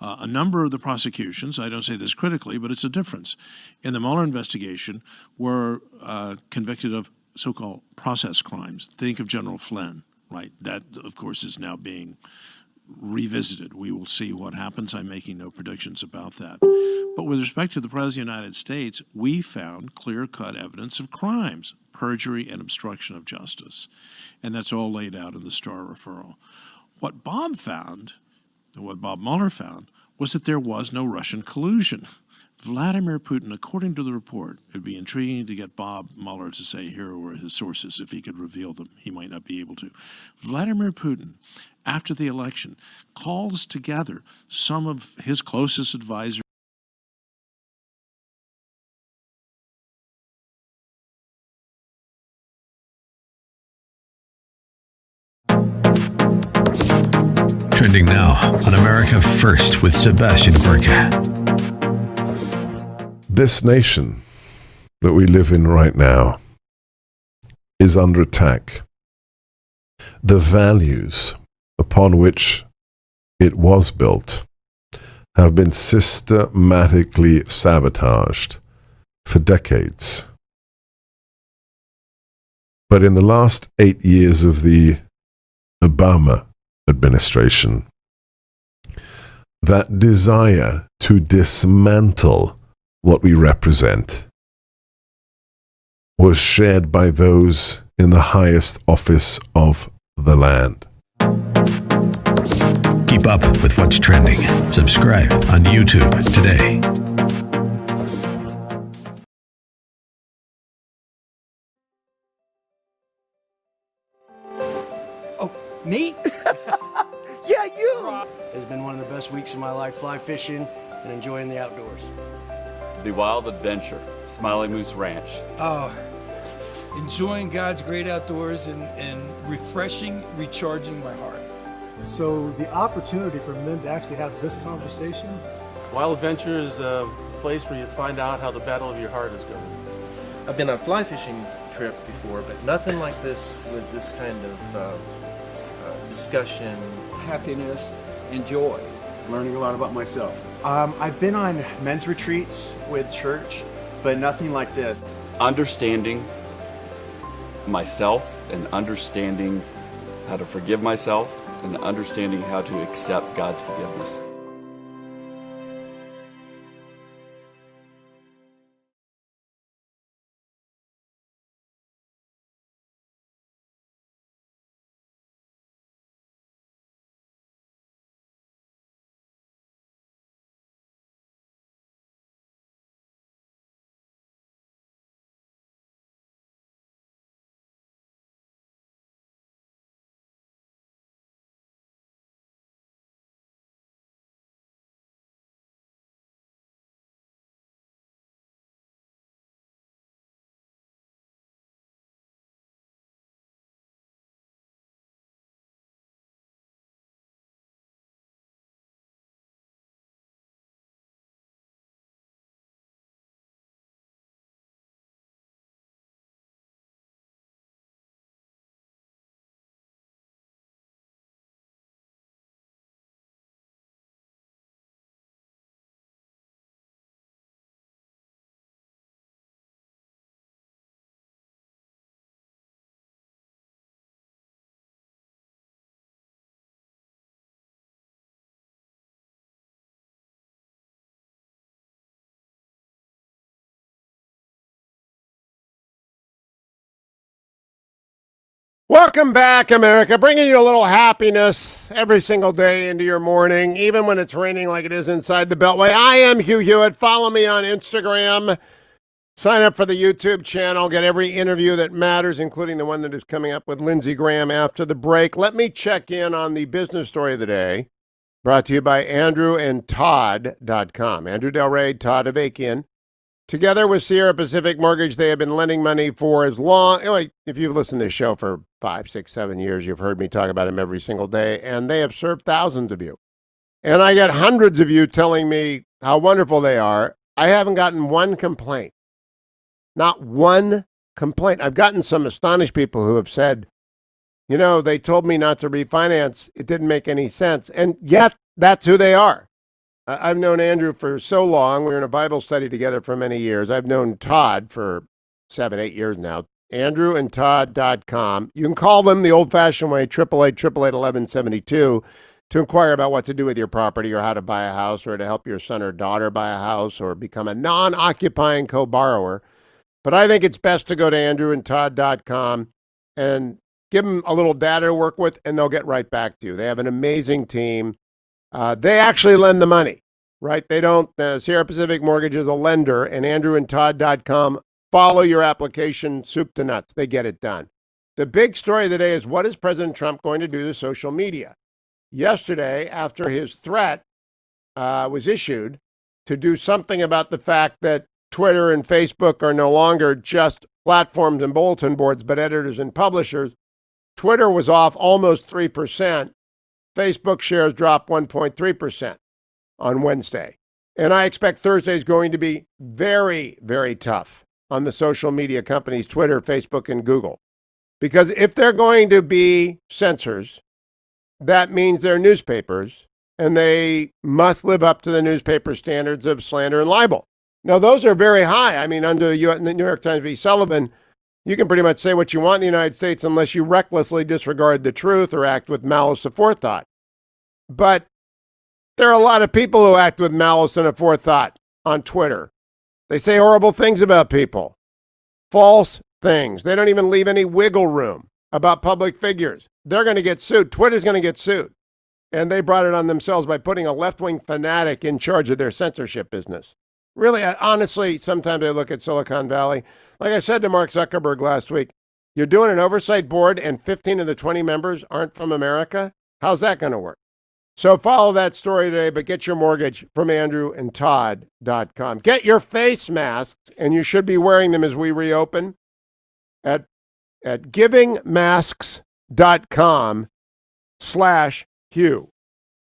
A number of the prosecutions, I don't say this critically, but it's a difference, in the Mueller investigation were convicted of so-called process crimes. Think of General Flynn, right? That, of course, is now being revisited. We will see what happens. I'm making no predictions about that. But with respect to the President of the United States, we found clear-cut evidence of crimes, perjury and obstruction of justice. And that's all laid out in the Starr referral. What Bob found, and what Bob Mueller found, was that there was no Russian collusion. Vladimir Putin, according to the report, it'd be intriguing to get Bob Mueller to say here were his sources if he could reveal them. He might not be able to. Vladimir Putin, after the election, calls together some of his closest advisors. Trending now on America First with Sebastian Gorka. This nation that we live in right now is under attack. The values upon which it was built have been systematically sabotaged for decades. But in the last 8 years of the Obama administration, that desire to dismantle what we represent was shared by those in the highest office of the land. Keep up with what's trending. Subscribe on YouTube today. Oh, me? Yeah, you! It's been one of the best weeks of my life, fly fishing and enjoying the outdoors. The Wild Adventure, Smiley Moose Ranch. Oh, enjoying God's great outdoors and refreshing, recharging my heart. So the opportunity for men to actually have this conversation. Wild Adventure is a place where you find out how the battle of your heart is going. I've been on a fly fishing trip before, but nothing like this with this kind of discussion. Happiness and joy. Learning a lot about myself. I've been on men's retreats with church, but nothing like this. Understanding myself and understanding how to forgive myself and understanding how to accept God's forgiveness. Welcome back, America. Bringing you a little happiness every single day into your morning, even when it's raining like it is inside the Beltway. I am Hugh Hewitt. Follow me on Instagram. Sign up for the YouTube channel. Get every interview that matters, including the one that is coming up with Lindsey Graham after the break. Let me check in on the business story of the day, brought to you by AndrewandTodd.com. Andrew Del Rey, Todd Avakian. Together with Sierra Pacific Mortgage, they have been lending money for as long, if you've listened to this show for 5, 6, 7 years, you've heard me talk about them every single day, and they have served thousands of you. And I get hundreds of you telling me how wonderful they are. I haven't gotten one complaint. Not one complaint. I've gotten some astonished people who have said, they told me not to refinance. It didn't make any sense. And yet, that's who they are. I've known Andrew for so long. We were in a Bible study together for many years. I've known Todd for 7, 8 years now. AndrewandTodd.com. You can call them the old-fashioned way, 888-888-1172, to inquire about what to do with your property or how to buy a house or to help your son or daughter buy a house or become a non-occupying co-borrower. But I think it's best to go to AndrewandTodd.com and give them a little data to work with, and they'll get right back to you. They have an amazing team. They actually lend the money, right? They don't. Sierra Pacific Mortgage is a lender, and AndrewandTodd.com follow your application soup to nuts. They get it done. The big story of the day is, what is President Trump going to do to social media? Yesterday, after his threat was issued to do something about the fact that Twitter and Facebook are no longer just platforms and bulletin boards, but editors and publishers, Twitter was off almost 3%. Facebook shares dropped 1.3% on Wednesday. And I expect Thursday is going to be very, very tough on the social media companies, Twitter, Facebook, and Google. Because if they're going to be censors, that means they're newspapers, and they must live up to the newspaper standards of slander and libel. Now, those are very high. I mean, under the New York Times v. Sullivan, you can pretty much say what you want in the United States unless you recklessly disregard the truth or act with malice aforethought. But there are a lot of people who act with malice and aforethought on Twitter. They say horrible things about people, false things. They don't even leave any wiggle room about public figures. They're going to get sued. Twitter's going to get sued. And they brought it on themselves by putting a left-wing fanatic in charge of their censorship business. Really, honestly, sometimes I look at Silicon Valley. Like I said to Mark Zuckerberg last week, you're doing an oversight board and 15 of the 20 members aren't from America? How's that going to work? So follow that story today, but get your mortgage from AndrewandTodd.com. Get your face masks, and you should be wearing them as we reopen at givingmasks.com/Hugh.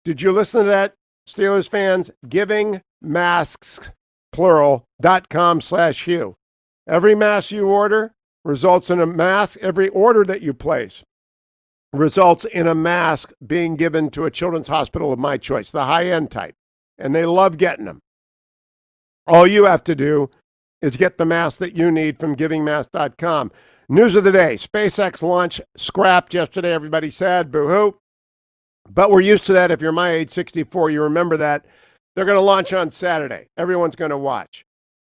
Did you listen to that, Steelers fans? Givingmasks, plural.com/Hugh. Every mask you order results in a mask. Every order that you place results in a mask being given to a children's hospital of my choice, the high-end type. And they love getting them. All you have to do is get the mask that you need from givingmask.com. News of the day. SpaceX launch scrapped yesterday. Everybody sad, boo-hoo. But we're used to that. If you're my age, 64, you remember that. They're going to launch on Saturday. Everyone's going to watch.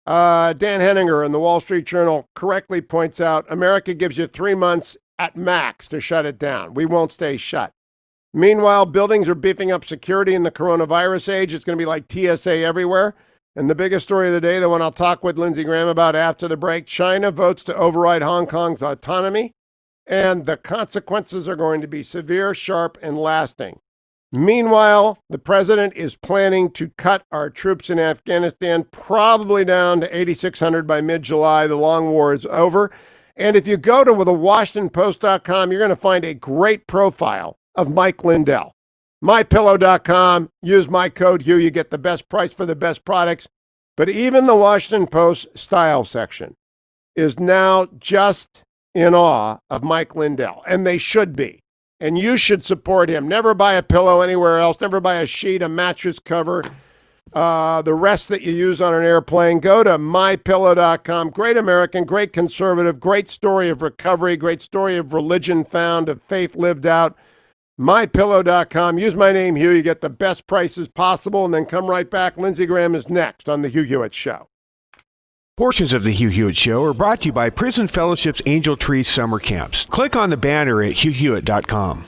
Dan Henninger in the Wall Street Journal correctly points out America gives you 3 months at max to shut it down. We won't stay shut. Meanwhile, buildings are beefing up security in the coronavirus age. It's going to be like TSA everywhere. And the biggest story of the day, the one I'll talk with Lindsey Graham about after the break, China votes to override Hong Kong's autonomy, and the consequences are going to be severe, sharp, and lasting. Meanwhile, the president is planning to cut our troops in Afghanistan probably down to 8,600 by mid-July. The long war is over. And if you go to thewashingtonpost.com, you're going to find a great profile of Mike Lindell. MyPillow.com, use my code Hugh, you get the best price for the best products. But even the Washington Post style section is now just in awe of Mike Lindell, and they should be. And you should support him. Never buy a pillow anywhere else. Never buy a sheet, a mattress cover, the rest that you use on an airplane. Go to mypillow.com. Great American, great conservative, great story of recovery, great story of religion found, of faith lived out. mypillow.com. Use my name, Hugh. You get the best prices possible, and then come right back. Lindsey Graham is next on The Hugh Hewitt Show. Portions of the Hugh Hewitt Show are brought to you by Prison Fellowship's Angel Tree Summer Camps. Click on the banner at hughhewitt.com.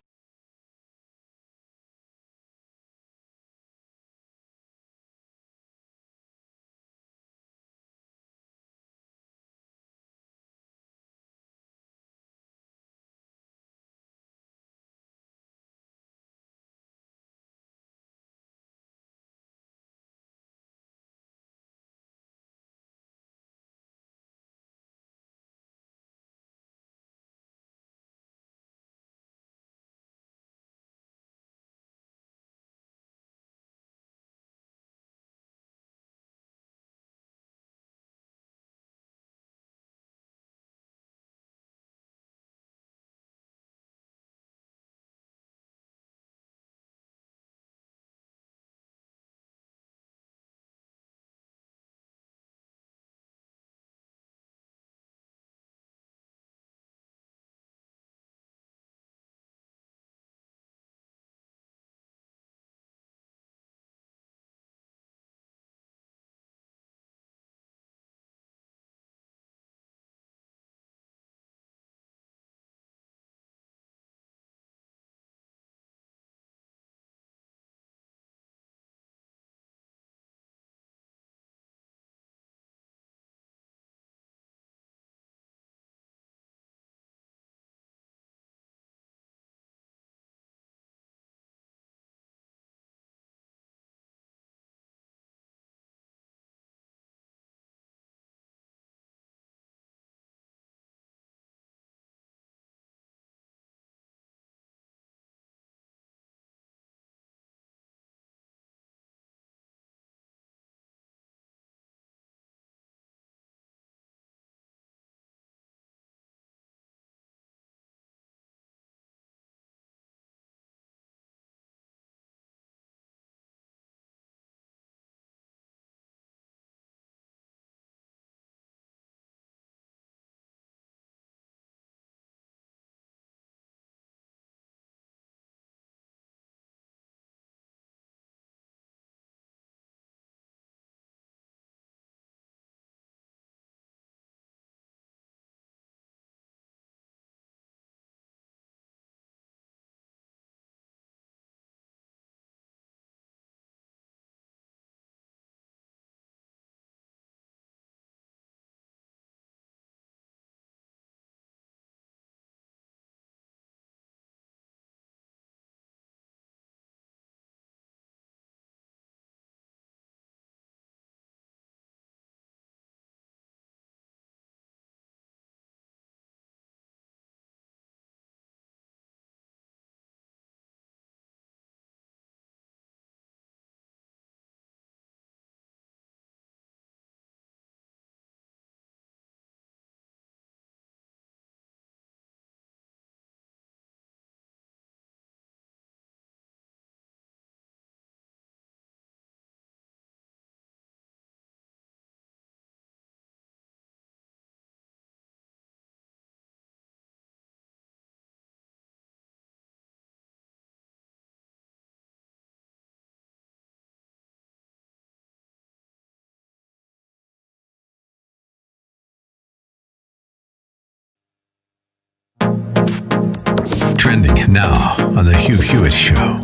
Trending now on the Hugh Hewitt Show.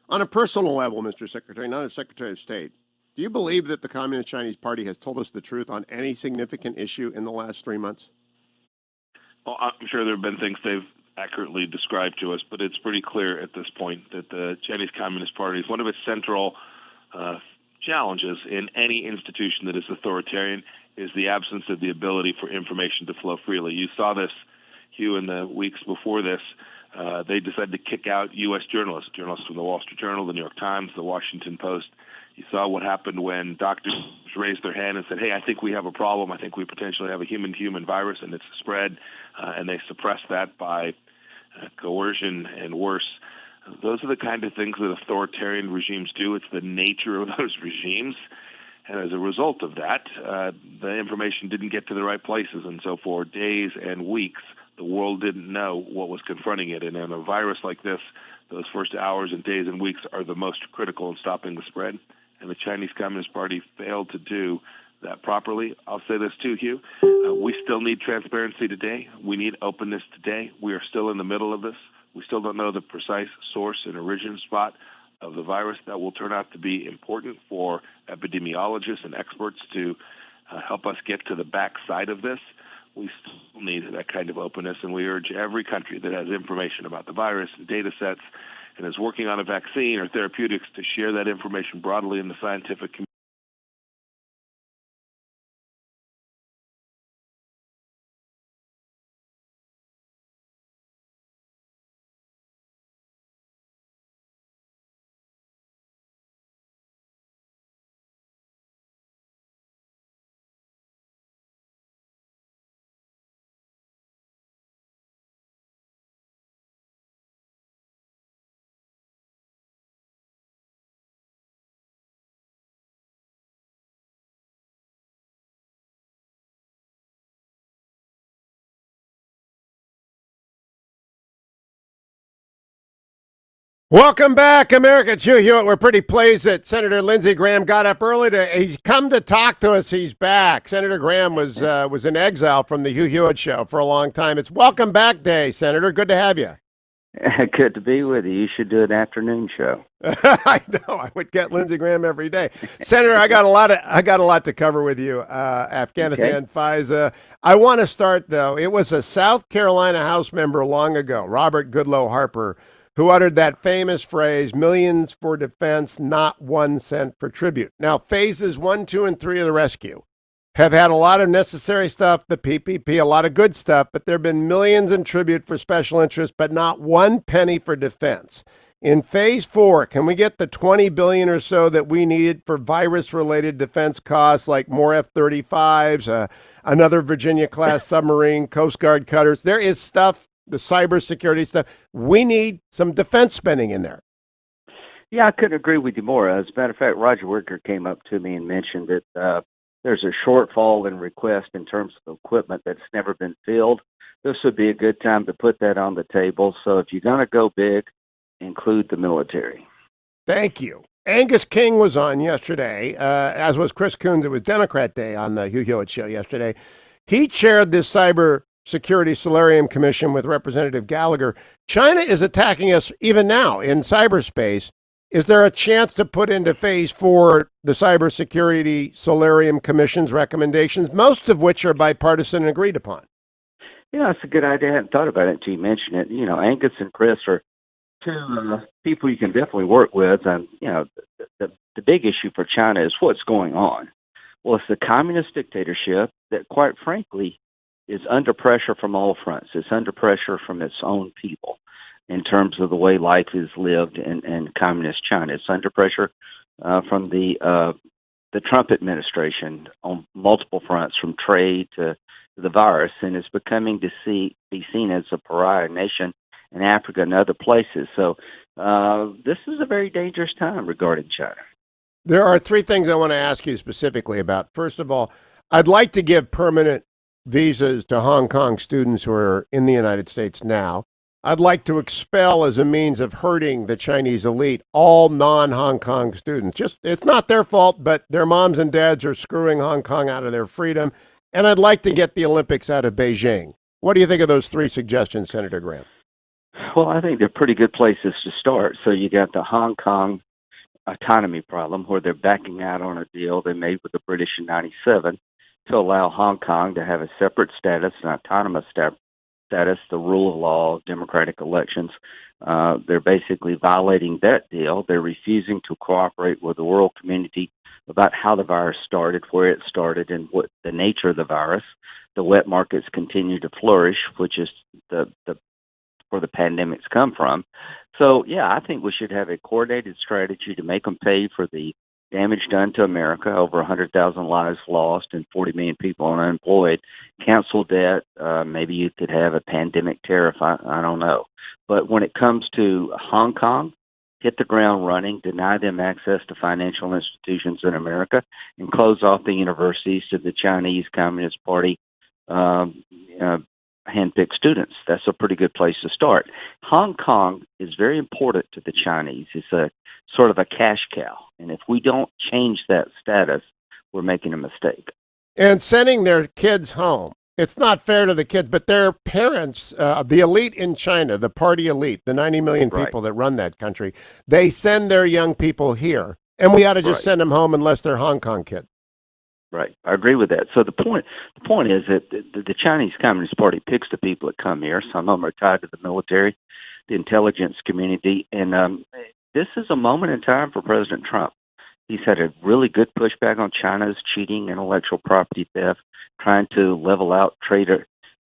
On a personal level, Mr. Secretary, not as Secretary of State, do you believe that the Communist Chinese Party has told us the truth on any significant issue in the last 3 months? Well, I'm sure there have been things they've accurately described to us, but it's pretty clear at this point that the Chinese Communist Party is one of its central challenges in any institution that is authoritarian is the absence of the ability for information to flow freely. You saw this, Hugh, in the weeks before this. They decided to kick out U.S. journalists from the Wall Street Journal, the New York Times, the Washington Post. You saw what happened when doctors raised their hand and said, hey, I think we have a problem. I think we potentially have a human-to-human virus, and it's spread. And they suppressed that by coercion and worse. Those are the kind of things that authoritarian regimes do. It's the nature of those regimes. And as a result of that, the information didn't get to the right places. And so for days and weeks, the world didn't know what was confronting it. And in a virus like this, those first hours and days and weeks are the most critical in stopping the spread. and the Chinese Communist Party failed to do that properly. I'll say this too, Hugh. We still need transparency today. We need openness today. We are still in the middle of this. We still don't know the precise source and origin spot of the virus. That will turn out to be important for epidemiologists and experts to help us get to the backside of this. We still need that kind of openness, and we urge every country that has information about the virus and data sets and is working on a vaccine or therapeutics to share that information broadly in the scientific community. Welcome back, America. It's Hugh Hewitt. We're pretty pleased that Senator Lindsey Graham got up early. He's come to talk to us. He's back. Senator Graham was in exile from the Hugh Hewitt Show for a long time. It's Welcome Back Day, Senator. Good to have you. Good to be with you. You should do an afternoon show. I know. I would get Lindsey Graham every day. Senator, I got a lot to cover with you. Afghanistan, okay. FISA. I want to start though. It was a South Carolina House member long ago, Robert Goodloe Harper, who uttered that famous phrase, millions for defense, not 1 cent for tribute. Now, phases 1, 2, and 3 of the rescue have had a lot of necessary stuff, the PPP, a lot of good stuff, but there have been millions in tribute for special interests, but not 1 penny for defense. In phase 4, can we get the $20 billion or so that we needed for virus-related defense costs, like more F-35s, another Virginia-class submarine, Coast Guard cutters? There is stuff, the cybersecurity stuff. We need some defense spending in there. Yeah, I couldn't agree with you more. As a matter of fact, Roger Wicker came up to me and mentioned that there's a shortfall in request in terms of equipment that's never been filled. This would be a good time to put that on the table. So if you're going to go big, include the military. Thank you. Angus King was on yesterday, as was Chris Coons. It was Democrat Day on the Hugh Hewitt Show yesterday. He chaired this Cybersecurity Solarium Commission with Representative Gallagher. China is attacking us even now in cyberspace. Is there a chance to put into phase 4 the Cybersecurity Solarium Commission's recommendations, most of which are bipartisan and agreed upon? Yeah, that's a good idea. I hadn't thought about it until you mentioned it. You know, Angus and Chris are two people you can definitely work with. And, you know, the big issue for China is what's going on. Well, it's the communist dictatorship that, quite frankly, is under pressure from all fronts. It's under pressure from its own people in terms of the way life is lived in communist China. It's under pressure from the Trump administration on multiple fronts, from trade to the virus, and it's becoming to be seen as a pariah nation in Africa and other places. So this is a very dangerous time regarding China. There are 3 things I want to ask you specifically about. First of all, I'd like to give permanent visas to Hong Kong students who are in the United States now. I'd like to expel, as a means of hurting the Chinese elite, all non-Hong Kong students. It's not their fault, but their moms and dads are screwing Hong Kong out of their freedom. And I'd like to get the Olympics out of Beijing. What do you think of those 3 suggestions, Senator Graham? Well, I think they're pretty good places to start. So you got the Hong Kong autonomy problem, where they're backing out on a deal they made with the British in 1997 to allow Hong Kong to have a separate status, an autonomous status, the rule of law, democratic elections. They're basically violating that deal. They're refusing to cooperate with the world community about how the virus started, where it started, and what the nature of the virus. The wet markets continue to flourish, which is where the pandemics come from. So, yeah, I think we should have a coordinated strategy to make them pay for the damage done to America, over 100,000 lives lost and 40 million people unemployed. Cancel debt. Maybe you could have a pandemic tariff. I don't know. But when it comes to Hong Kong, hit the ground running, deny them access to financial institutions in America, and close off the universities to the Chinese Communist Party handpicked students. That's a pretty good place to start. Hong Kong is very important to the Chinese. It's a sort of a cash cow. And if we don't change that status, we're making a mistake. And sending their kids home, it's not fair to the kids, but their parents, the elite in China, the party elite, the 90 million people that run that country, they send their young people here. And we ought to just send them home unless they're Hong Kong kids. Right. I agree with that. So the point is that the Chinese Communist Party picks the people that come here. Some of them are tied to the military, the intelligence community. And this is a moment in time for President Trump. He's had a really good pushback on China's cheating, intellectual property theft, trying to level out trade,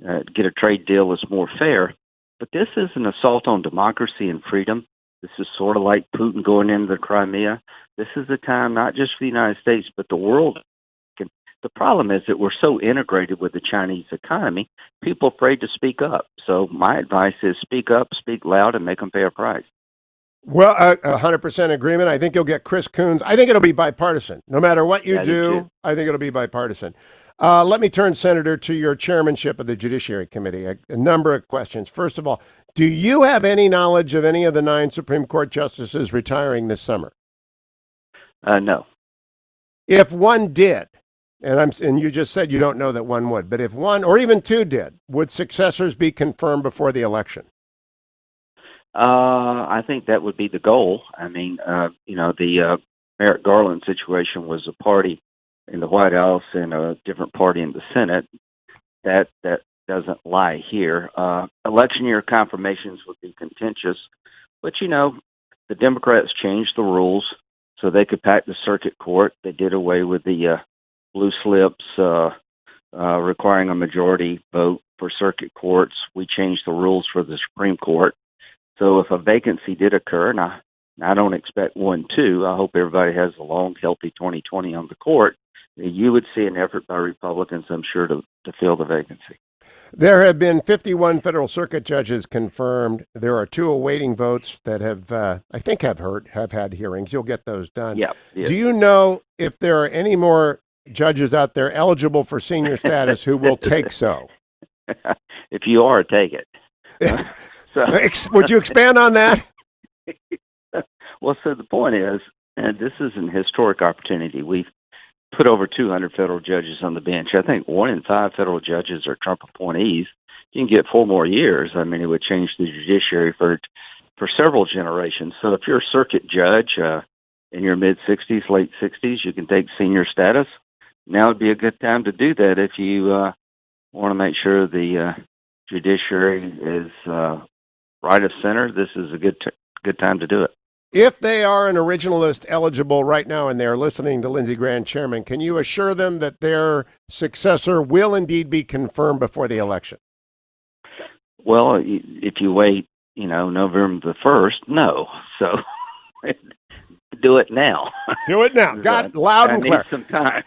get a trade deal that's more fair. But this is an assault on democracy and freedom. This is sort of like Putin going into the Crimea. This is a time not just for the United States, but the world. The problem is that we're so integrated with the Chinese economy, people are afraid to speak up. So my advice is speak up, speak loud, and make them pay a price. Well, 100% agreement. I think you'll get Chris Coons. I think it'll be bipartisan. No matter what you do, I think it'll be bipartisan. Let me turn, Senator, to your chairmanship of the Judiciary Committee. A number of questions. First of all, do you have any knowledge of any of the 9 Supreme Court justices retiring this summer? No. If one did, and you just said you don't know that one would, but if one or even 2 did, would successors be confirmed before the election? I think that would be the goal. I mean, the Merrick Garland situation was a party in the White House and a different party in the Senate. That doesn't lie here. Election year confirmations would be contentious, but the Democrats changed the rules so they could pack the circuit court. They did away with the blue slips requiring a majority vote for circuit courts. We changed the rules for the Supreme Court. So if a vacancy did occur, and I don't expect 1, 2, I hope everybody has a long, healthy 2020 on the court, you would see an effort by Republicans, I'm sure, to fill the vacancy. There have been 51 federal circuit judges confirmed. There are 2 awaiting votes that have, I think, have had hearings. You'll get those done. Yeah. Do you know if there are any more judges out there eligible for senior status who will take so? If you are, take it. Would you expand on that? Well, so the point is, and this is an historic opportunity. We've put over 200 federal judges on the bench. I think 1 in 5 federal judges are Trump appointees. You can get 4 more years. I mean, it would change the judiciary for several generations. So if you're a circuit judge in your mid-60s, late 60s, you can take senior status. Now would be a good time to do that if you want to make sure the judiciary is right of center. This is a good time to do it. If they are an originalist eligible right now and they're listening to Lindsey Graham, Chairman, can you assure them that their successor will indeed be confirmed before the election? Well, if you wait, November the 1st, no. So do it now. Do it now. Got loud and clear. Need some time.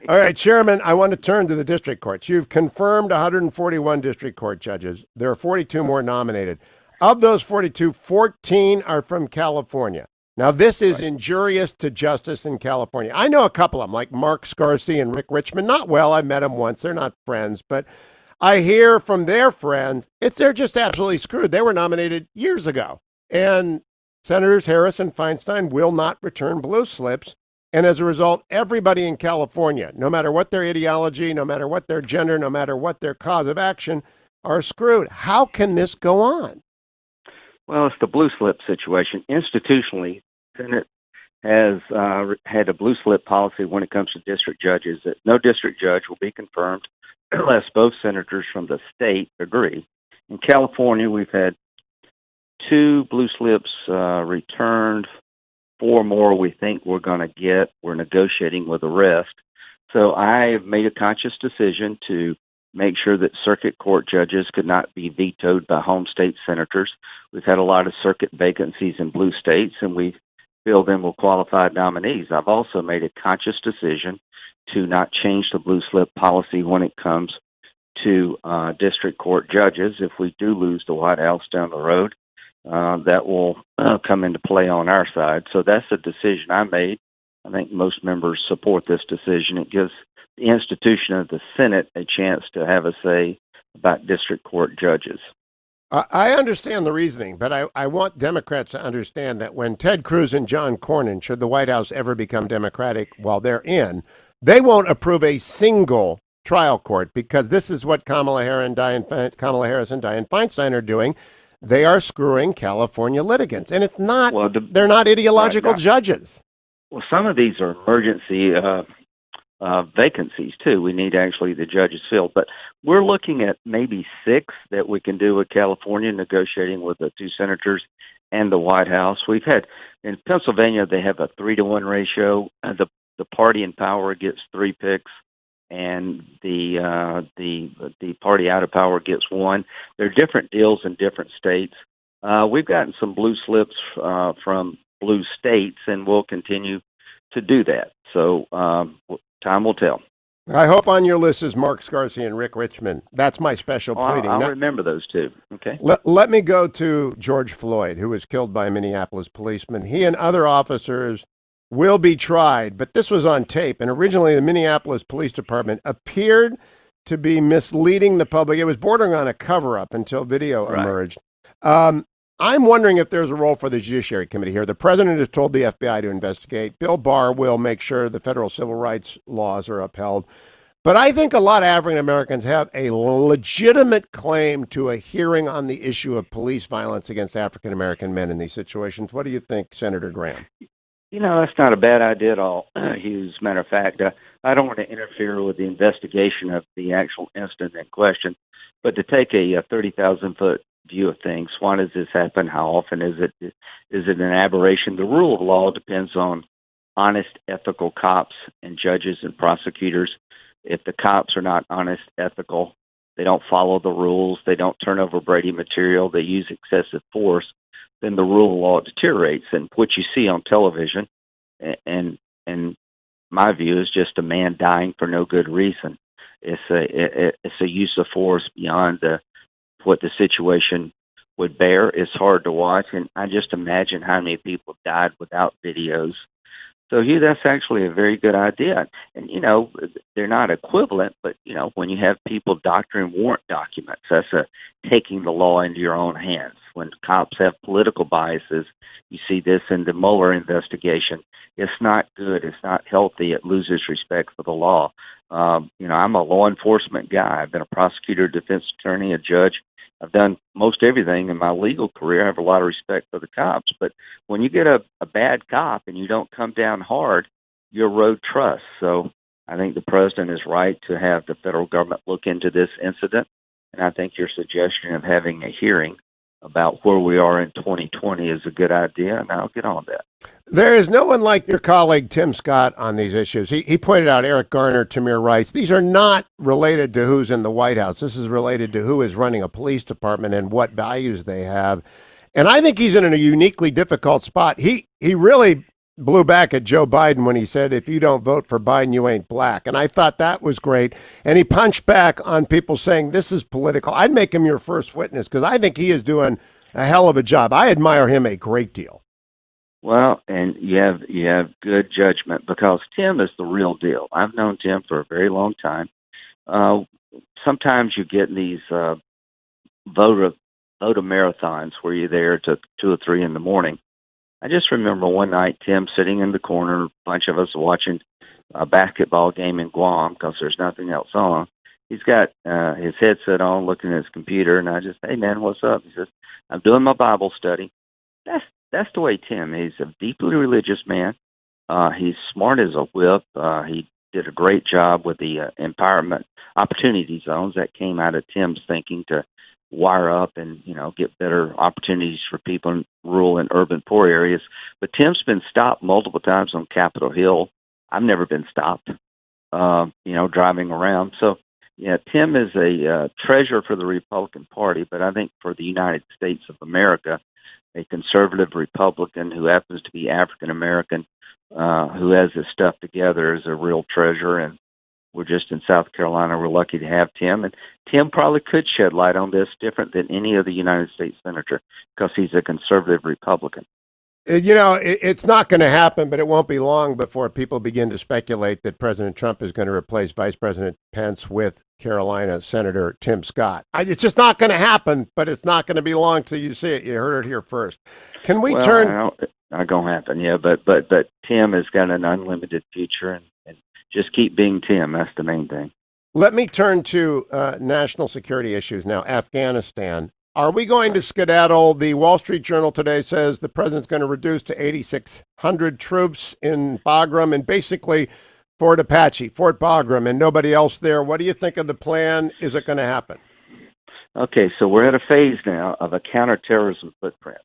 All right, Chairman, I want to turn to the district courts. You've confirmed 141 district court judges. There are 42 more nominated. Of those 42, 14 are from California. Now, this is injurious to justice in California. I know a couple of them, like Mark Scarsey and Rick Richmond. Not well. I met them once. They're not friends. But I hear from their friends, they're just absolutely screwed. They were nominated years ago. And Senators Harris and Feinstein will not return blue slips. And as a result, everybody in California, no matter what their ideology, no matter what their gender, no matter what their cause of action, are screwed. How can this go on? Well, it's the blue slip situation. Institutionally, the Senate has had a blue slip policy when it comes to district judges that no district judge will be confirmed unless both senators from the state agree. In California, we've had 2 blue slips returned, 4 more we think we're going to get. We're negotiating with the rest. So I have made a conscious decision to make sure that circuit court judges could not be vetoed by home state senators. We've had a lot of circuit vacancies in blue states, and we fill them with qualified nominees. I've also made a conscious decision to not change the blue slip policy when it comes to district court judges. If we do lose the White House down the road, that will come into play on our side. So that's a decision I made. I think most members support this decision. It gives the institution of the Senate a chance to have a say about district court judges. I understand the reasoning, but I want Democrats to understand that when Ted Cruz and John Cornyn, should the White House ever become Democratic while they're in, they won't approve a single trial court, because this is what Kamala Harris and Dianne Feinstein are doing. They are screwing California litigants, and it's not. Well, they're not ideological judges. Well, some of these are emergency vacancies too. We need actually the judges filled, but we're looking at maybe 6 that we can do with California, negotiating with the 2 senators and the White House. We've had in Pennsylvania, they have a 3-to-1 ratio. The party in power gets 3 picks, and the party out of power gets 1. There are different deals in different states. We've gotten some blue slips from blue states, and we'll continue to do that. So time will tell. I hope on your list is Mark Scarsi and Rick Richmond. That's my special pleading. I'll remember those 2. Okay. Let me go to George Floyd, who was killed by a Minneapolis policeman. He and other officers will be tried, but this was on tape. And originally, the Minneapolis Police Department appeared to be misleading the public. It was bordering on a cover-up until video emerged. I'm wondering if there's a role for the Judiciary Committee here. The president has told the FBI to investigate. Bill Barr will make sure the federal civil rights laws are upheld. But I think a lot of African Americans have a legitimate claim to a hearing on the issue of police violence against African American men in these situations. What do you think, Senator Graham? That's not a bad idea at all, Hughes. Matter of fact, I don't want to interfere with the investigation of the actual incident in question, but to take a 30,000-foot view of things, why does this happen? How often is it? Is it an aberration? The rule of law depends on honest, ethical cops and judges and prosecutors. If the cops are not honest, ethical, they don't follow the rules, they don't turn over Brady material, they use excessive force, then the rule of law deteriorates. And what you see on television, and my view, is just a man dying for no good reason. It's a use of force beyond what the situation would bear. Is hard to watch, and I just imagine how many people died without videos. So, Hugh, that's actually a very good idea. And, they're not equivalent, but, when you have people doctoring warrant documents, that's taking the law into your own hands. When cops have political biases, you see this in the Mueller investigation. It's not good. It's not healthy. It loses respect for the law. I'm a law enforcement guy. I've been a prosecutor, defense attorney, a judge. I've done most everything in my legal career. I have a lot of respect for the cops. But when you get a bad cop and you don't come down hard, you erode trust. So I think the president is right to have the federal government look into this incident. And I think your suggestion of having a hearing about where we are in 2020 is a good idea, and I'll get on that. There is no one like your colleague Tim Scott on these issues. He pointed out Eric Garner, Tamir Rice. These are not related to who's in the White House. This is related to who is running a police department and what values they have. And I think he's in a uniquely difficult spot. He really blew back at Joe Biden when he said, if you don't vote for Biden, you ain't black. And I thought that was great. And he punched back on people saying this is political. I'd make him your first witness because I think he is doing a hell of a job. I admire him a great deal. Well, and you have good judgment because Tim is the real deal. I've known Tim for a very long time. Sometimes you get these voter marathons where you're there to 2 or 3 in the morning. I just remember one night Tim sitting in the corner, a bunch of us watching a basketball game in Guam because there's nothing else on. He's got his headset on, looking at his computer, and I just, hey man, what's up? He says, I'm doing my Bible study. That's the way Tim is. He's a deeply religious man. He's smart as a whip. He did a great job with the empowerment opportunity zones that came out of Tim's thinking to wire up and, get better opportunities for people in rural and urban poor areas. But Tim's been stopped multiple times on Capitol Hill. I've never been stopped, driving around. So, yeah, Tim is a treasure for the Republican Party, but I think for the United States of America, a conservative Republican who happens to be African American, who has his stuff together, is a real treasure. And we're just in South Carolina. We're lucky to have Tim. And Tim probably could shed light on this different than any other United States senator because he's a conservative Republican. It's not going to happen, but it won't be long before people begin to speculate that President Trump is going to replace Vice President Pence with Carolina Senator Tim Scott. It's just not going to happen, but it's not going to be long till you see it. You heard it here first. Can we turn? Not going to happen, yeah. But Tim has got an unlimited future, and just keep being Tim. That's the main thing. Let me turn to national security issues now. Afghanistan. Are we going to skedaddle? The Wall Street Journal today says the president's going to reduce to 8,600 troops in Bagram and basically Fort Apache, Fort Bagram, and nobody else there. What do you think of the plan? Is it going to happen? Okay, so we're at a phase now of a counterterrorism footprint.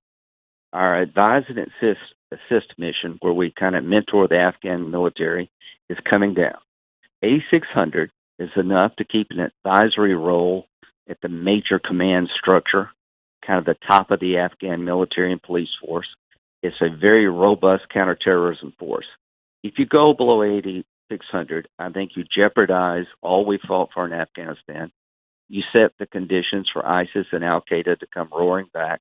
Our advise and assist mission, where we kind of mentor the Afghan military, is coming down. 8,600 is enough to keep an advisory role at the major command structure, kind of the top of the Afghan military and police force. It's a very robust counterterrorism force. If you go below 8,600, I think you jeopardize all we fought for in Afghanistan. You set the conditions for ISIS and al-Qaeda to come roaring back.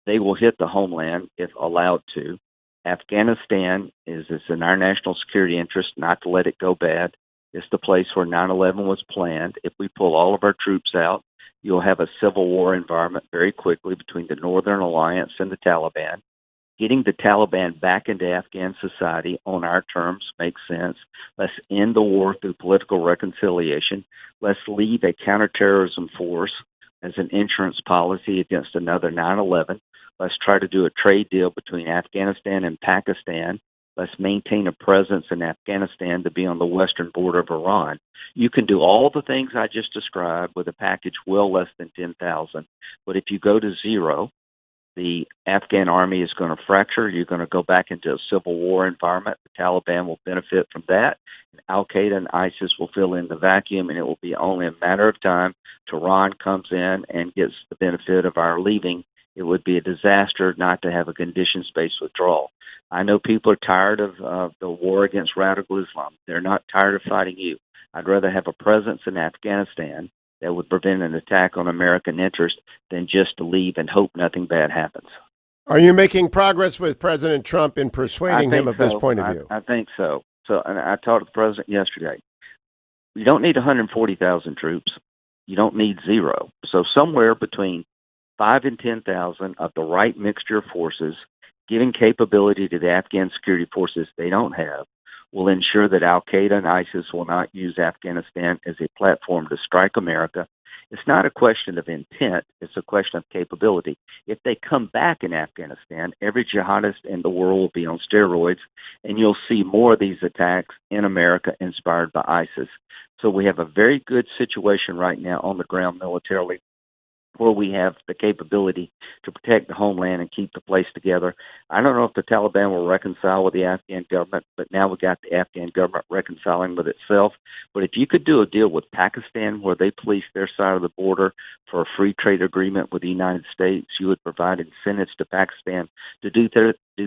They will hit the homeland if allowed to. Afghanistan it's in our national security interest not to let it go bad. It's the place where 9/11 was planned. If we pull all of our troops out, you'll have a civil war environment very quickly between the Northern Alliance and the Taliban. Getting the Taliban back into Afghan society on our terms makes sense. Let's end the war through political reconciliation. Let's leave a counterterrorism force as an insurance policy against another 9/11. Let's try to do a trade deal between Afghanistan and Pakistan. Let's maintain a presence in Afghanistan to be on the western border of Iran. You can do all the things I just described with a package well less than 10,000. But if you go to zero, the Afghan army is going to fracture. You're going to go back into a civil war environment. The Taliban will benefit from that. And al-Qaeda and ISIS will fill in the vacuum, and it will be only a matter of time till Iran comes in and gets the benefit of our leaving. It would be a disaster not to have a conditions-based withdrawal. I know people are tired of the war against radical Islam. They're not tired of fighting you. I'd rather have a presence in Afghanistan that would prevent an attack on American interest than just to leave and hope nothing bad happens. Are you making progress with President Trump in persuading him of this point of view? I think so. And I talked to the president yesterday. You don't need 140,000 troops. You don't need zero. So somewhere between 5 and 10,000 of the right mixture of forces, giving capability to the Afghan security forces they don't have, will ensure that al-Qaeda and ISIS will not use Afghanistan as a platform to strike America. It's not a question of intent. It's a question of capability. If they come back in Afghanistan, every jihadist in the world will be on steroids, and you'll see more of these attacks in America inspired by ISIS. So we have a very good situation right now on the ground militarily, where we have the capability to protect the homeland and keep the place together. I don't know if the Taliban will reconcile with the Afghan government, but now we got the Afghan government reconciling with itself. But if you could do a deal with Pakistan where they police their side of the border for a free trade agreement with the United States, you would provide incentives to Pakistan to do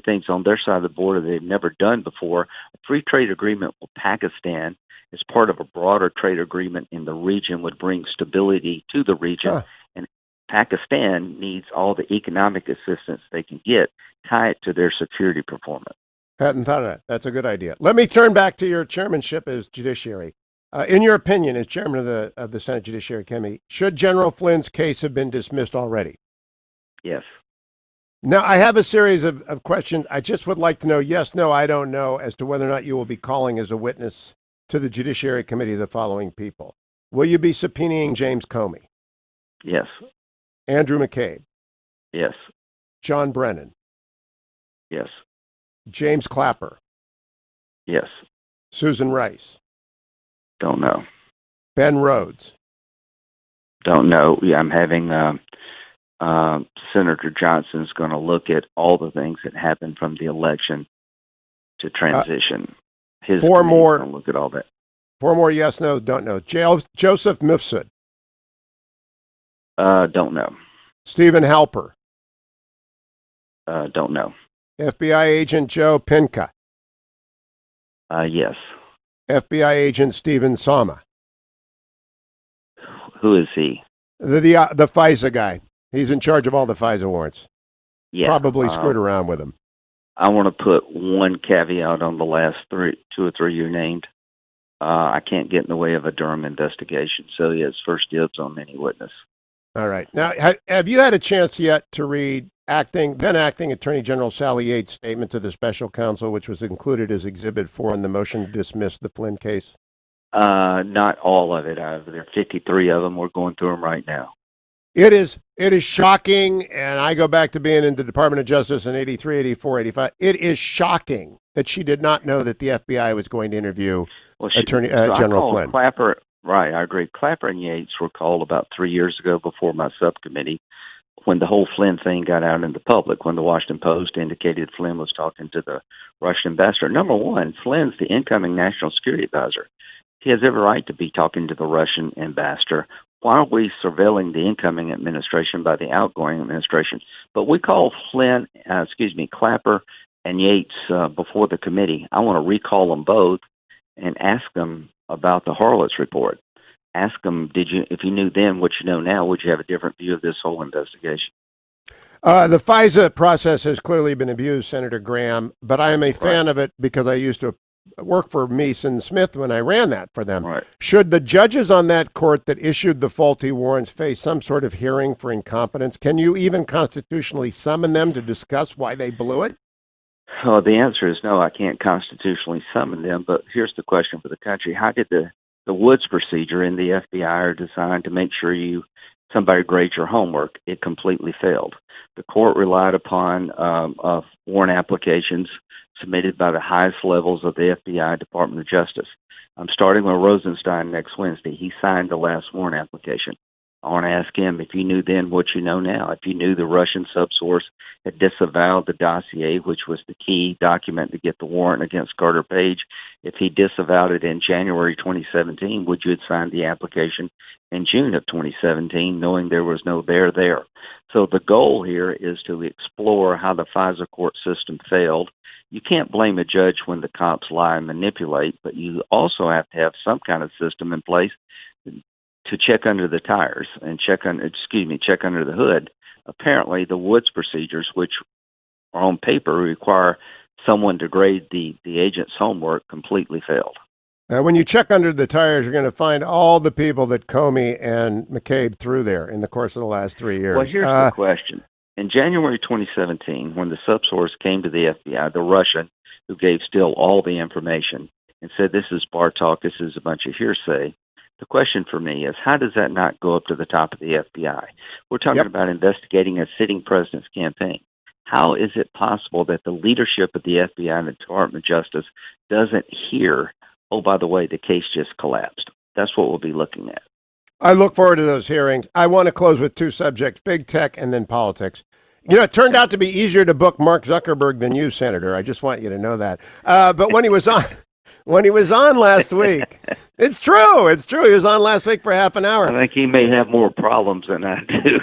things on their side of the border they've never done before. A free trade agreement with Pakistan as part of a broader trade agreement in the region would bring stability to the region. And Pakistan needs all the economic assistance they can get, tie it to their security performance. Hadn't thought of that. That's a good idea. Let me turn back to your chairmanship as judiciary. In your opinion, as chairman of the Senate Judiciary Committee, should General Flynn's case have been dismissed already? Yes. Now, I have a series of questions. I just would like to know, yes, no, I don't know, as to whether or not you will be calling as a witness to the Judiciary Committee the following people. Will you be subpoenaing James Comey? Yes. Andrew McCabe? Yes. John Brennan? Yes. James Clapper? Yes. Susan Rice? Don't know. Ben Rhodes? Don't know. Yeah, I'm having Senator Johnson's going to look at all the things that happened from the election to transition. His four more. Look at all that. 4 more yes, no, don't know. Joseph Mifsud? Don't know. Stephen Halper? Don't know. FBI agent Joe Pinka? Yes. FBI agent Stephen Sama? Who is he? The FISA guy. He's in charge of all the FISA warrants. probably screwed around with them. I want to put one caveat on the last two or three you named. I can't get in the way of a Durham investigation, so he has first dibs on any witness. All right. Now, have you had a chance yet to read then acting Attorney General Sally Yates' statement to the special counsel, which was included as Exhibit 4 in the motion to dismiss the Flynn case? Not all of it. There are 53 of them. We're going through them right now. It is shocking, and I go back to being in the Department of Justice in 83, 84, 85. It is shocking that she did not know that the FBI was going to interview Attorney General Flynn. Clapper, right, I agree. Clapper and Yates were called about 3 years ago before my subcommittee when the whole Flynn thing got out in the public, when the Washington Post indicated Flynn was talking to the Russian ambassador. Number one, Flynn's the incoming national security advisor. He has every right to be talking to the Russian ambassador. Why are we surveilling the incoming administration by the outgoing administration? But we call Clapper and Yates before the committee. I want to recall them both and ask them about the Harlot's report. Ask them, if you knew then what you know now, would you have a different view of this whole investigation? The FISA process has clearly been abused, Senator Graham, but I am a fan of it because I used to work for Mason Smith when I ran that for them. Right. Should the judges on that court that issued the faulty warrants face some sort of hearing for incompetence? Can you even constitutionally summon them to discuss why they blew it? Oh, the answer is no, I can't constitutionally summon them, but here's the question for the country. How did the Woods procedure in the FBI are designed to make sure somebody grades your homework? It completely failed. The court relied upon warrant applications submitted by the highest levels of the FBI Department of Justice. I'm starting with Rosenstein next Wednesday. He signed the last warrant application. I want to ask him if you knew then what you know now, if you knew the Russian subsource had disavowed the dossier, which was the key document to get the warrant against Carter Page. If he disavowed it in January 2017, would you have signed the application in June of 2017, knowing there was no there? So the goal here is to explore how the FISA court system failed. You can't blame a judge when the cops lie and manipulate, but you also have to have some kind of system in place to check under the tires and check under the hood. Apparently, the Woods procedures, which are on paper require someone to grade the agent's homework, completely failed. When you check under the tires, you're going to find all the people that Comey and McCabe threw there in the course of the last 3 years. Well, here's the question. In January 2017, when the subsource came to the FBI, the Russian who gave still all the information and said, this is bar talk, this is a bunch of hearsay, the question for me is, how does that not go up to the top of the FBI? We're talking about investigating a sitting president's campaign. How is it possible that the leadership of the FBI and the Department of Justice doesn't hear, oh, by the way, the case just collapsed? That's what we'll be looking at. I look forward to those hearings. I want to close with two subjects, big tech and then politics. You know, it turned out to be easier to book Mark Zuckerberg than you, Senator. I just want you to know that. But when he was on last week, it's true. He was on last week for half an hour. I think he may have more problems than I do.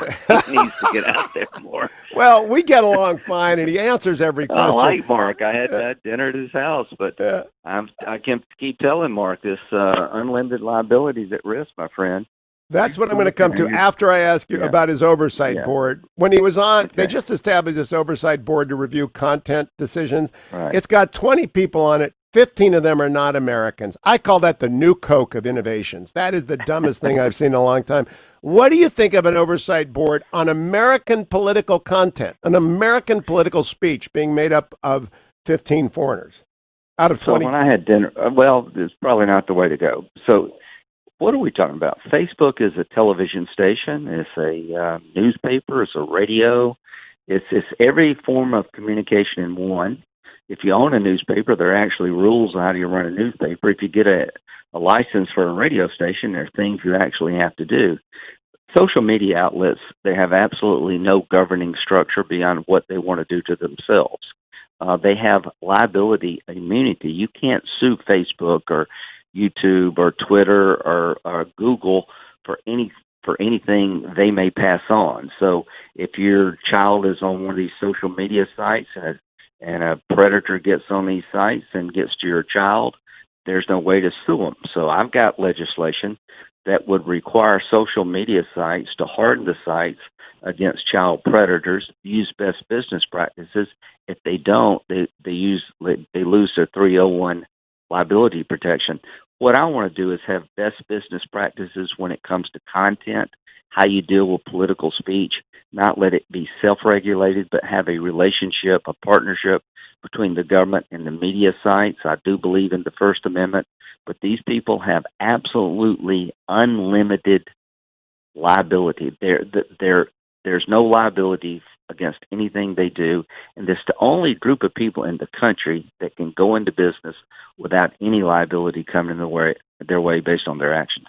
He needs to get out there more. Well, we get along fine, and he answers every question. I like Mark. I had dinner at his house, but I can keep telling Mark this unlimited liability is at risk, my friend. That's what I'm going to come to after I ask you about his oversight board. When he was on, they just established this oversight board to review content decisions. Right. It's got 20 people on it. 15 of them are not Americans. I call that the new Coke of innovations. That is the dumbest thing I've seen in a long time. What do you think of an oversight board on American political content, an American political speech being made up of 15 foreigners out of 20? So when I had dinner, it's probably not the way to go. So what are we talking about? Facebook is a television station. It's a newspaper. It's a radio. It's every form of communication in one. If you own a newspaper, there are actually rules on how do you run a newspaper. If you get a license for a radio station, there are things you actually have to do. Social media outlets, they have absolutely no governing structure beyond what they want to do to themselves. They have liability immunity. You can't sue Facebook or YouTube or Twitter or Google for anything they may pass on. So if your child is on one of these social media sites and a predator gets on these sites and gets to your child, there's no way to sue them. So I've got legislation that would require social media sites to harden the sites against child predators, use best business practices. If they don't, they lose their 301 liability protection. What I want to do is have best business practices when it comes to content, how you deal with political speech, not let it be self-regulated, but have a relationship, a partnership between the government and the media sites. I do believe in the First Amendment, but these people have absolutely unlimited liability. There's no liability against anything they do, and it's the only group of people in the country that can go into business without any liability coming in their way based on their actions.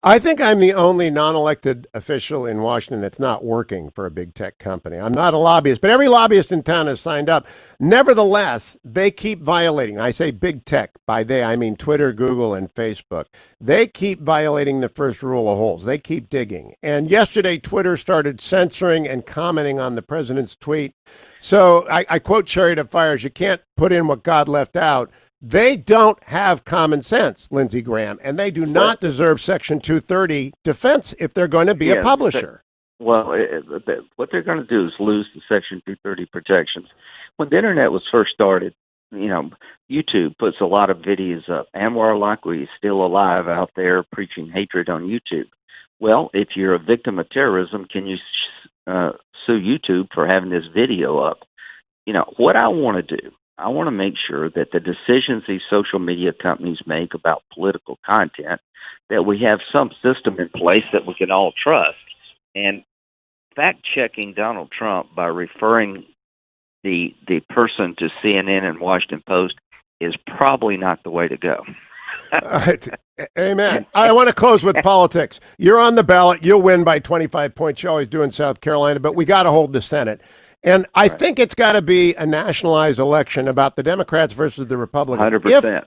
I think I'm the only non-elected official in Washington that's not working for a big tech company. I'm not a lobbyist, but every lobbyist in town has signed up. Nevertheless, they keep violating. I say big tech. By they, I mean Twitter, Google, and Facebook. They keep violating the first rule of holes. They keep digging. And yesterday, Twitter started censoring and commenting on the president's tweet. So I quote Chariot Fires, you can't put in what God left out. They don't have common sense, Lindsey Graham, and they do not deserve Section 230 defense if they're going to be a publisher. What they're going to do is lose the Section 230 protections. When the Internet was first started, YouTube puts a lot of videos up. Anwar Lakwi is still alive out there preaching hatred on YouTube. Well, if you're a victim of terrorism, can you sue YouTube for having this video up? What I want to do, I want to make sure that the decisions these social media companies make about political content, that we have some system in place that we can all trust. And fact-checking Donald Trump by referring the person to CNN and Washington Post is probably not the way to go. Amen. I want to close with politics. You're on the ballot. You'll win by 25 points. You always do in South Carolina, but we got to hold the Senate. And I think it's got to be a nationalized election about the Democrats versus the Republicans. 100%.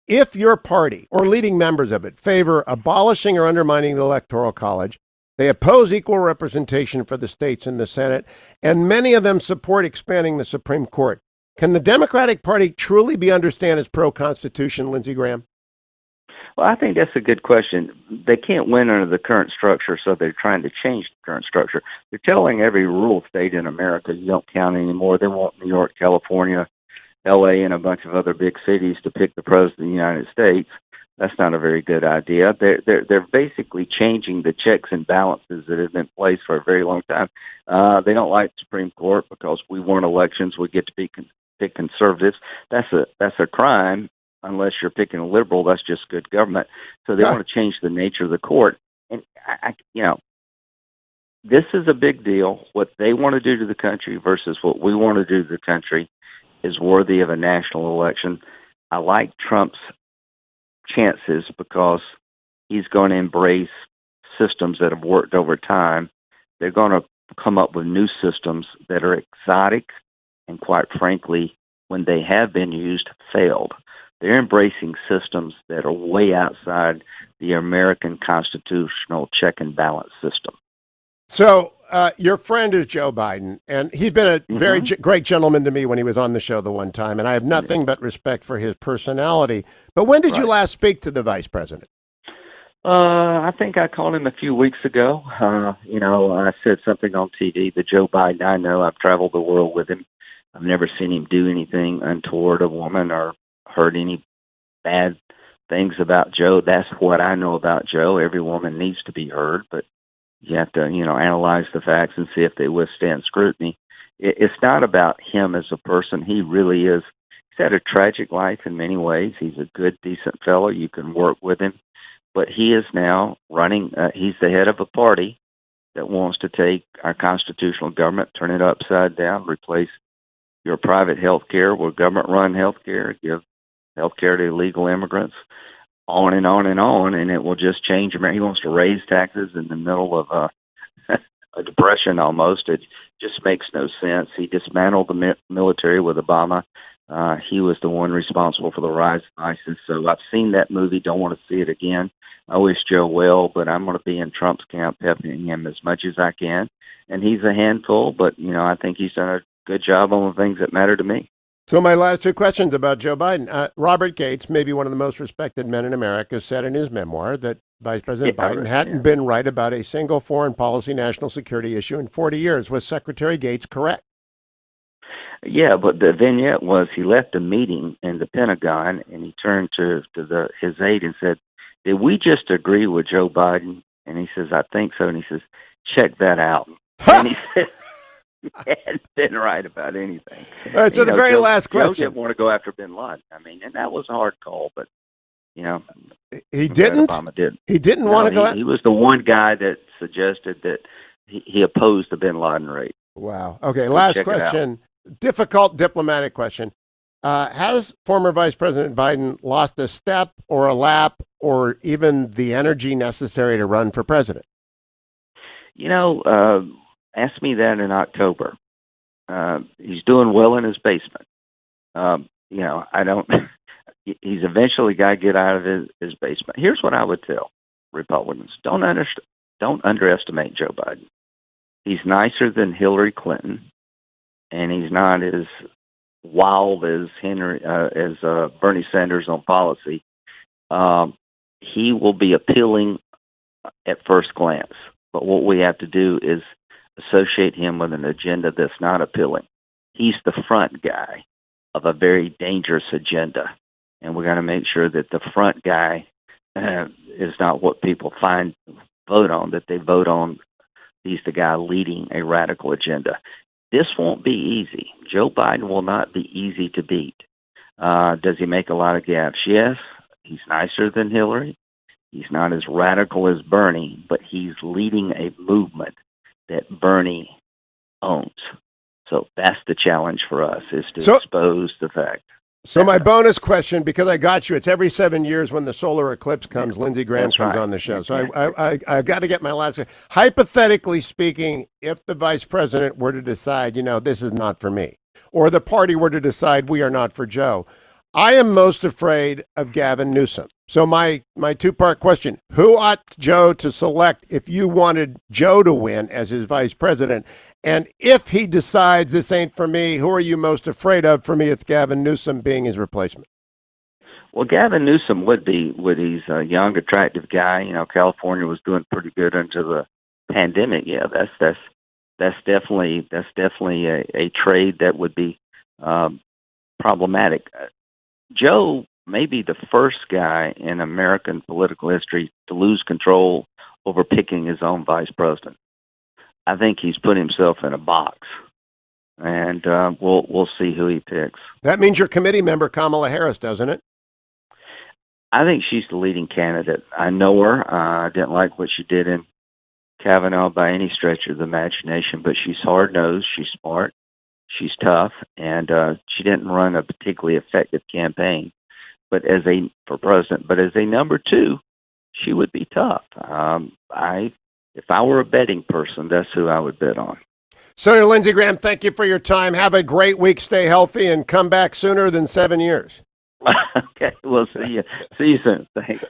If your party or leading members of it favor abolishing or undermining the Electoral College, they oppose equal representation for the states in the Senate, and many of them support expanding the Supreme Court. Can the Democratic Party truly be understood as pro-Constitution, Lindsey Graham? Well, I think that's a good question. They can't win under the current structure, so they're trying to change the current structure. They're telling every rural state in America you don't count anymore. They want New York, California, L.A., and a bunch of other big cities to pick the president of the United States. That's not a very good idea. They're basically changing the checks and balances that have been in place for a very long time. They don't like the Supreme Court because we won elections. We get to pick conservatives. That's a crime. Unless you're picking a liberal, that's just good government. So they want to change the nature of the court. And, this is a big deal. What they want to do to the country versus what we want to do to the country is worthy of a national election. I like Trump's chances because he's going to embrace systems that have worked over time. They're going to come up with new systems that are exotic and, quite frankly, when they have been used, failed. They're embracing systems that are way outside the American constitutional check and balance system. So your friend is Joe Biden, and he's been a very great gentleman to me when he was on the show the one time, and I have nothing but respect for his personality. But when did you last speak to the vice president? I think I called him a few weeks ago. I said something on TV. The Joe Biden I know, I've traveled the world with him. I've never seen him do anything untoward a woman or heard any bad things about Joe. That's what I know about Joe. Every woman needs to be heard, but you have to, analyze the facts and see if they withstand scrutiny. It's not about him as a person. He really is. He's had a tragic life in many ways. He's a good, decent fellow. You can work with him, but he is now running. He's the head of a party that wants to take our constitutional government, turn it upside down, replace your private health care with government-run health care, give health care to illegal immigrants, on and on and on, and it will just change America. He wants to raise taxes in the middle of a depression almost. It just makes no sense. He dismantled the military with Obama. He was the one responsible for the rise of ISIS. So I've seen that movie, don't want to see it again. I wish Joe well, but I'm going to be in Trump's camp helping him as much as I can. And he's a handful, but, I think he's done a good job on the things that matter to me. So my last two questions about Joe Biden. Robert Gates, maybe one of the most respected men in America, said in his memoir that Vice President Biden hadn't been right about a single foreign policy national security issue in 40 years. Was Secretary Gates correct? Yeah, but the vignette was he left a meeting in the Pentagon and he turned to his aide and said, "Did we just agree with Joe Biden?" And he says, "I think so." And he says, "Check that out." And he said, he hadn't been right about anything. All right, so the very last question. Joe didn't want to go after bin Laden. I mean, and that was a hard call, but, he didn't? Obama did. He didn't want to go He was the one guy that suggested that he opposed the bin Laden raid. Wow. Okay, last question. Difficult diplomatic question. Has former Vice President Biden lost a step or a lap or even the energy necessary to run for president? Ask me that in October. He's doing well in his basement. I don't. He's eventually got to get out of his basement. Here's what I would tell Republicans: don't underestimate Joe Biden. He's nicer than Hillary Clinton, and he's not as wild as Bernie Sanders on policy. He will be appealing at first glance, but what we have to do is associate him with an agenda that's not appealing. He's the front guy of a very dangerous agenda, and we're going to make sure that the front guy is not what people vote on, that they vote on he's the guy leading a radical agenda. This won't be easy. Joe Biden will not be easy to beat. Does he make a lot of gaffes? Yes. He's nicer than Hillary. He's not as radical as Bernie, but he's leading a movement that Bernie owns. So that's the challenge for us, is to expose the fact. So my bonus question, because I got you, it's every 7 years when the solar eclipse comes, Lindsey Graham comes on the show. So I got to get my last. Hypothetically speaking, if the vice president were to decide, this is not for me, or the party were to decide we are not for Joe, I am most afraid of Gavin Newsom. So my two-part question, who ought Joe to select if you wanted Joe to win as his vice president? And if he decides this ain't for me, who are you most afraid of? For me, it's Gavin Newsom being his replacement. Well, Gavin Newsom would be. He's a young, attractive guy. California was doing pretty good until the pandemic. Yeah, that's definitely a trade that would be problematic. Joe may be the first guy in American political history to lose control over picking his own vice president. I think he's put himself in a box, and we'll see who he picks. That means your committee member, Kamala Harris, doesn't it? I think she's the leading candidate. I know her. I didn't like what she did in Kavanaugh by any stretch of the imagination, but she's hard-nosed, she's smart, she's tough, and she didn't run a particularly effective campaign. But for president, but as a number two, she would be tough. If I were a betting person, that's who I would bet on. Senator Lindsey Graham, thank you for your time. Have a great week. Stay healthy and come back sooner than 7 years. Okay, we'll see you. See you soon. Thanks.